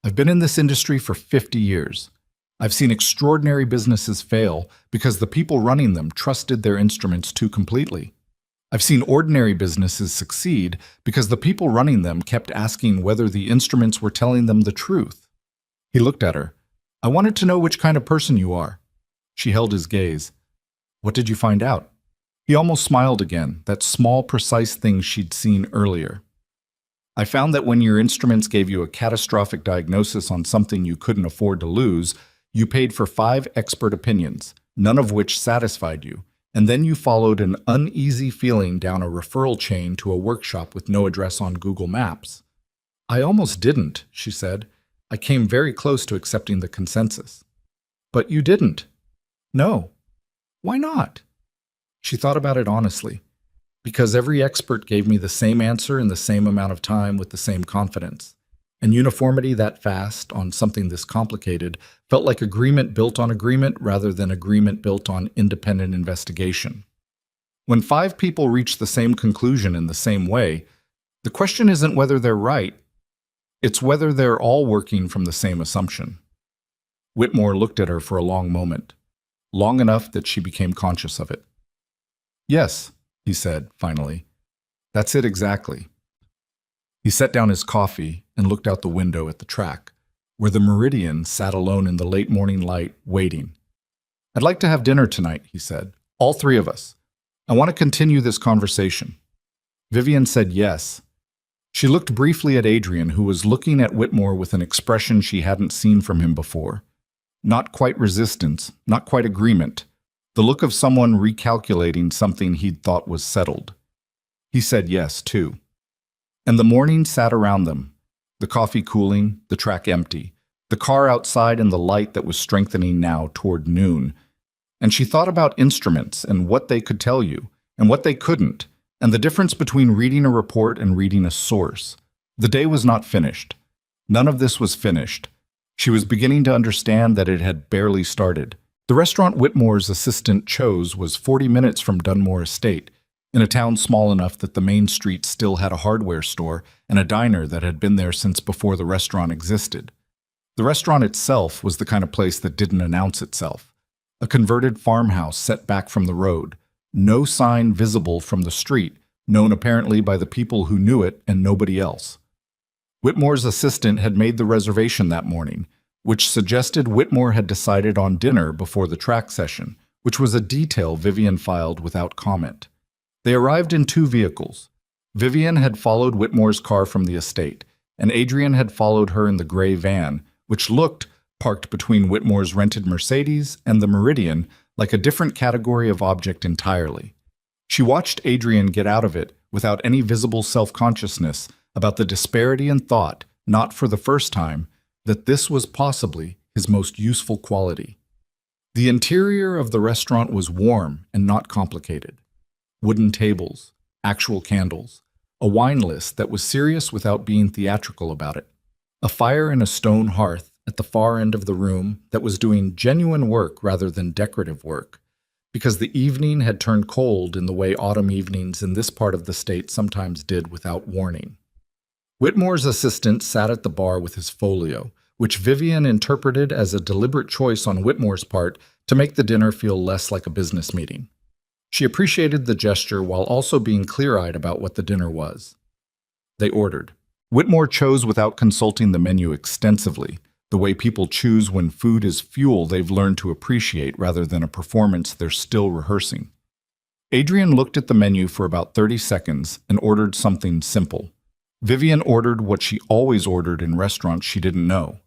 I've been in this industry for 50 years. I've seen extraordinary businesses fail because the people running them trusted their instruments too completely. I've seen ordinary businesses succeed because the people running them kept asking whether the instruments were telling them the truth. He looked at her. I wanted to know which kind of person you are. She held his gaze. What did you find out? He almost smiled again, that small, precise thing she'd seen earlier. I found that when your instruments gave you a catastrophic diagnosis on something you couldn't afford to lose, you paid for 5 expert opinions, none of which satisfied you, and then you followed an uneasy feeling down a referral chain to a workshop with no address on Google Maps. I almost didn't, she said. I came very close to accepting the consensus. But you didn't. No. Why not? She thought about it honestly. Because every expert gave me the same answer in the same amount of time with the same confidence. And uniformity that fast on something this complicated felt like agreement built on agreement rather than agreement built on independent investigation. When 5 people reach the same conclusion in the same way, the question isn't whether they're right, it's whether they're all working from the same assumption. Whitmore looked at her for a long moment, long enough that she became conscious of it. Yes, he said, finally. That's it exactly. He set down his coffee and looked out the window at the track, where the Meridian sat alone in the late morning light, waiting. I'd like to have dinner tonight, he said. All 3 of us. I want to continue this conversation. Vivian said yes. She looked briefly at Adrian, who was looking at Whitmore with an expression she hadn't seen from him before. Not quite resistance, not quite agreement. The look of someone recalculating something he'd thought was settled. He said yes, too. And the morning sat around them, the coffee cooling, the track empty, the car outside in the light that was strengthening now toward noon. And she thought about instruments and what they could tell you, and what they couldn't, and the difference between reading a report and reading a source. The day was not finished. None of this was finished. She was beginning to understand that it had barely started. The restaurant Whitmore's assistant chose was 40 minutes from Dunmore Estate, in a town small enough that the main street still had a hardware store and a diner that had been there since before the restaurant existed. The restaurant itself was the kind of place that didn't announce itself. A converted farmhouse set back from the road, no sign visible from the street, known apparently by the people who knew it and nobody else. Whitmore's assistant had made the reservation that morning, which suggested Whitmore had decided on dinner before the track session, which was a detail Vivian filed without comment. They arrived in 2 vehicles. Vivian had followed Whitmore's car from the estate, and Adrian had followed her in the gray van, which looked, parked between Whitmore's rented Mercedes and the Meridian, like a different category of object entirely. She watched Adrian get out of it without any visible self-consciousness about the disparity in thought, not for the first time, that this was possibly his most useful quality. The interior of the restaurant was warm and not complicated. Wooden tables, actual candles, a wine list that was serious without being theatrical about it, a fire in a stone hearth at the far end of the room that was doing genuine work rather than decorative work, because the evening had turned cold in the way autumn evenings in this part of the state sometimes did without warning. Whitmore's assistant sat at the bar with his folio, which Vivian interpreted as a deliberate choice on Whitmore's part to make the dinner feel less like a business meeting. She appreciated the gesture while also being clear-eyed about what the dinner was. They ordered. Whitmore chose without consulting the menu extensively, the way people choose when food is fuel they've learned to appreciate rather than a performance they're still rehearsing. Adrian looked at the menu for about 30 seconds and ordered something simple. Vivian ordered what she always ordered in restaurants she didn't know.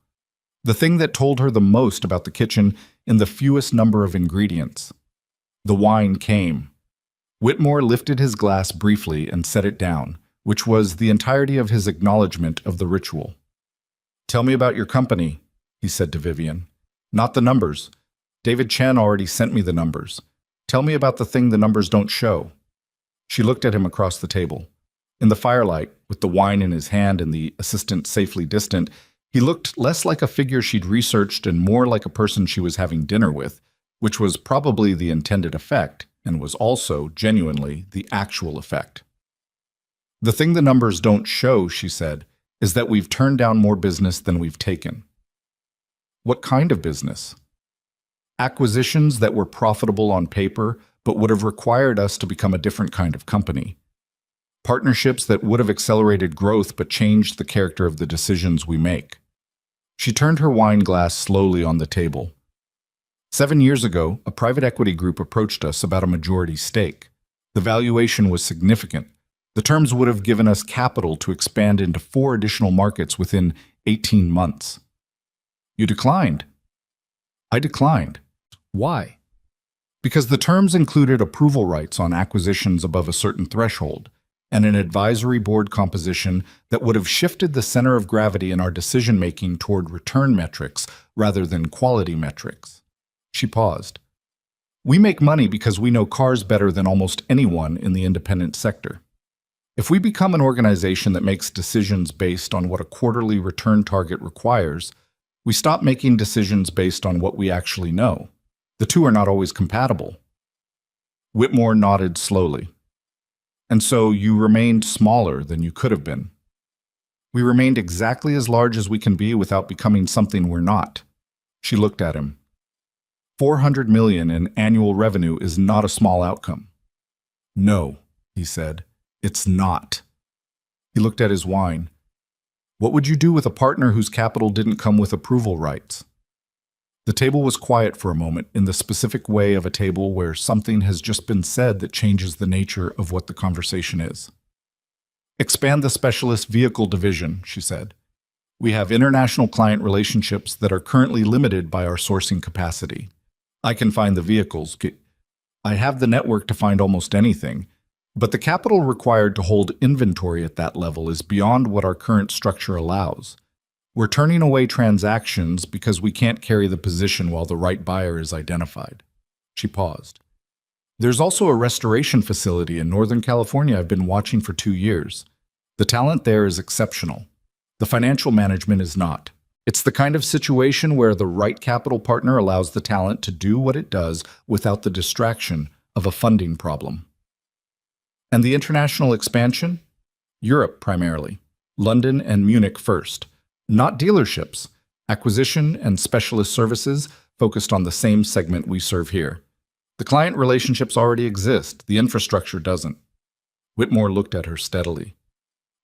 The thing that told her the most about the kitchen in the fewest number of ingredients. The wine came. Whitmore lifted his glass briefly and set it down, which was the entirety of his acknowledgement of the ritual. "Tell me about your company," he said to Vivian. "Not the numbers. David Chen already sent me the numbers. Tell me about the thing the numbers don't show." She looked at him across the table. In the firelight, with the wine in his hand and the assistant safely distant, he looked less like a figure she'd researched and more like a person she was having dinner with, which was probably the intended effect and was also, genuinely, the actual effect. "The thing the numbers don't show," she said, "is that we've turned down more business than we've taken." "What kind of business?" "Acquisitions that were profitable on paper, but would have required us to become a different kind of company. Partnerships that would have accelerated growth but changed the character of the decisions we make." She turned her wine glass slowly on the table. 7 years ago, a private equity group approached us about a majority stake. The valuation was significant. The terms would have given us capital to expand into 4 additional markets within 18 months. "You declined." "I declined." "Why?" "Because the terms included approval rights on acquisitions above a certain threshold, and an advisory board composition that would have shifted the center of gravity in our decision-making toward return metrics rather than quality metrics." She paused. "We make money because we know cars better than almost anyone in the independent sector. If we become an organization that makes decisions based on what a quarterly return target requires, we stop making decisions based on what we actually know. The two are not always compatible." Whitmore nodded slowly. "And so you remained smaller than you could have been." "We remained exactly as large as we can be without becoming something we're not." She looked at him. $400 million in annual revenue is not a small outcome." "No," he said, "it's not." He looked at his wine. "What would you do with a partner whose capital didn't come with approval rights?" The table was quiet for a moment, in the specific way of a table where something has just been said that changes the nature of what the conversation is. "Expand the specialist vehicle division," she said. "We have international client relationships that are currently limited by our sourcing capacity. I can find the vehicles. I have the network to find almost anything, but the capital required to hold inventory at that level is beyond what our current structure allows. We're turning away transactions because we can't carry the position while the right buyer is identified." She paused. "There's also a restoration facility in Northern California I've been watching for 2 years. The talent there is exceptional. The financial management is not. It's the kind of situation where the right capital partner allows the talent to do what it does without the distraction of a funding problem." "And the international expansion?" "Europe primarily. London and Munich first. Not dealerships. Acquisition and specialist services focused on the same segment we serve here. The client relationships already exist. The infrastructure doesn't." Whitmore looked at her steadily.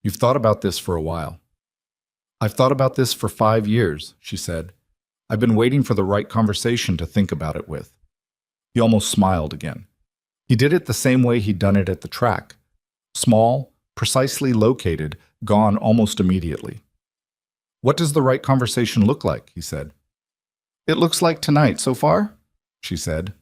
"You've thought about this for a while." "I've thought about this for 5 years," she said. "I've been waiting for the right conversation to think about it with." He almost smiled again. He did it the same way he'd done it at the track. Small, precisely located, gone almost immediately. "What does the right conversation look like?" he said. "It looks like tonight so far," she said.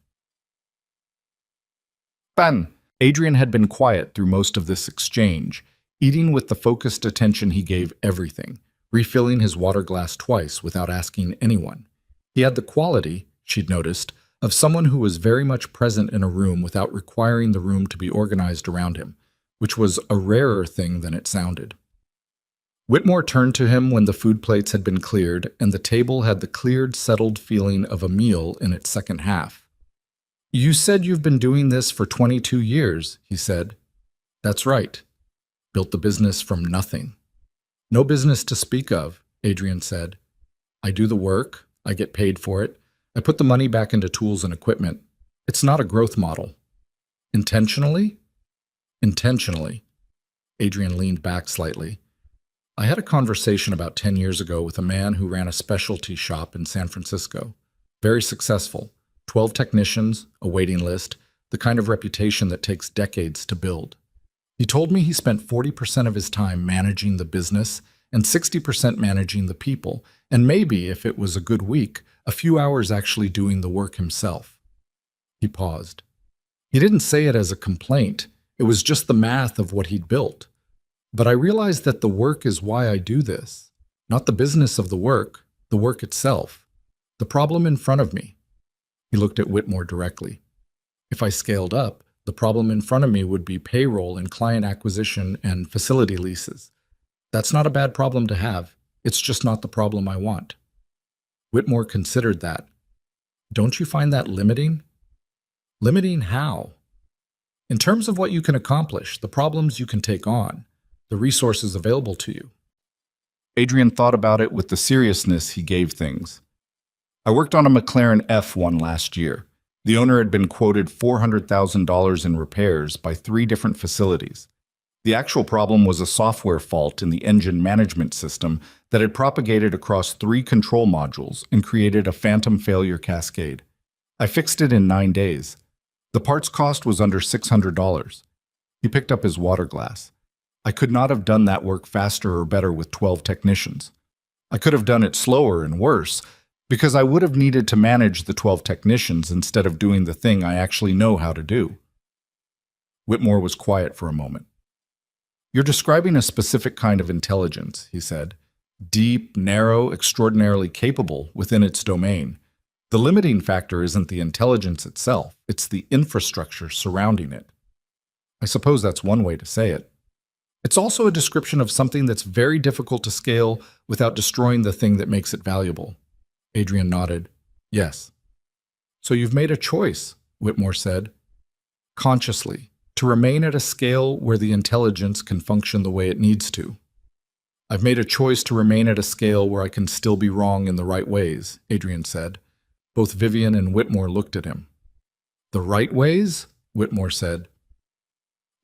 Fun. Adrian had been quiet through most of this exchange, eating with the focused attention he gave everything, refilling his water glass twice without asking anyone. He had the quality, she'd noticed, of someone who was very much present in a room without requiring the room to be organized around him, which was a rarer thing than it sounded. Whitmore turned to him when the food plates had been cleared and the table had the cleared, settled feeling of a meal in its second half. "You said you've been doing this for 22 years, he said. "That's right. Built the business from nothing." "No business to speak of," Adrian said. "I do the work, I get paid for it, I put the money back into tools and equipment. It's not a growth model." "Intentionally?" "Intentionally." Adrian leaned back slightly. "I had a conversation about 10 years ago with a man who ran a specialty shop in San Francisco. Very successful. 12 technicians, a waiting list, the kind of reputation that takes decades to build. He told me he spent 40% of his time managing the business and 60% managing the people, and maybe, if it was a good week, a few hours actually doing the work himself." He paused. He didn't say it as a complaint. It was just the math of what he'd built. "But I realized that the work is why I do this. Not the business of the work itself. The problem in front of me." He looked at Whitmore directly. "If I scaled up, the problem in front of me would be payroll and client acquisition and facility leases. That's not a bad problem to have. It's just not the problem I want." Whitmore considered that. "Don't you find that limiting?" "Limiting how?" "In terms of what you can accomplish, the problems you can take on, the resources available to you." Adrian thought about it with the seriousness he gave things. "I worked on a McLaren F1 last year. The owner had been quoted $400,000 in repairs by 3 different facilities. The actual problem was a software fault in the engine management system that had propagated across 3 control modules and created a phantom failure cascade. I fixed it in 9 days. The parts cost was under $600. He picked up his water glass. I could not have done that work faster or better with 12 technicians. I could have done it slower and worse, because I would have needed to manage the 12 technicians instead of doing the thing I actually know how to do." Whitmore was quiet for a moment. "You're describing a specific kind of intelligence," he said. "Deep, narrow, extraordinarily capable within its domain. The limiting factor isn't the intelligence itself, it's the infrastructure surrounding it." "I suppose that's one way to say it." "It's also a description of something that's very difficult to scale without destroying the thing that makes it valuable." Adrian nodded. "Yes." "So you've made a choice," Whitmore said. "Consciously, to remain at a scale where the intelligence can function the way it needs to." "I've made a choice to remain at a scale where I can still be wrong in the right ways," Adrian said. Both Vivian and Whitmore looked at him. "The right ways?" Whitmore said.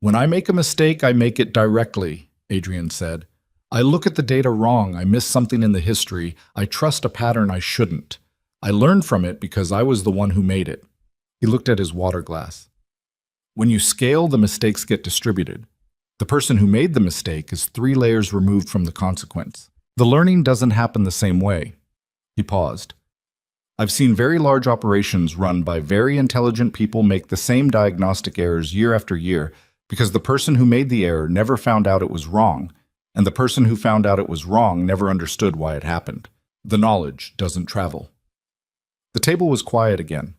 "When I make a mistake, I make it directly," Adrian said. "I look at the data wrong, I miss something in the history, I trust a pattern I shouldn't. I learn from it because I was the one who made it." He looked at his water glass. "When you scale, the mistakes get distributed. The person who made the mistake is 3 layers removed from the consequence. The learning doesn't happen the same way." He paused. "I've seen very large operations run by very intelligent people make the same diagnostic errors year after year because the person who made the error never found out it was wrong, and the person who found out it was wrong never understood why it happened. The knowledge doesn't travel." The table was quiet again.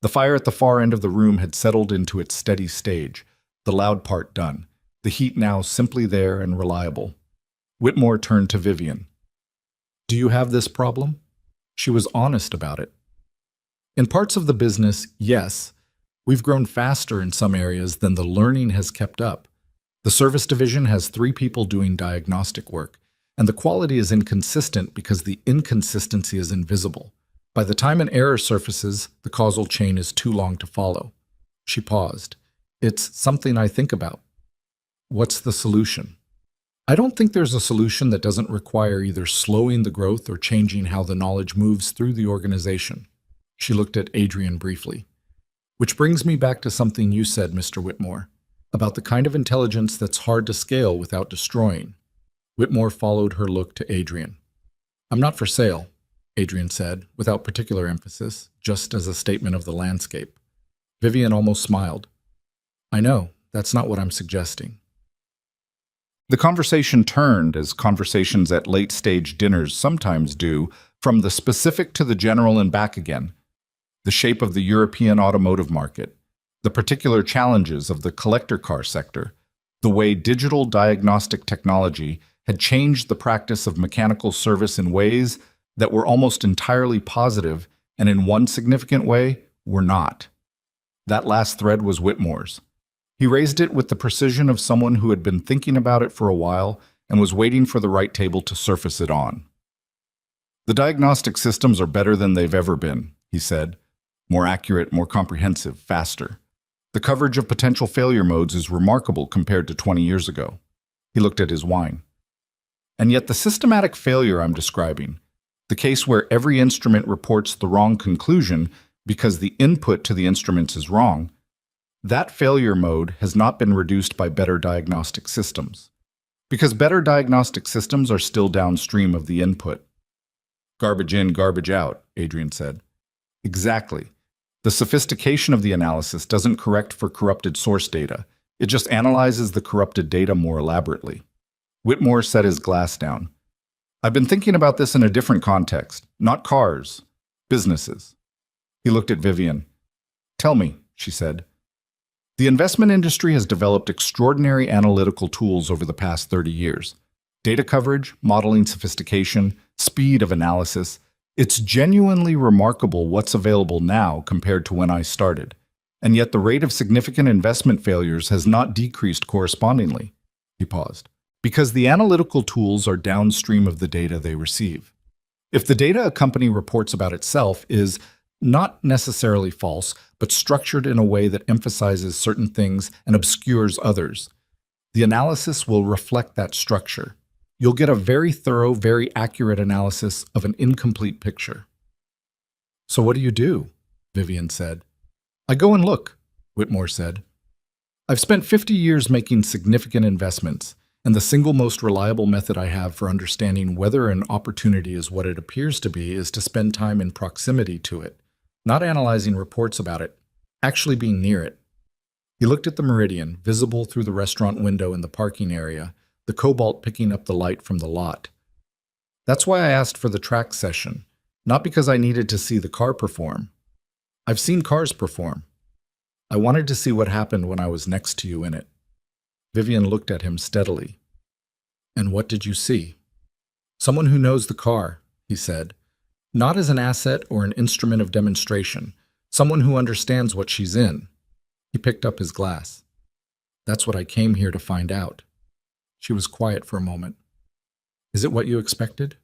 The fire at the far end of the room had settled into its steady stage, the loud part done, the heat now simply there and reliable. Whitmore turned to Vivian. "Do you have this problem?" She was honest about it. "In parts of the business, yes. We've grown faster in some areas than the learning has kept up. The service division has 3 people doing diagnostic work, and the quality is inconsistent because the inconsistency is invisible. By the time an error surfaces, the causal chain is too long to follow." She paused. "It's something I think about." "What's the solution?" "I don't think there's a solution that doesn't require either slowing the growth or changing how the knowledge moves through the organization." She looked at Adrian briefly. "Which brings me back to something you said, Mr. Whitmore, about the kind of intelligence that's hard to scale without destroying." Whitmore followed her look to Adrian. "I'm not for sale," Adrian said, without particular emphasis, just as a statement of the landscape. Vivian almost smiled. "I know, that's not what I'm suggesting." The conversation turned, as conversations at late-stage dinners sometimes do, from the specific to the general and back again. The shape of the European automotive market, the particular challenges of the collector car sector, the way digital diagnostic technology had changed the practice of mechanical service in ways that were almost entirely positive and in one significant way were not. That last thread was Whitmore's. He raised it with the precision of someone who had been thinking about it for a while and was waiting for the right table to surface it on. The diagnostic systems are better than they've ever been, he said. More accurate, more comprehensive, faster. The coverage of potential failure modes is remarkable compared to 20 years ago. He looked at his wine. And yet the systematic failure I'm describing, the case where every instrument reports the wrong conclusion because the input to the instruments is wrong, that failure mode has not been reduced by better diagnostic systems. Because better diagnostic systems are still downstream of the input. Garbage in, garbage out, Adrian said. Exactly. The sophistication of the analysis doesn't correct for corrupted source data. It just analyzes the corrupted data more elaborately. Whitmore set his glass down. I've been thinking about this in a different context. Not cars. Businesses. He looked at Vivian. Tell me, she said. The investment industry has developed extraordinary analytical tools over the past 30 years. Data coverage, modeling sophistication, speed of analysis. It's genuinely remarkable what's available now compared to when I started. And yet the rate of significant investment failures has not decreased correspondingly. He paused. Because the analytical tools are downstream of the data they receive. If the data a company reports about itself is not necessarily false, but structured in a way that emphasizes certain things and obscures others, the analysis will reflect that structure. You'll get a very thorough, very accurate analysis of an incomplete picture. So what do? Vivian said. I go and look, Whitmore said. I've spent 50 years making significant investments, and the single most reliable method I have for understanding whether an opportunity is what it appears to be is to spend time in proximity to it, not analyzing reports about it, actually being near it. He looked at the meridian, visible through the restaurant window in the parking area, the cobalt picking up the light from the lot. That's why I asked for the track session, not because I needed to see the car perform. I've seen cars perform. I wanted to see what happened when I was next to you in it. Vivian looked at him steadily. And what did you see? Someone who knows the car, he said. Not as an asset or an instrument of demonstration. Someone who understands what she's in. He picked up his glass. That's what I came here to find out. She was quiet for a moment. Is it what you expected?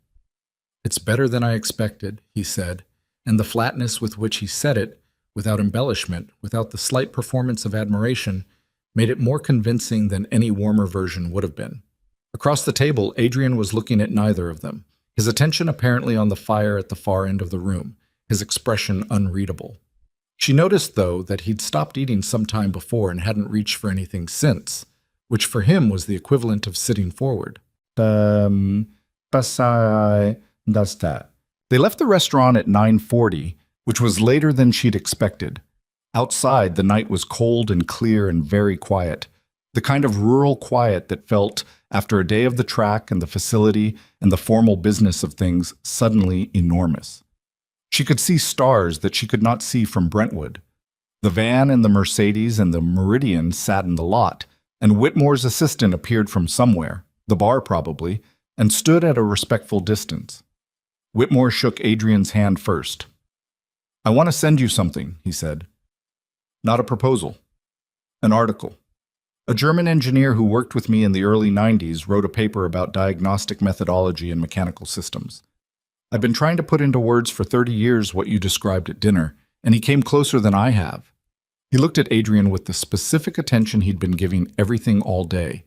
It's better than I expected, he said, and the flatness with which he said it, without embellishment, without the slight performance of admiration, made it more convincing than any warmer version would have been. Across the table, Adrian was looking at neither of them, his attention apparently on the fire at the far end of the room, his expression unreadable. She noticed, though, that he'd stopped eating some time before and hadn't reached for anything since, which for him was the equivalent of sitting forward. That's that. They left the restaurant at 9:40, which was later than she'd expected. Outside, the night was cold and clear and very quiet, the kind of rural quiet that felt, after a day of the track and the facility and the formal business of things, suddenly enormous. She could see stars that she could not see from Brentwood. The van and the Mercedes and the Meridian sat in the lot, and Whitmore's assistant appeared from somewhere, the bar probably, and stood at a respectful distance. Whitmore shook Adrian's hand first. I want to send you something, he said. Not a proposal. An article. A German engineer who worked with me in the early 90s wrote a paper about diagnostic methodology in mechanical systems. I've been trying to put into words for 30 years what you described at dinner, and he came closer than I have. He looked at Adrian with the specific attention he'd been giving everything all day.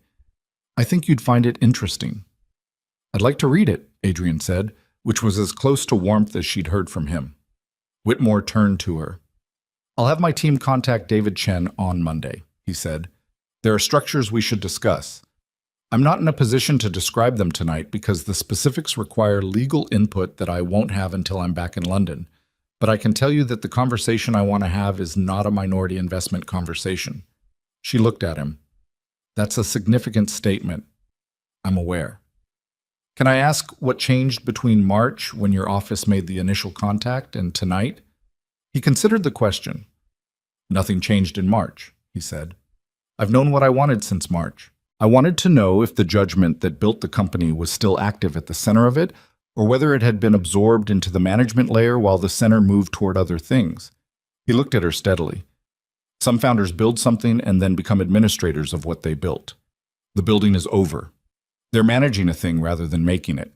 I think you'd find it interesting. I'd like to read it, Adrian said, which was as close to warmth as she'd heard from him. Whitmore turned to her. I'll have my team contact David Chen on Monday, he said. There are structures we should discuss. I'm not in a position to describe them tonight because the specifics require legal input that I won't have until I'm back in London. But I can tell you that the conversation I want to have is not a minority investment conversation. She looked at him. That's a significant statement. I'm aware. Can I ask what changed between March, when your office made the initial contact, and tonight? He considered the question. Nothing changed in March, he said. I've known what I wanted since March. I wanted to know if the judgment that built the company was still active at the center of it, or whether it had been absorbed into the management layer while the center moved toward other things. He looked at her steadily. Some founders build something and then become administrators of what they built. The building is over. They're managing a thing rather than making it.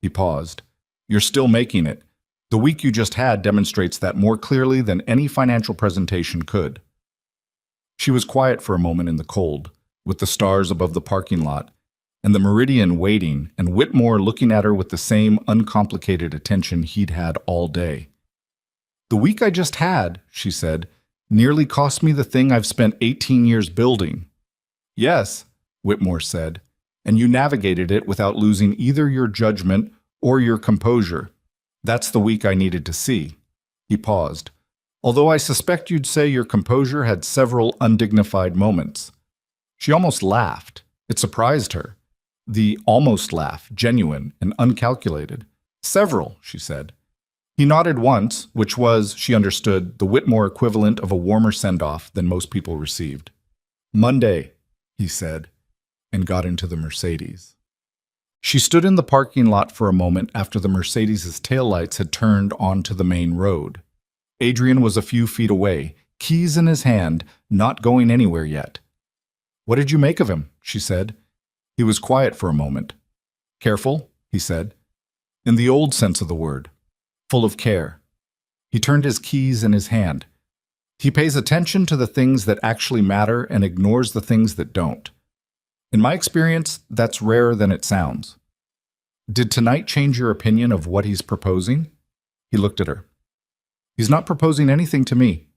He paused. You're still making it. The week you just had demonstrates that more clearly than any financial presentation could. She was quiet for a moment in the cold, with the stars above the parking lot, and the Meridian waiting, and Whitmore looking at her with the same uncomplicated attention he'd had all day. The week I just had, she said, nearly cost me the thing I've spent 18 years building. Yes, Whitmore said, and you navigated it without losing either your judgment or your composure. That's the week I needed to see. He paused. Although I suspect you'd say your composure had several undignified moments. She almost laughed. It surprised her. The almost laugh, genuine and uncalculated. Several, she said. He nodded once, which was, she understood, the Whitmore equivalent of a warmer send-off than most people received. Monday, he said, and got into the Mercedes. She stood in the parking lot for a moment after the Mercedes' taillights had turned onto the main road. Adrian was a few feet away, keys in his hand, not going anywhere yet. What did you make of him? She said. He was quiet for a moment. Careful, he said. In the old sense of the word. Full of care. He turned his keys in his hand. He pays attention to the things that actually matter and ignores the things that don't. In my experience, that's rarer than it sounds. Did tonight change your opinion of what he's proposing? He looked at her. He's not proposing anything to me.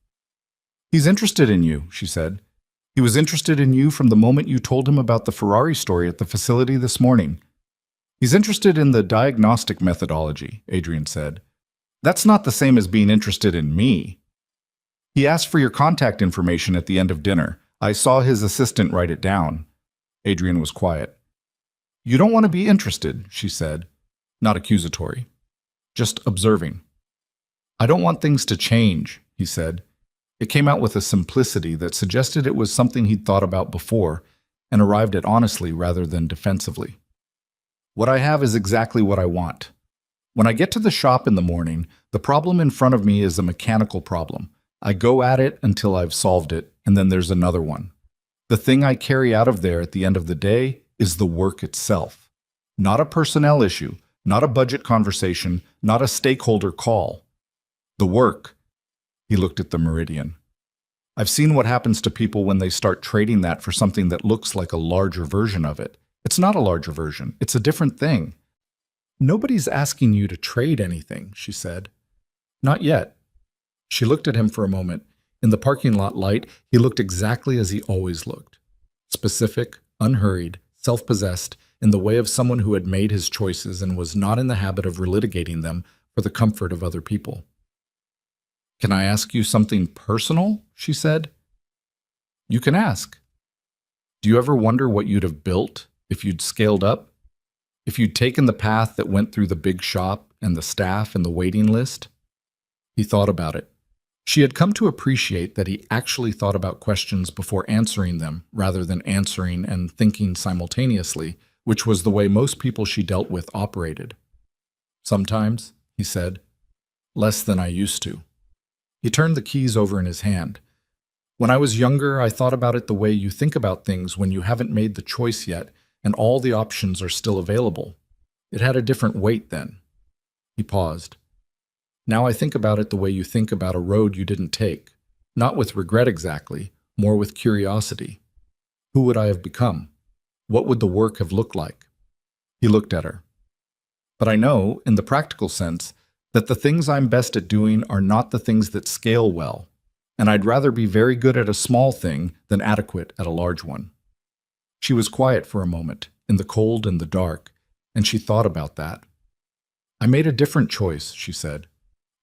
He's interested in you, she said. He was interested in you from the moment you told him about the Ferrari story at the facility this morning. He's interested in the diagnostic methodology, Adrian said. That's not the same as being interested in me. He asked for your contact information at the end of dinner. I saw his assistant write it down. Adrian was quiet. You don't want to be interested, she said. Not accusatory. Just observing. I don't want things to change, he said. It came out with a simplicity that suggested it was something he'd thought about before and arrived at honestly rather than defensively. What I have is exactly what I want. When I get to the shop in the morning, the problem in front of me is a mechanical problem. I go at it until I've solved it, and then there's another one. The thing I carry out of there at the end of the day is the work itself. Not a personnel issue, not a budget conversation, not a stakeholder call. The work. He looked at the Meridian. I've seen what happens to people when they start trading that for something that looks like a larger version of it. It's not a larger version. It's a different thing. Nobody's asking you to trade anything, she said. Not yet. She looked at him for a moment. In the parking lot light, he looked exactly as he always looked. Specific, unhurried, self-possessed, in the way of someone who had made his choices and was not in the habit of relitigating them for the comfort of other people. Can I ask you something personal? She said. You can ask. Do you ever wonder what you'd have built if you'd scaled up? If you'd taken the path that went through the big shop and the staff and the waiting list? He thought about it. She had come to appreciate that he actually thought about questions before answering them, rather than answering and thinking simultaneously, which was the way most people she dealt with operated. Sometimes, he said, less than I used to. He turned the keys over in his hand. When I was younger, I thought about it the way you think about things when you haven't made the choice yet and all the options are still available. It had a different weight then. He paused. Now I think about it the way you think about a road you didn't take, not with regret exactly, more with curiosity. Who would I have become? What would the work have looked like? He looked at her. But I know, in the practical sense, that the things I'm best at doing are not the things that scale well, and I'd rather be very good at a small thing than adequate at a large one. She was quiet for a moment, in the cold and the dark, and she thought about that. I made a different choice, she said.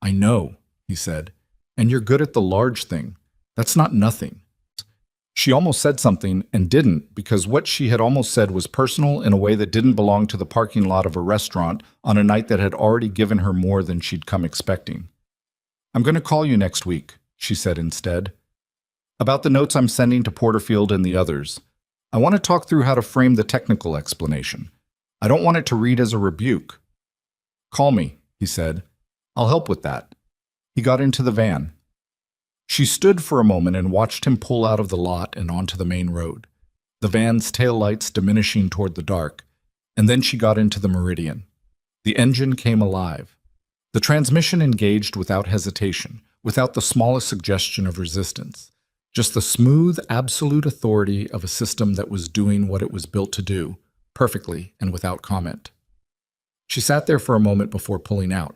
I know, he said, and you're good at the large thing. That's not nothing. She almost said something and didn't because what she had almost said was personal in a way that didn't belong to the parking lot of a restaurant on a night that had already given her more than she'd come expecting. I'm going to call you next week, she said instead. About the notes I'm sending to Porterfield and the others. I want to talk through how to frame the technical explanation. I don't want it to read as a rebuke. Call me, he said. I'll help with that. He got into the van. She stood for a moment and watched him pull out of the lot and onto the main road, the van's taillights diminishing toward the dark, and then she got into the Meridian. The engine came alive. The transmission engaged without hesitation, without the smallest suggestion of resistance, just the smooth, absolute authority of a system that was doing what it was built to do, perfectly and without comment. She sat there for a moment before pulling out,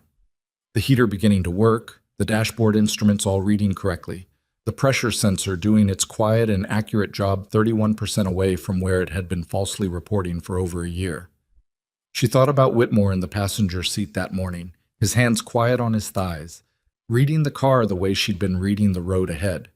the heater beginning to work, the dashboard instruments all reading correctly, the pressure sensor doing its quiet and accurate job 31% away from where it had been falsely reporting for over a year. She thought about Whitmore in the passenger seat that morning, his hands quiet on his thighs, reading the car the way she'd been reading the road ahead.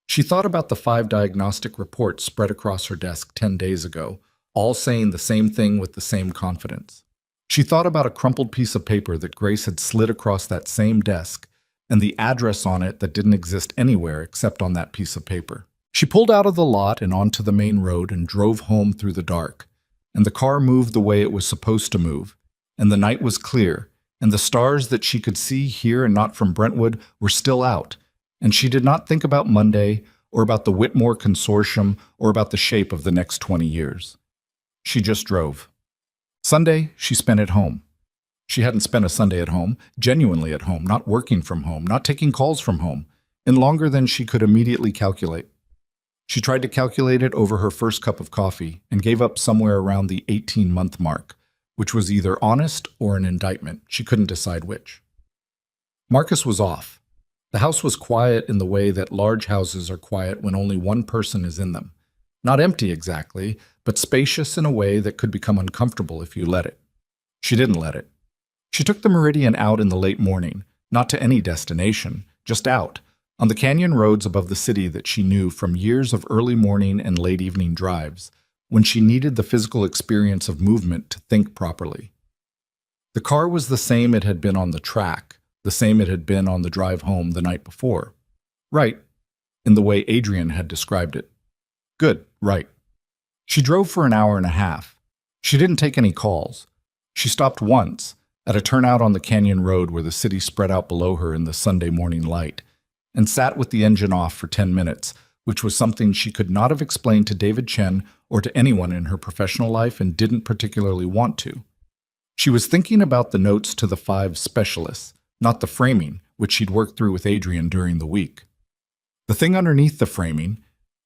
She thought about the 5 diagnostic reports spread across her desk 10 days ago, all saying the same thing with the same confidence. She thought about a crumpled piece of paper that Grace had slid across that same desk, and the address on it that didn't exist anywhere except on that piece of paper. She pulled out of the lot and onto the main road and drove home through the dark, and the car moved the way it was supposed to move, and the night was clear, and the stars that she could see here and not from Brentwood were still out, and she did not think about Monday or about the Whitmore Consortium or about the shape of the next 20 years. She just drove. Sunday, she spent at home. She hadn't spent a Sunday at home, genuinely at home, not working from home, not taking calls from home, in longer than she could immediately calculate. She tried to calculate it over her first cup of coffee and gave up somewhere around the 18-month mark, which was either honest or an indictment. She couldn't decide which. Marcus was off. The house was quiet in the way that large houses are quiet when only one person is in them. Not empty exactly, but spacious in a way that could become uncomfortable if you let it. She didn't let it. She took the Meridian out in the late morning, not to any destination, just out, on the canyon roads above the city that she knew from years of early morning and late evening drives, when she needed the physical experience of movement to think properly. The car was the same it had been on the track, the same it had been on the drive home the night before. Right, in the way Adrian had described it. Good, right. She drove for an hour and a half. She didn't take any calls. She stopped once, at a turnout on the canyon road where the city spread out below her in the Sunday morning light, and sat with the engine off for 10 minutes, which was something she could not have explained to David Chen or to anyone in her professional life and didn't particularly want to. She was thinking about the notes to the 5 specialists, not the framing, which she'd worked through with Adrian during the week. The thing underneath the framing,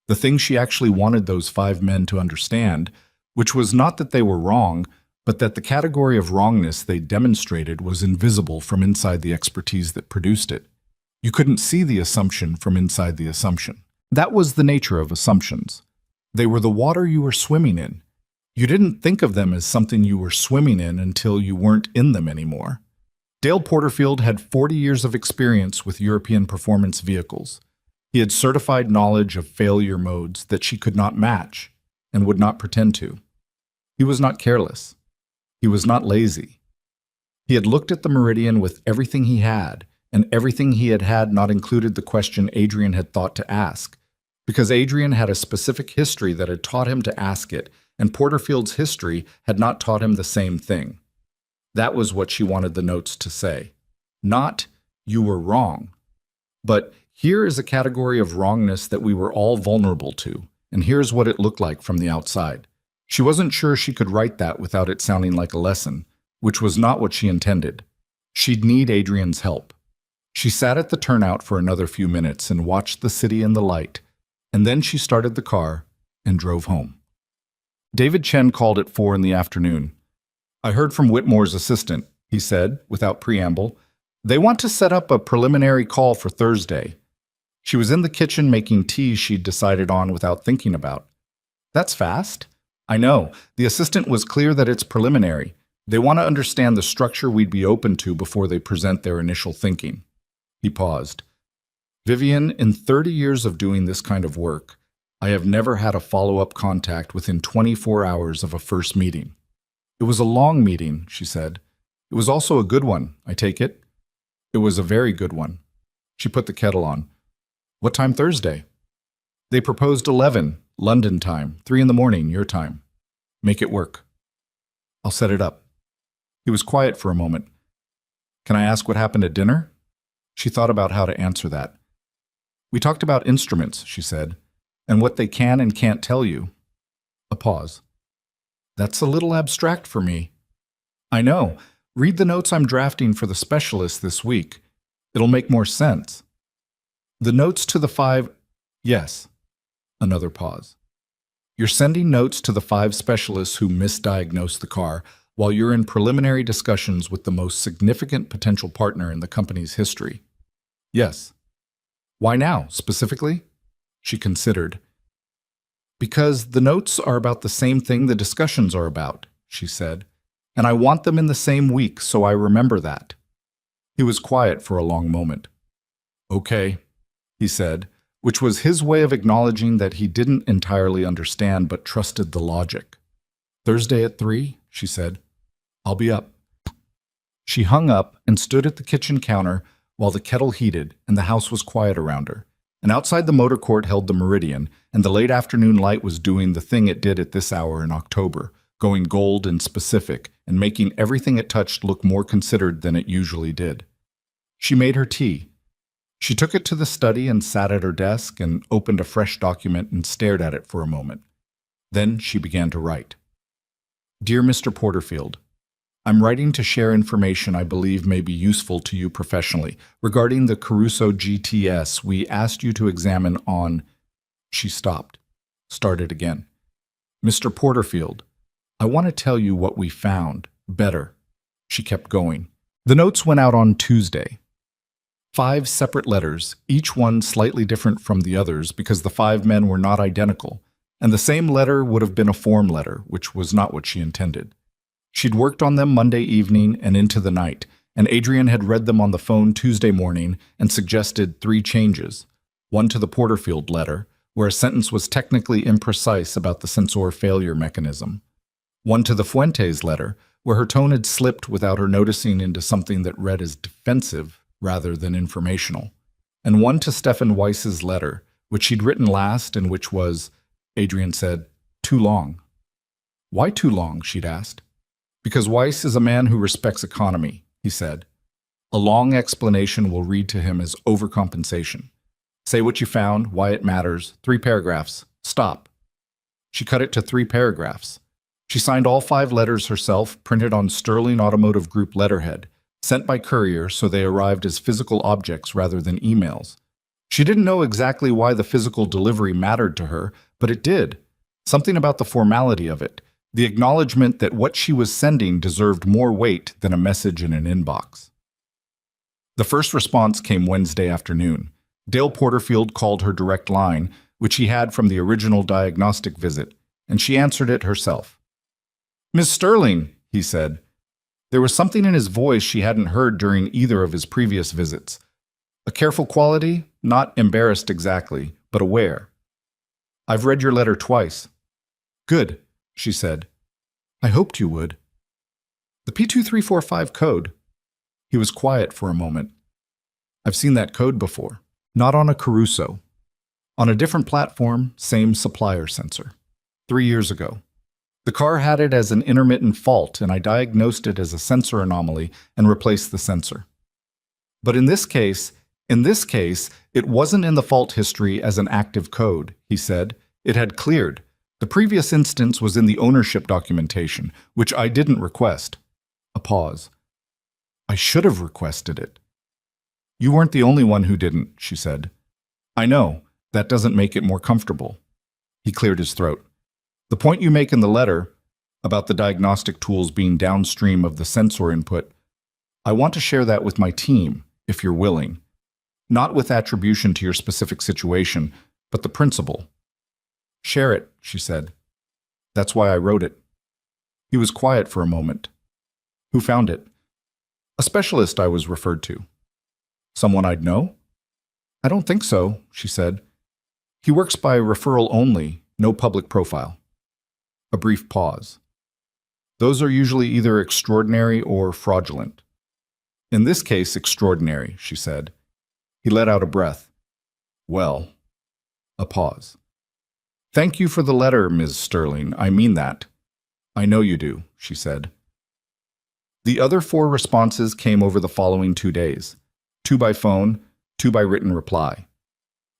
the thing she actually wanted those 5 men to understand, which was not that they were wrong, but that the category of wrongness they demonstrated was invisible from inside the expertise that produced it. You couldn't see the assumption from inside the assumption. That was the nature of assumptions. They were the water you were swimming in. You didn't think of them as something you were swimming in until you weren't in them anymore. Dale Porterfield had 40 years of experience with European performance vehicles. He had certified knowledge of failure modes that she could not match and would not pretend to. He was not careless. He was not lazy. He had looked at the Meridian with everything he had, and everything he had had not included the question Adrian had thought to ask, because Adrian had a specific history that had taught him to ask it, and Porterfield's history had not taught him the same thing. That was what she wanted the notes to say. Not, you were wrong, but here is a category of wrongness that we were all vulnerable to, and here's what it looked like from the outside. She wasn't sure she could write that without it sounding like a lesson, which was not what she intended. She'd need Adrian's help. She sat at the turnout for another few minutes and watched the city in the light, and then she started the car and drove home. David Chen called at 4 in the afternoon. I heard from Whitmore's assistant, he said, without preamble. They want to set up a preliminary call for Thursday. She was in the kitchen making tea she'd decided on without thinking about. That's fast. I know. The assistant was clear that it's preliminary. They want to understand the structure we'd be open to before they present their initial thinking. He paused. Vivian, in 30 years of doing this kind of work, I have never had a follow-up contact within 24 hours of a first meeting. It was a long meeting, she said. It was also a good one, I take it. It was a very good one. She put the kettle on. What time Thursday? They proposed 11. London time, 3 in the morning, your time. Make it work. I'll set it up. He was quiet for a moment. Can I ask what happened at dinner? She thought about how to answer that. We talked about instruments, she said, and what they can and can't tell you. A pause. That's a little abstract for me. I know. Read the notes I'm drafting for the specialist this week. It'll make more sense. The notes to the 5... Yes. Another pause. You're sending notes to the 5 specialists who misdiagnosed the car while you're in preliminary discussions with the most significant potential partner in the company's history. Yes. Why now, specifically? She considered. Because the notes are about the same thing the discussions are about, she said, and I want them in the same week so I remember that. He was quiet for a long moment. Okay, he said, which was his way of acknowledging that he didn't entirely understand but trusted the logic. Thursday at 3, she said. I'll be up. She hung up and stood at the kitchen counter while the kettle heated and the house was quiet around her. And outside the motor court held the Meridian, and the late afternoon light was doing the thing it did at this hour in October, going gold and specific and making everything it touched look more considered than it usually did. She made her tea. She took it to the study and sat at her desk and opened a fresh document and stared at it for a moment. Then she began to write. Dear Mr. Porterfield, I'm writing to share information I believe may be useful to you professionally regarding the Caruso GTS we asked you to examine on... She stopped, started again. Mr. Porterfield, I want to tell you what we found. Better. She kept going. The notes went out on Tuesday. 5 separate letters, each one slightly different from the others because the 5 men were not identical, and the same letter would have been a form letter, which was not what she intended. She'd worked on them Monday evening and into the night, and Adrian had read them on the phone Tuesday morning and suggested 3 changes. One to the Porterfield letter, where a sentence was technically imprecise about the sensor failure mechanism. One to the Fuentes letter, where her tone had slipped without her noticing into something that read as defensive rather than informational. And one to Stefan Weiss's letter, which she'd written last and which was, Adrian said, too long. Why too long, she'd asked. Because Weiss is a man who respects economy, he said. A long explanation will read to him as overcompensation. Say what you found, why it matters, 3 paragraphs. Stop. She cut it to 3 paragraphs. She signed all 5 letters herself, printed on Sterling Automotive Group letterhead, sent by courier so they arrived as physical objects rather than emails. She didn't know exactly why the physical delivery mattered to her, but it did. Something about the formality of it. The acknowledgement that what she was sending deserved more weight than a message in an inbox. The first response came Wednesday afternoon. Dale Porterfield called her direct line, which he had from the original diagnostic visit, and she answered it herself. Miss Sterling, he said. There was something in his voice she hadn't heard during either of his previous visits. A careful quality, not embarrassed exactly, but aware. I've read your letter twice. Good. She said. I hoped you would. The P2345 code. He was quiet for a moment. I've seen that code before. Not on a Caruso. On a different platform, same supplier sensor. 3 years ago. The car had it as an intermittent fault, and I diagnosed it as a sensor anomaly and replaced the sensor. But in this case, it wasn't in the fault history as an active code, he said. It had cleared. The previous instance was in the ownership documentation, which I didn't request. A pause. I should have requested it. You weren't the only one who didn't, she said. I know. That doesn't make it more comfortable. He cleared his throat. The point you make in the letter, about the diagnostic tools being downstream of the sensor input, I want to share that with my team, if you're willing. Not with attribution to your specific situation, but the principle. Share it, she said. That's why I wrote it. He was quiet for a moment. Who found it? A specialist I was referred to. Someone I'd know? I don't think so, she said. He works by referral only, no public profile. A brief pause. Those are usually either extraordinary or fraudulent. In this case, extraordinary, she said. He let out a breath. Well. A pause. Thank you for the letter, Ms. Sterling. I mean that. I know you do, she said. The other 4 responses came over the following 2 days, 2 by phone, 2 by written reply.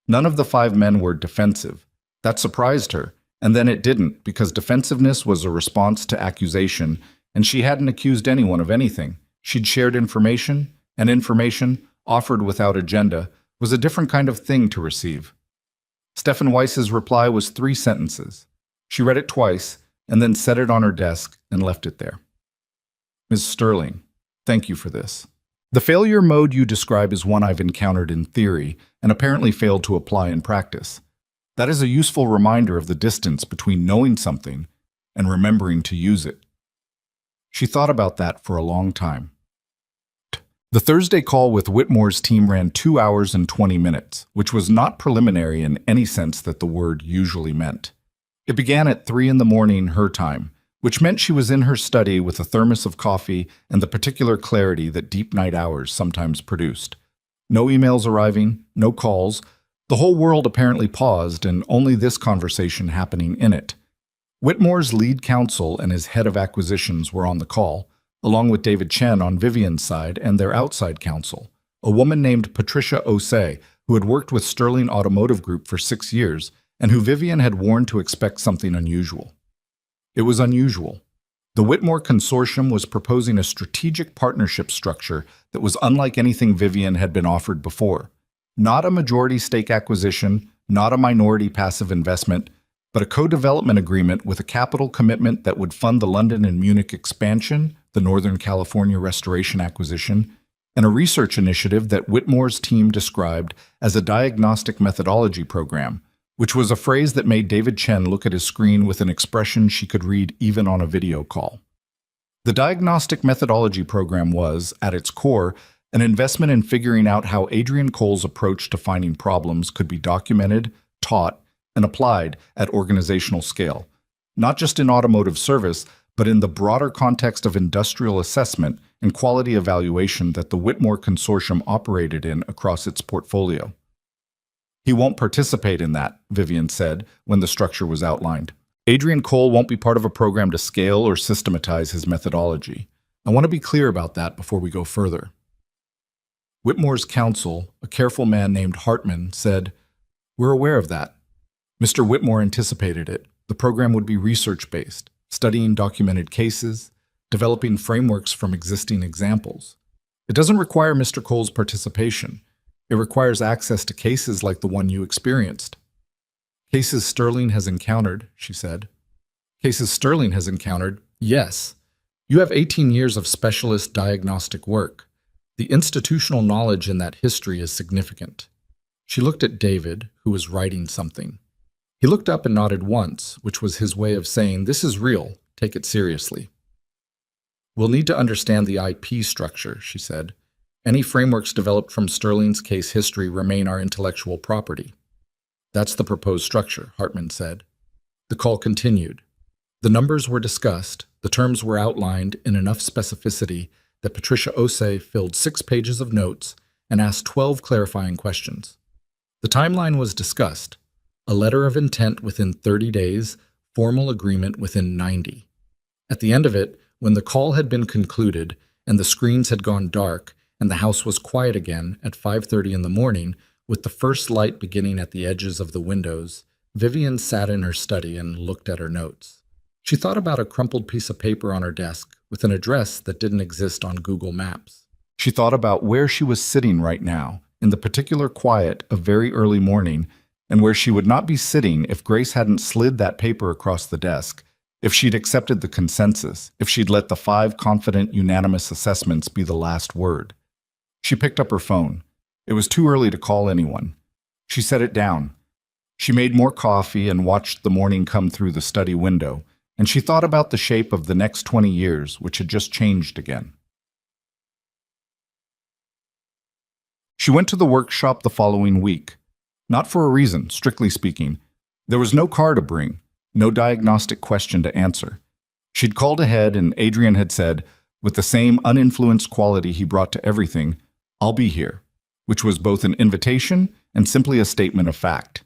None of the 5 men were defensive. That surprised her, and then it didn't, because defensiveness was a response to accusation, and she hadn't accused anyone of anything. She'd shared information, and information, offered without agenda, was a different kind of thing to receive. Stefan Weiss's reply was 3 sentences. She read it twice, and then set it on her desk and left it there. Ms. Sterling, thank you for this. The failure mode you describe is one I've encountered in theory and apparently failed to apply in practice. That is a useful reminder of the distance between knowing something and remembering to use it. She thought about that for a long time. The Thursday call with Whitmore's team ran 2 hours and 20 minutes, which was not preliminary in any sense that the word usually meant. It began at 3 a.m. her time, which meant she was in her study with a thermos of coffee and the particular clarity that deep night hours sometimes produced. No emails arriving, no calls. The whole world apparently paused, and only this conversation happening in it. Whitmore's lead counsel and his head of acquisitions were on the call, along with David Chen on Vivian's side and their outside counsel, a woman named Patricia Osei, who had worked with Sterling Automotive Group for 6 years and who Vivian had warned to expect something unusual. It was unusual. The Whitmore Consortium was proposing a strategic partnership structure that was unlike anything Vivian had been offered before. Not a majority stake acquisition, not a minority passive investment, but a co-development agreement with a capital commitment that would fund the London and Munich expansion, the Northern California restoration acquisition, and a research initiative that Whitmore's team described as a diagnostic methodology program, which was a phrase that made David Chen look at his screen with an expression she could read even on a video call. The diagnostic methodology program was, at its core, an investment in figuring out how Adrian Cole's approach to finding problems could be documented, taught, and applied at organizational scale, not just in automotive service, but in the broader context of industrial assessment and quality evaluation that the Whitmore Consortium operated in across its portfolio. He won't participate in that, Vivian said when the structure was outlined. Adrian Cole won't be part of a program to scale or systematize his methodology. I want to be clear about that before we go further. Whitmore's counsel, a careful man named Hartman, said, "We're aware of that. Mr. Whitmore anticipated it. The program would be research-based, studying documented cases, developing frameworks from existing examples. It doesn't require Mr. Cole's participation. It requires access to cases like the one you experienced." "Cases Sterling has encountered," she said. "Cases Sterling has encountered, yes. You have 18 years of specialist diagnostic work. The institutional knowledge in that history is significant." She looked at David, who was writing something. He looked up and nodded once, which was his way of saying, "This is real, take it seriously." "We'll need to understand the IP structure," she said. "Any frameworks developed from Sterling's case history remain our intellectual property." "That's the proposed structure," Hartman said. The call continued. The numbers were discussed, the terms were outlined in enough specificity that Patricia Osei filled 6 pages of notes and asked 12 clarifying questions. The timeline was discussed. A letter of intent within 30 days, formal agreement within 90. At the end of it, when the call had been concluded and the screens had gone dark and the house was quiet again at 5:30 in the morning, with the first light beginning at the edges of the windows, Vivian sat in her study and looked at her notes. She thought about a crumpled piece of paper on her desk with an address that didn't exist on Google Maps. She thought about where she was sitting right now, in the particular quiet of very early morning, and where she would not be sitting if Grace hadn't slid that paper across the desk, if she'd accepted the consensus, if she'd let the 5 confident, unanimous assessments be the last word. She picked up her phone. It was too early to call anyone. She set it down. She made more coffee and watched the morning come through the study window, and she thought about the shape of the next 20 years, which had just changed again. She went to the workshop the following week. Not for a reason, strictly speaking. There was no car to bring, no diagnostic question to answer. She'd called ahead and Adrian had said, with the same uninfluenced quality he brought to everything, "I'll be here," which was both an invitation and simply a statement of fact.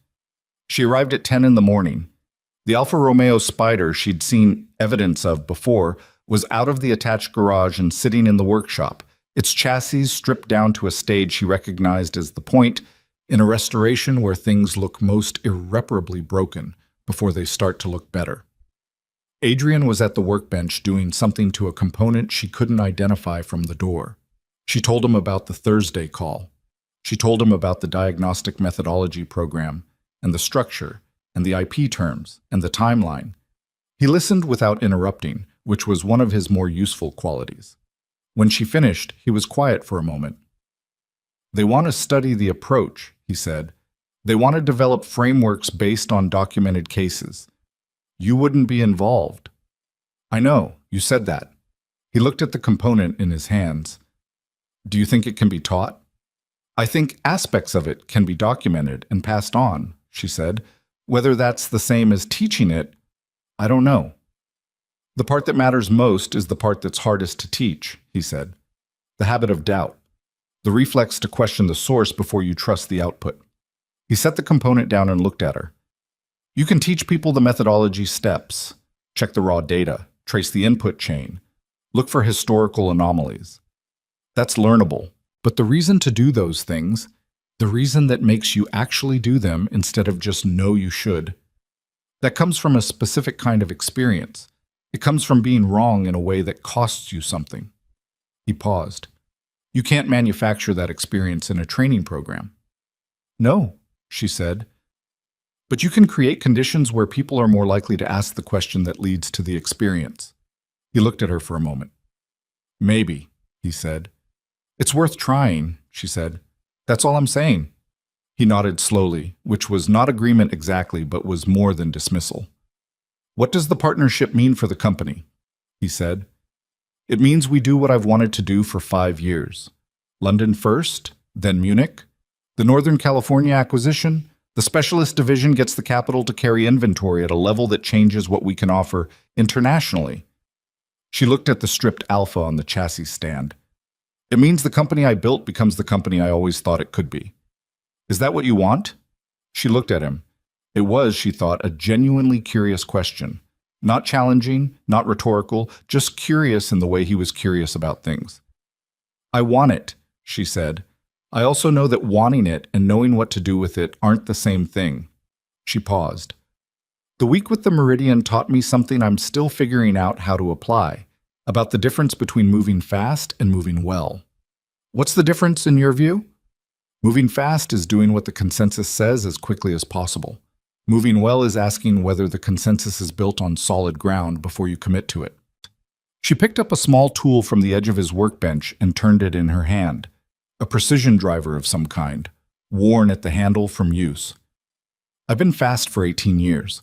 She arrived at 10 in the morning. The Alfa Romeo Spider she'd seen evidence of before was out of the attached garage and sitting in the workshop, its chassis stripped down to a stage she recognized as the point in a restoration where things look most irreparably broken before they start to look better. Adrian was at the workbench doing something to a component she couldn't identify from the door. She told him about the Thursday call. She told him about the diagnostic methodology program and the structure and the IP terms and the timeline. He listened without interrupting, which was one of his more useful qualities. When she finished, he was quiet for a moment. They want to study the approach, he said. They want to develop frameworks based on documented cases. You wouldn't be involved. I know, you said that. He looked at the component in his hands. Do you think it can be taught? I think aspects of it can be documented and passed on, she said. Whether that's the same as teaching it, I don't know. The part that matters most is the part that's hardest to teach, he said. The habit of doubt. The reflex to question the source before you trust the output. He set the component down and looked at her. You can teach people the methodology steps. Check the raw data. Trace the input chain. Look for historical anomalies. That's learnable. But the reason to do those things, the reason that makes you actually do them instead of just know you should, that comes from a specific kind of experience. It comes from being wrong in a way that costs you something. He paused. You can't manufacture that experience in a training program. No, she said. But you can create conditions where people are more likely to ask the question that leads to the experience. He looked at her for a moment. Maybe, he said. It's worth trying, she said. That's all I'm saying. He nodded slowly, which was not agreement exactly, but was more than dismissal. What does the partnership mean for the company? He said. It means we do what I've wanted to do for 5 years. London first, then Munich. The Northern California acquisition, the specialist division gets the capital to carry inventory at a level that changes what we can offer internationally. She looked at the stripped Alpha on the chassis stand. It means the company I built becomes the company I always thought it could be. Is that what you want? She looked at him. It was, she thought, a genuinely curious question. Not challenging, not rhetorical, just curious in the way he was curious about things. I want it, she said. I also know that wanting it and knowing what to do with it aren't the same thing. She paused. The week with the Meridian taught me something I'm still figuring out how to apply, about the difference between moving fast and moving well. What's the difference in your view? Moving fast is doing what the consensus says as quickly as possible. Moving well is asking whether the consensus is built on solid ground before you commit to it. She picked up a small tool from the edge of his workbench and turned it in her hand. A precision driver of some kind, worn at the handle from use. I've been fast for 18 years.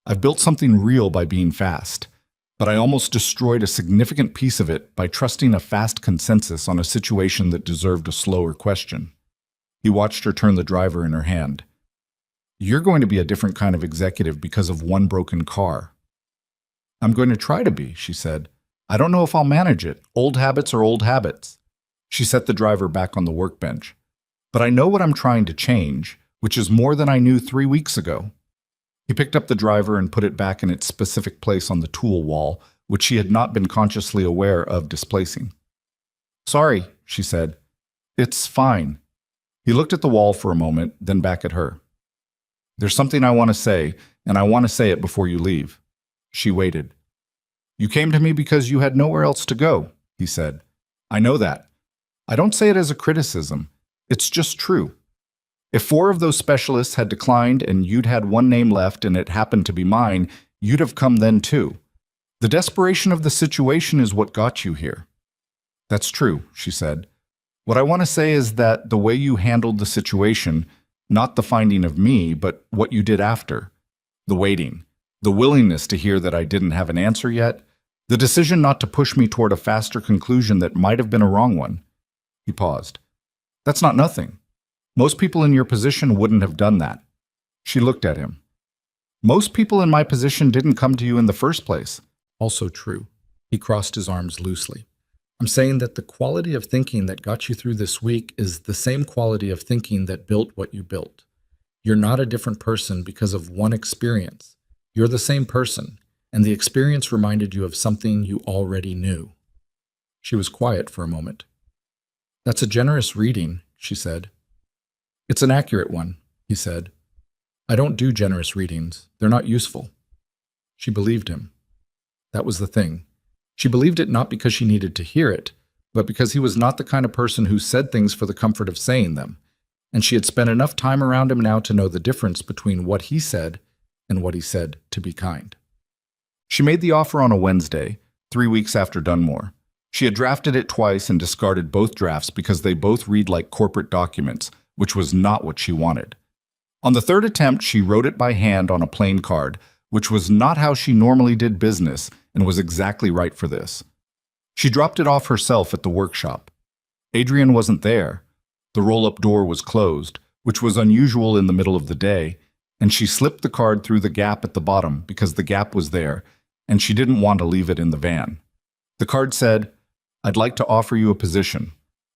I've built something real by being fast, but I almost destroyed a significant piece of it by trusting a fast consensus on a situation that deserved a slower question. He watched her turn the driver in her hand. You're going to be a different kind of executive because of one broken car. I'm going to try to be, she said. I don't know if I'll manage it. Old habits are old habits. She set the driver back on the workbench. But I know what I'm trying to change, which is more than I knew 3 weeks ago. He picked up the driver and put it back in its specific place on the tool wall, which she had not been consciously aware of displacing. Sorry, she said. It's fine. He looked at the wall for a moment, then back at her. There's something I want to say, and I want to say it before you leave. She waited. You came to me because you had nowhere else to go, he said. I know that. I don't say it as a criticism. It's just true. If 4 of those specialists had declined and you'd had one name left and it happened to be mine, you'd have come then too. The desperation of the situation is what got you here. That's true, she said. What I want to say is that the way you handled the situation, not the finding of me, but what you did after, the waiting, the willingness to hear that I didn't have an answer yet, the decision not to push me toward a faster conclusion that might have been a wrong one. He paused. That's not nothing. Most people in your position wouldn't have done that. She looked at him. Most people in my position didn't come to you in the first place. Also true. He crossed his arms loosely. I'm saying that the quality of thinking that got you through this week is the same quality of thinking that built what you built. You're not a different person because of one experience. You're the same person, and the experience reminded you of something you already knew. She was quiet for a moment. That's a generous reading, she said. It's an accurate one, he said. I don't do generous readings. They're not useful. She believed him. That was the thing. She believed it not because she needed to hear it, but because he was not the kind of person who said things for the comfort of saying them, and she had spent enough time around him now to know the difference between what he said and what he said to be kind. She made the offer on a Wednesday, 3 weeks after Dunmore. She had drafted it twice and discarded both drafts because they both read like corporate documents, which was not what she wanted. On the third attempt, she wrote it by hand on a plain card, which was not how she normally did business and was exactly right for this. She dropped it off herself at the workshop. Adrian wasn't there. The roll-up door was closed, which was unusual in the middle of the day, and she slipped the card through the gap at the bottom because the gap was there, and she didn't want to leave it in the van. The card said, "I'd like to offer you a position.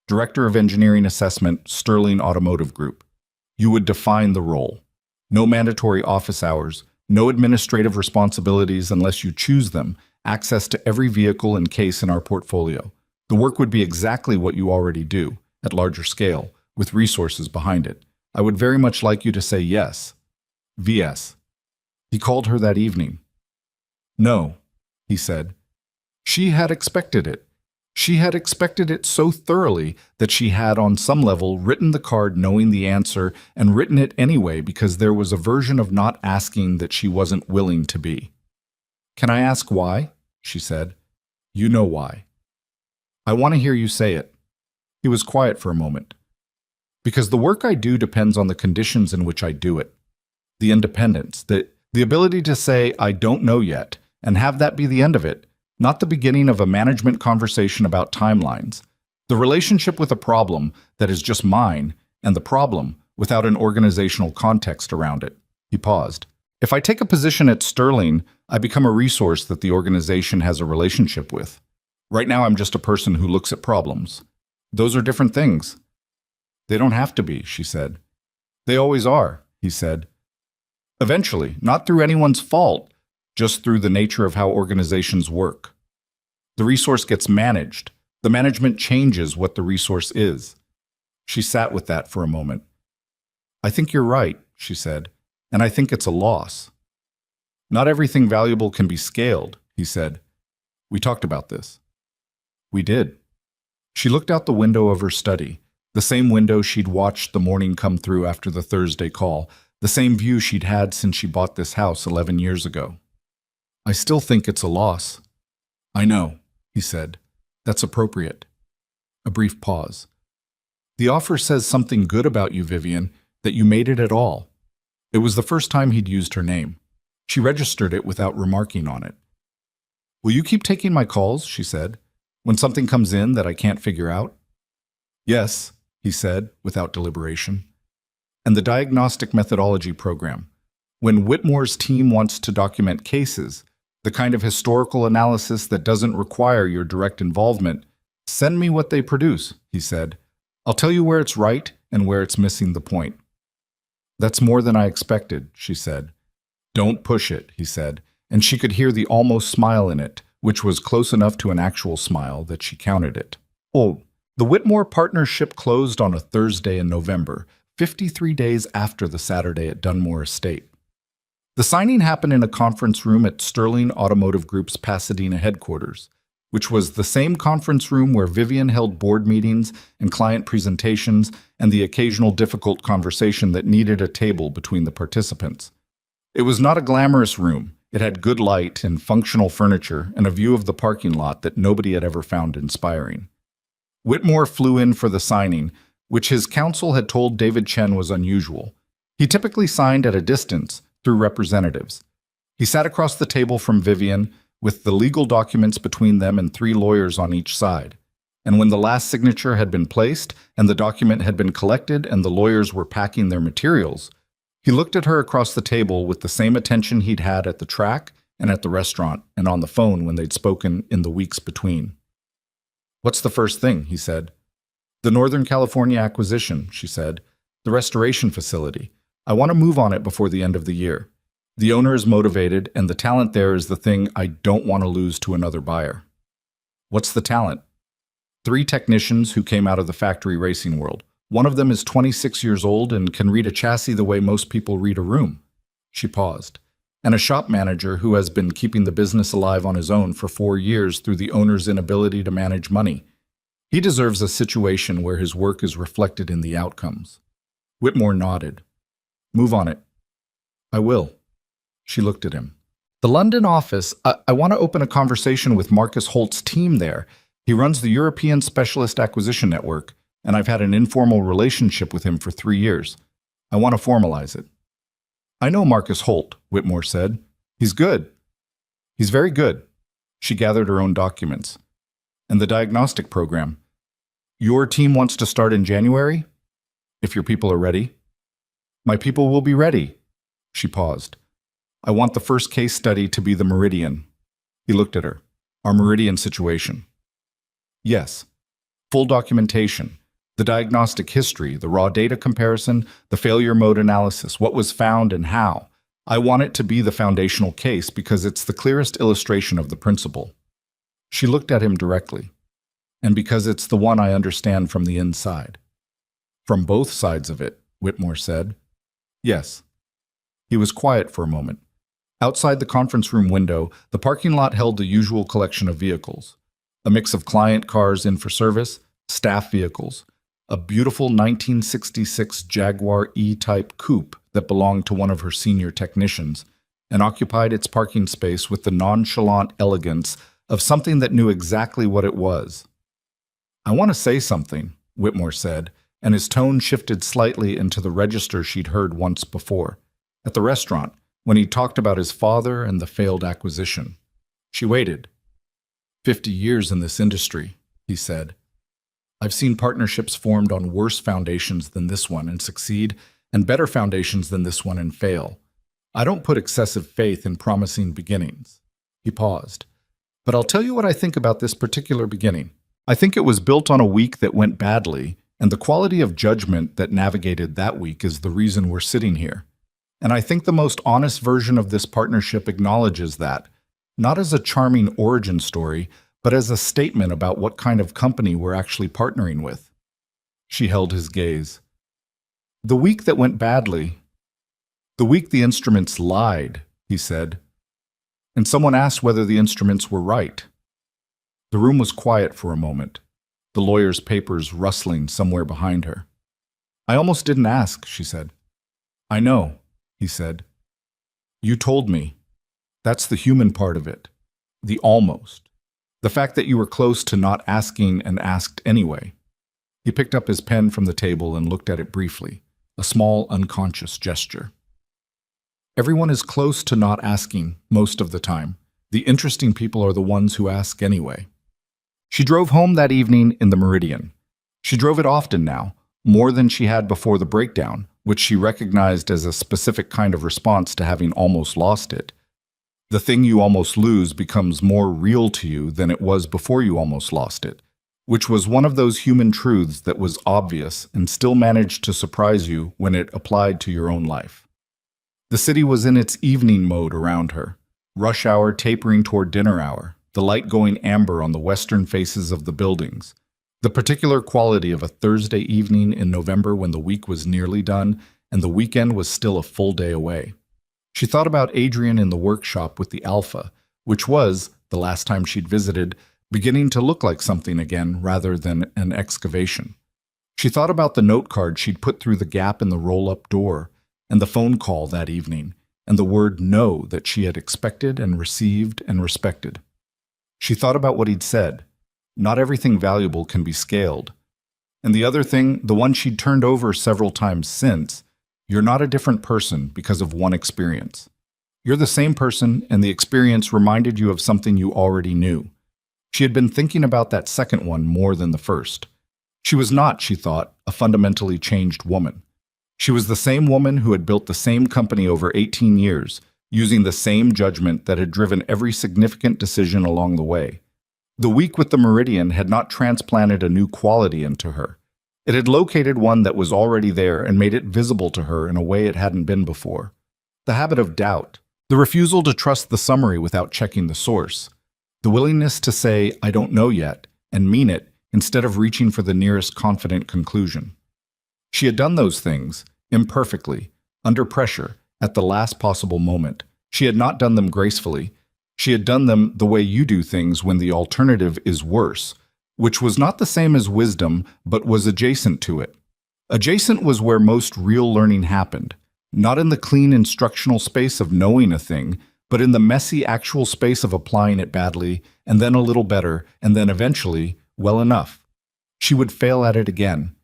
Director of Engineering Assessment, Sterling Automotive Group. You would define the role. No mandatory office hours, no administrative responsibilities unless you choose them, access to every vehicle and case in our portfolio. The work would be exactly what you already do, at larger scale, with resources behind it. I would very much like you to say yes. VS." He called her that evening. No, he said. She had expected it. She had expected it so thoroughly that she had, on some level, written the card knowing the answer and written it anyway because there was a version of not asking that she wasn't willing to be. "Can I ask why?" she said. "You know why." "I want to hear you say it." He was quiet for a moment. "Because the work I do depends on the conditions in which I do it. The independence, the ability to say, I don't know yet, and have that be the end of it, not the beginning of a management conversation about timelines. The relationship with a problem that is just mine, and the problem without an organizational context around it." He paused. "If I take a position at Sterling, I become a resource that the organization has a relationship with. Right now, I'm just a person who looks at problems. Those are different things." "They don't have to be," she said. "They always are," he said. "Eventually, not through anyone's fault, just through the nature of how organizations work. The resource gets managed. The management changes what the resource is." She sat with that for a moment. "I think you're right," she said, "and I think it's a loss." "Not everything valuable can be scaled," he said. "We talked about this." "We did." She looked out the window of her study, the same window she'd watched the morning come through after the Thursday call, the same view she'd had since she bought this house 11 years ago. "I still think it's a loss." "I know," he said. "That's appropriate." A brief pause. "The offer says something good about you, Vivian, that you made it at all." It was the first time he'd used her name. She registered it without remarking on it. "Will you keep taking my calls?" she said. "When something comes in that I can't figure out?" "Yes," he said, without deliberation. "And the diagnostic methodology program. When Whitmore's team wants to document cases, the kind of historical analysis that doesn't require your direct involvement, send me what they produce," he said. "I'll tell you where it's right and where it's missing the point." "That's more than I expected," she said. "Don't push it," he said, and she could hear the almost smile in it, which was close enough to an actual smile that she counted it. Oh, the Whitmore partnership closed on a Thursday in November, 53 days after the Saturday at Dunmore Estate. The signing happened in a conference room at Sterling Automotive Group's Pasadena headquarters, which was the same conference room where Vivian held board meetings and client presentations and the occasional difficult conversation that needed a table between the participants. It was not a glamorous room. It had good light and functional furniture and a view of the parking lot that nobody had ever found inspiring. Whitmore flew in for the signing, which his counsel had told David Chen was unusual. He typically signed at a distance, through representatives. He sat across the table from Vivian, with the legal documents between them and 3 lawyers on each side. And when the last signature had been placed, and the document had been collected, and the lawyers were packing their materials, he looked at her across the table with the same attention he'd had at the track and at the restaurant and on the phone when they'd spoken in the weeks between. "What's the first thing?" he said. "The Northern California acquisition," she said. "The restoration facility. I want to move on it before the end of the year. The owner is motivated, and the talent there is the thing I don't want to lose to another buyer. What's the talent? 3 technicians who came out of the factory racing world. One of them is 26 years old and can read a chassis the way most people read a room. She paused. And a shop manager who has been keeping the business alive on his own for 4 years through the owner's inability to manage money. He deserves a situation where his work is reflected in the outcomes. Whitmore nodded. Move on it. I will. She looked at him. The London office, I want to open a conversation with Marcus Holt's team there. He runs the European Specialist Acquisition Network, and I've had an informal relationship with him for 3 years. I want to formalize it. I know Marcus Holt, Whitmore said. He's good. He's very good. She gathered her own documents. And the diagnostic program. Your team wants to start in January? If your people are ready. My people will be ready. She paused. I want the first case study to be the Meridian. He looked at her. Our Meridian situation. Yes. Full documentation. The diagnostic history, the raw data comparison, the failure mode analysis, what was found and how. I want it to be the foundational case because it's the clearest illustration of the principle. She looked at him directly. And because it's the one I understand from the inside. From both sides of it, Whitmore said. Yes. He was quiet for a moment. Outside the conference room window, the parking lot held the usual collection of vehicles. A mix of client cars in for service, staff vehicles, a beautiful 1966 Jaguar E-Type coupe that belonged to one of her senior technicians, and occupied its parking space with the nonchalant elegance of something that knew exactly what it was. I want to say something, Whitmore said, and his tone shifted slightly into the register she'd heard once before, at the restaurant, when he talked about his father and the failed acquisition. She waited. 50 years in this industry, he said. I've seen partnerships formed on worse foundations than this one and succeed, and better foundations than this one and fail. I don't put excessive faith in promising beginnings. He paused. But I'll tell you what I think about this particular beginning. I think it was built on a week that went badly, and the quality of judgment that navigated that week is the reason we're sitting here. And I think the most honest version of this partnership acknowledges that, not as a charming origin story, but as a statement about what kind of company we're actually partnering with. She held his gaze. The week that went badly. The week the instruments lied, he said. And someone asked whether the instruments were right. The room was quiet for a moment, the lawyer's papers rustling somewhere behind her. I almost didn't ask, she said. I know, he said. You told me. That's the human part of it. The almost. The fact that you were close to not asking and asked anyway. He picked up his pen from the table and looked at it briefly, a small, unconscious gesture. Everyone is close to not asking most of the time. The interesting people are the ones who ask anyway. She drove home that evening in the Meridian. She drove it often now, more than she had before the breakdown, which she recognized as a specific kind of response to having almost lost it. The thing you almost lose becomes more real to you than it was before you almost lost it, which was one of those human truths that was obvious and still managed to surprise you when it applied to your own life. The city was in its evening mode around her, rush hour tapering toward dinner hour, the light going amber on the western faces of the buildings, the particular quality of a Thursday evening in November when the week was nearly done and the weekend was still a full day away. She thought about Adrian in the workshop with the Alpha, which was, the last time she'd visited, beginning to look like something again rather than an excavation. She thought about the note card she'd put through the gap in the roll-up door, and the phone call that evening, and the word no that she had expected and received and respected. She thought about what he'd said. Not everything valuable can be scaled. And the other thing, the one she'd turned over several times since, you're not a different person because of one experience. You're the same person, and the experience reminded you of something you already knew. She had been thinking about that second one more than the first. She was not, she thought, a fundamentally changed woman. She was the same woman who had built the same company over 18 years, using the same judgment that had driven every significant decision along the way. The week with the Meridian had not transplanted a new quality into her. It had located one that was already there and made it visible to her in a way it hadn't been before. The habit of doubt, The refusal to trust the summary without checking the source. The willingness to say, "I don't know yet," and mean it instead of reaching for the nearest confident conclusion. She had done those things, imperfectly, under pressure, at the last possible moment. She had not done them gracefully. She had done them the way you do things when the alternative is worse, which was not the same as wisdom, but was adjacent to it. Adjacent was where most real learning happened, not in the clean instructional space of knowing a thing, but in the messy actual space of applying it badly, and then a little better, and then eventually, well enough. She would fail at it again.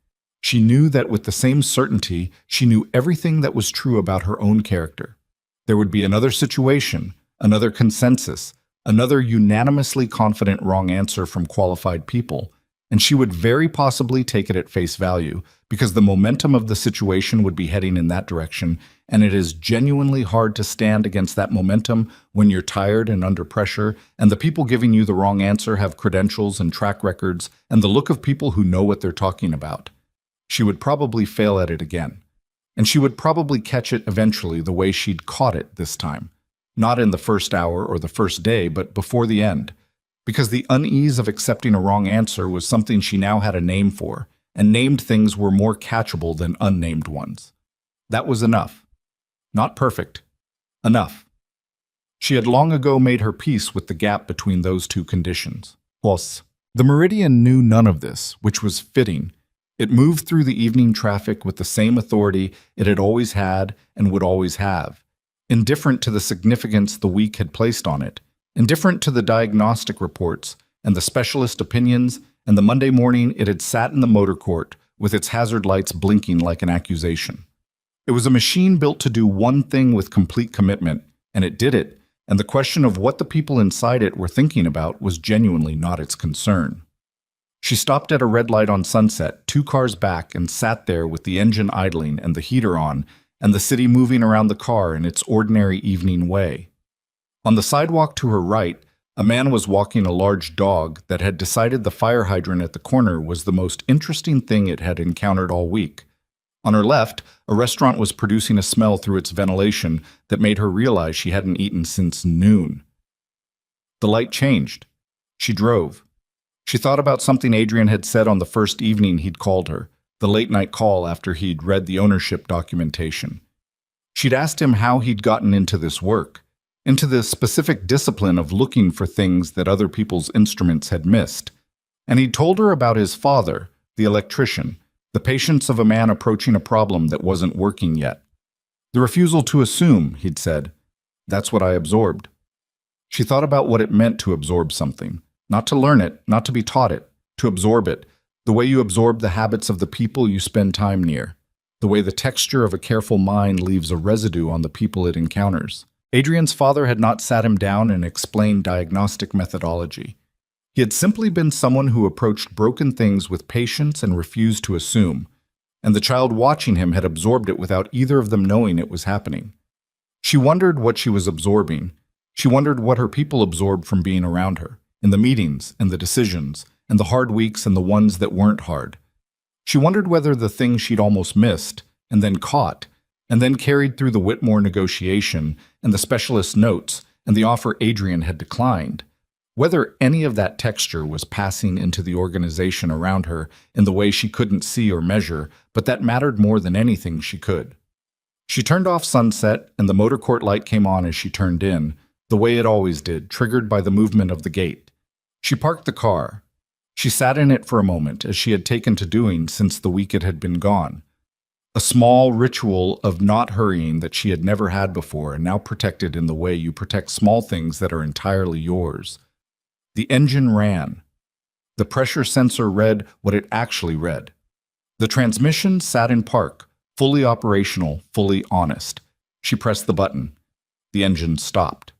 She knew that with the same certainty, she knew everything that was true about her own character. There would be another situation, another consensus, another unanimously confident wrong answer from qualified people, and she would very possibly take it at face value, because the momentum of the situation would be heading in that direction, and it is genuinely hard to stand against that momentum when you're tired and under pressure, and the people giving you the wrong answer have credentials and track records, and the look of people who know what they're talking about. She would probably fail at it again, and she would probably catch it eventually the way she'd caught it this time. Not in the first hour or the first day, but before the end, because the unease of accepting a wrong answer was something she now had a name for, and named things were more catchable than unnamed ones. That was enough. Not perfect. Enough. She had long ago made her peace with the gap between those two conditions. Plus, the Meridian knew none of this, which was fitting. It moved through the evening traffic with the same authority it had always had and would always have, indifferent to the significance the week had placed on it, indifferent to the diagnostic reports and the specialist opinions, and the Monday morning it had sat in the motor court with its hazard lights blinking like an accusation. It was a machine built to do one thing with complete commitment, and it did it, and the question of what the people inside it were thinking about was genuinely not its concern. She stopped at a red light on Sunset, 2 cars back, and sat there with the engine idling and the heater on, and the city moving around the car in its ordinary evening way. On the sidewalk to her right, a man was walking a large dog that had decided the fire hydrant at the corner was the most interesting thing it had encountered all week. On her left, a restaurant was producing a smell through its ventilation that made her realize she hadn't eaten since noon. The light changed. She drove. She thought about something Adrian had said on the first evening he'd called her, the late-night call after he'd read the ownership documentation. She'd asked him how he'd gotten into this work, into the specific discipline of looking for things that other people's instruments had missed. And he'd told her about his father, the electrician, the patience of a man approaching a problem that wasn't working yet. The refusal to assume, he'd said. That's what I absorbed. She thought about what it meant to absorb something. Not to learn it, not to be taught it, to absorb it, the way you absorb the habits of the people you spend time near, the way the texture of a careful mind leaves a residue on the people it encounters. Adrian's father had not sat him down and explained diagnostic methodology. He had simply been someone who approached broken things with patience and refused to assume, and the child watching him had absorbed it without either of them knowing it was happening. She wondered what she was absorbing. She wondered what her people absorbed from being around her, in the meetings and the decisions, and the hard weeks and the ones that weren't hard. She wondered whether the thing she'd almost missed, and then caught, and then carried through the Whitmore negotiation and the specialist notes and the offer Adrian had declined, whether any of that texture was passing into the organization around her in the way she couldn't see or measure, but that mattered more than anything she could. She turned off Sunset, and the motor court light came on as she turned in, the way it always did, triggered by the movement of the gate. She parked the car. She sat in it for a moment, as she had taken to doing since the week it had been gone. A small ritual of not hurrying that she had never had before and now protected in the way you protect small things that are entirely yours. The engine ran. The pressure sensor read what it actually read. The transmission sat in park, fully operational, fully honest. She pressed the button. The engine stopped.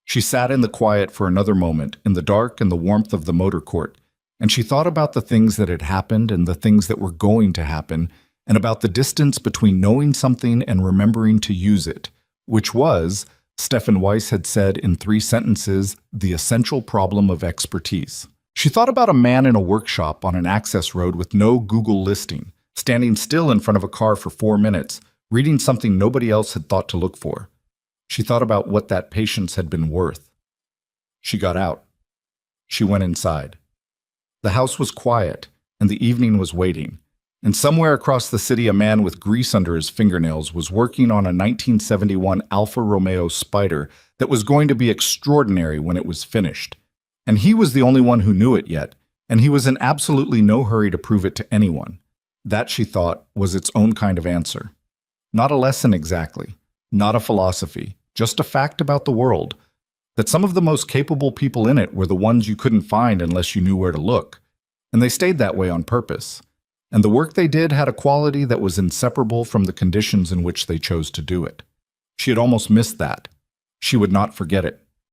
She sat in the quiet for another moment, in the dark and the warmth of the motor court, and she thought about the things that had happened and the things that were going to happen, and about the distance between knowing something and remembering to use it, which was, Stefan Weiss had said in 3 sentences, the essential problem of expertise. She thought about a man in a workshop on an access road with no Google listing, standing still in front of a car for 4 minutes, reading something nobody else had thought to look for. She thought about what that patience had been worth. She got out. She went inside. The house was quiet, and the evening was waiting. And somewhere across the city, a man with grease under his fingernails was working on a 1971 Alfa Romeo Spider that was going to be extraordinary when it was finished. And he was the only one who knew it yet, and he was in absolutely no hurry to prove it to anyone. That, she thought, was its own kind of answer. Not a lesson exactly, not a philosophy, just a fact about the world, that some of the most capable people in it were the ones you couldn't find unless you knew where to look. And they stayed that way on purpose. And the work they did had a quality that was inseparable from the conditions in which they chose to do it. She had almost missed that. She would not forget it.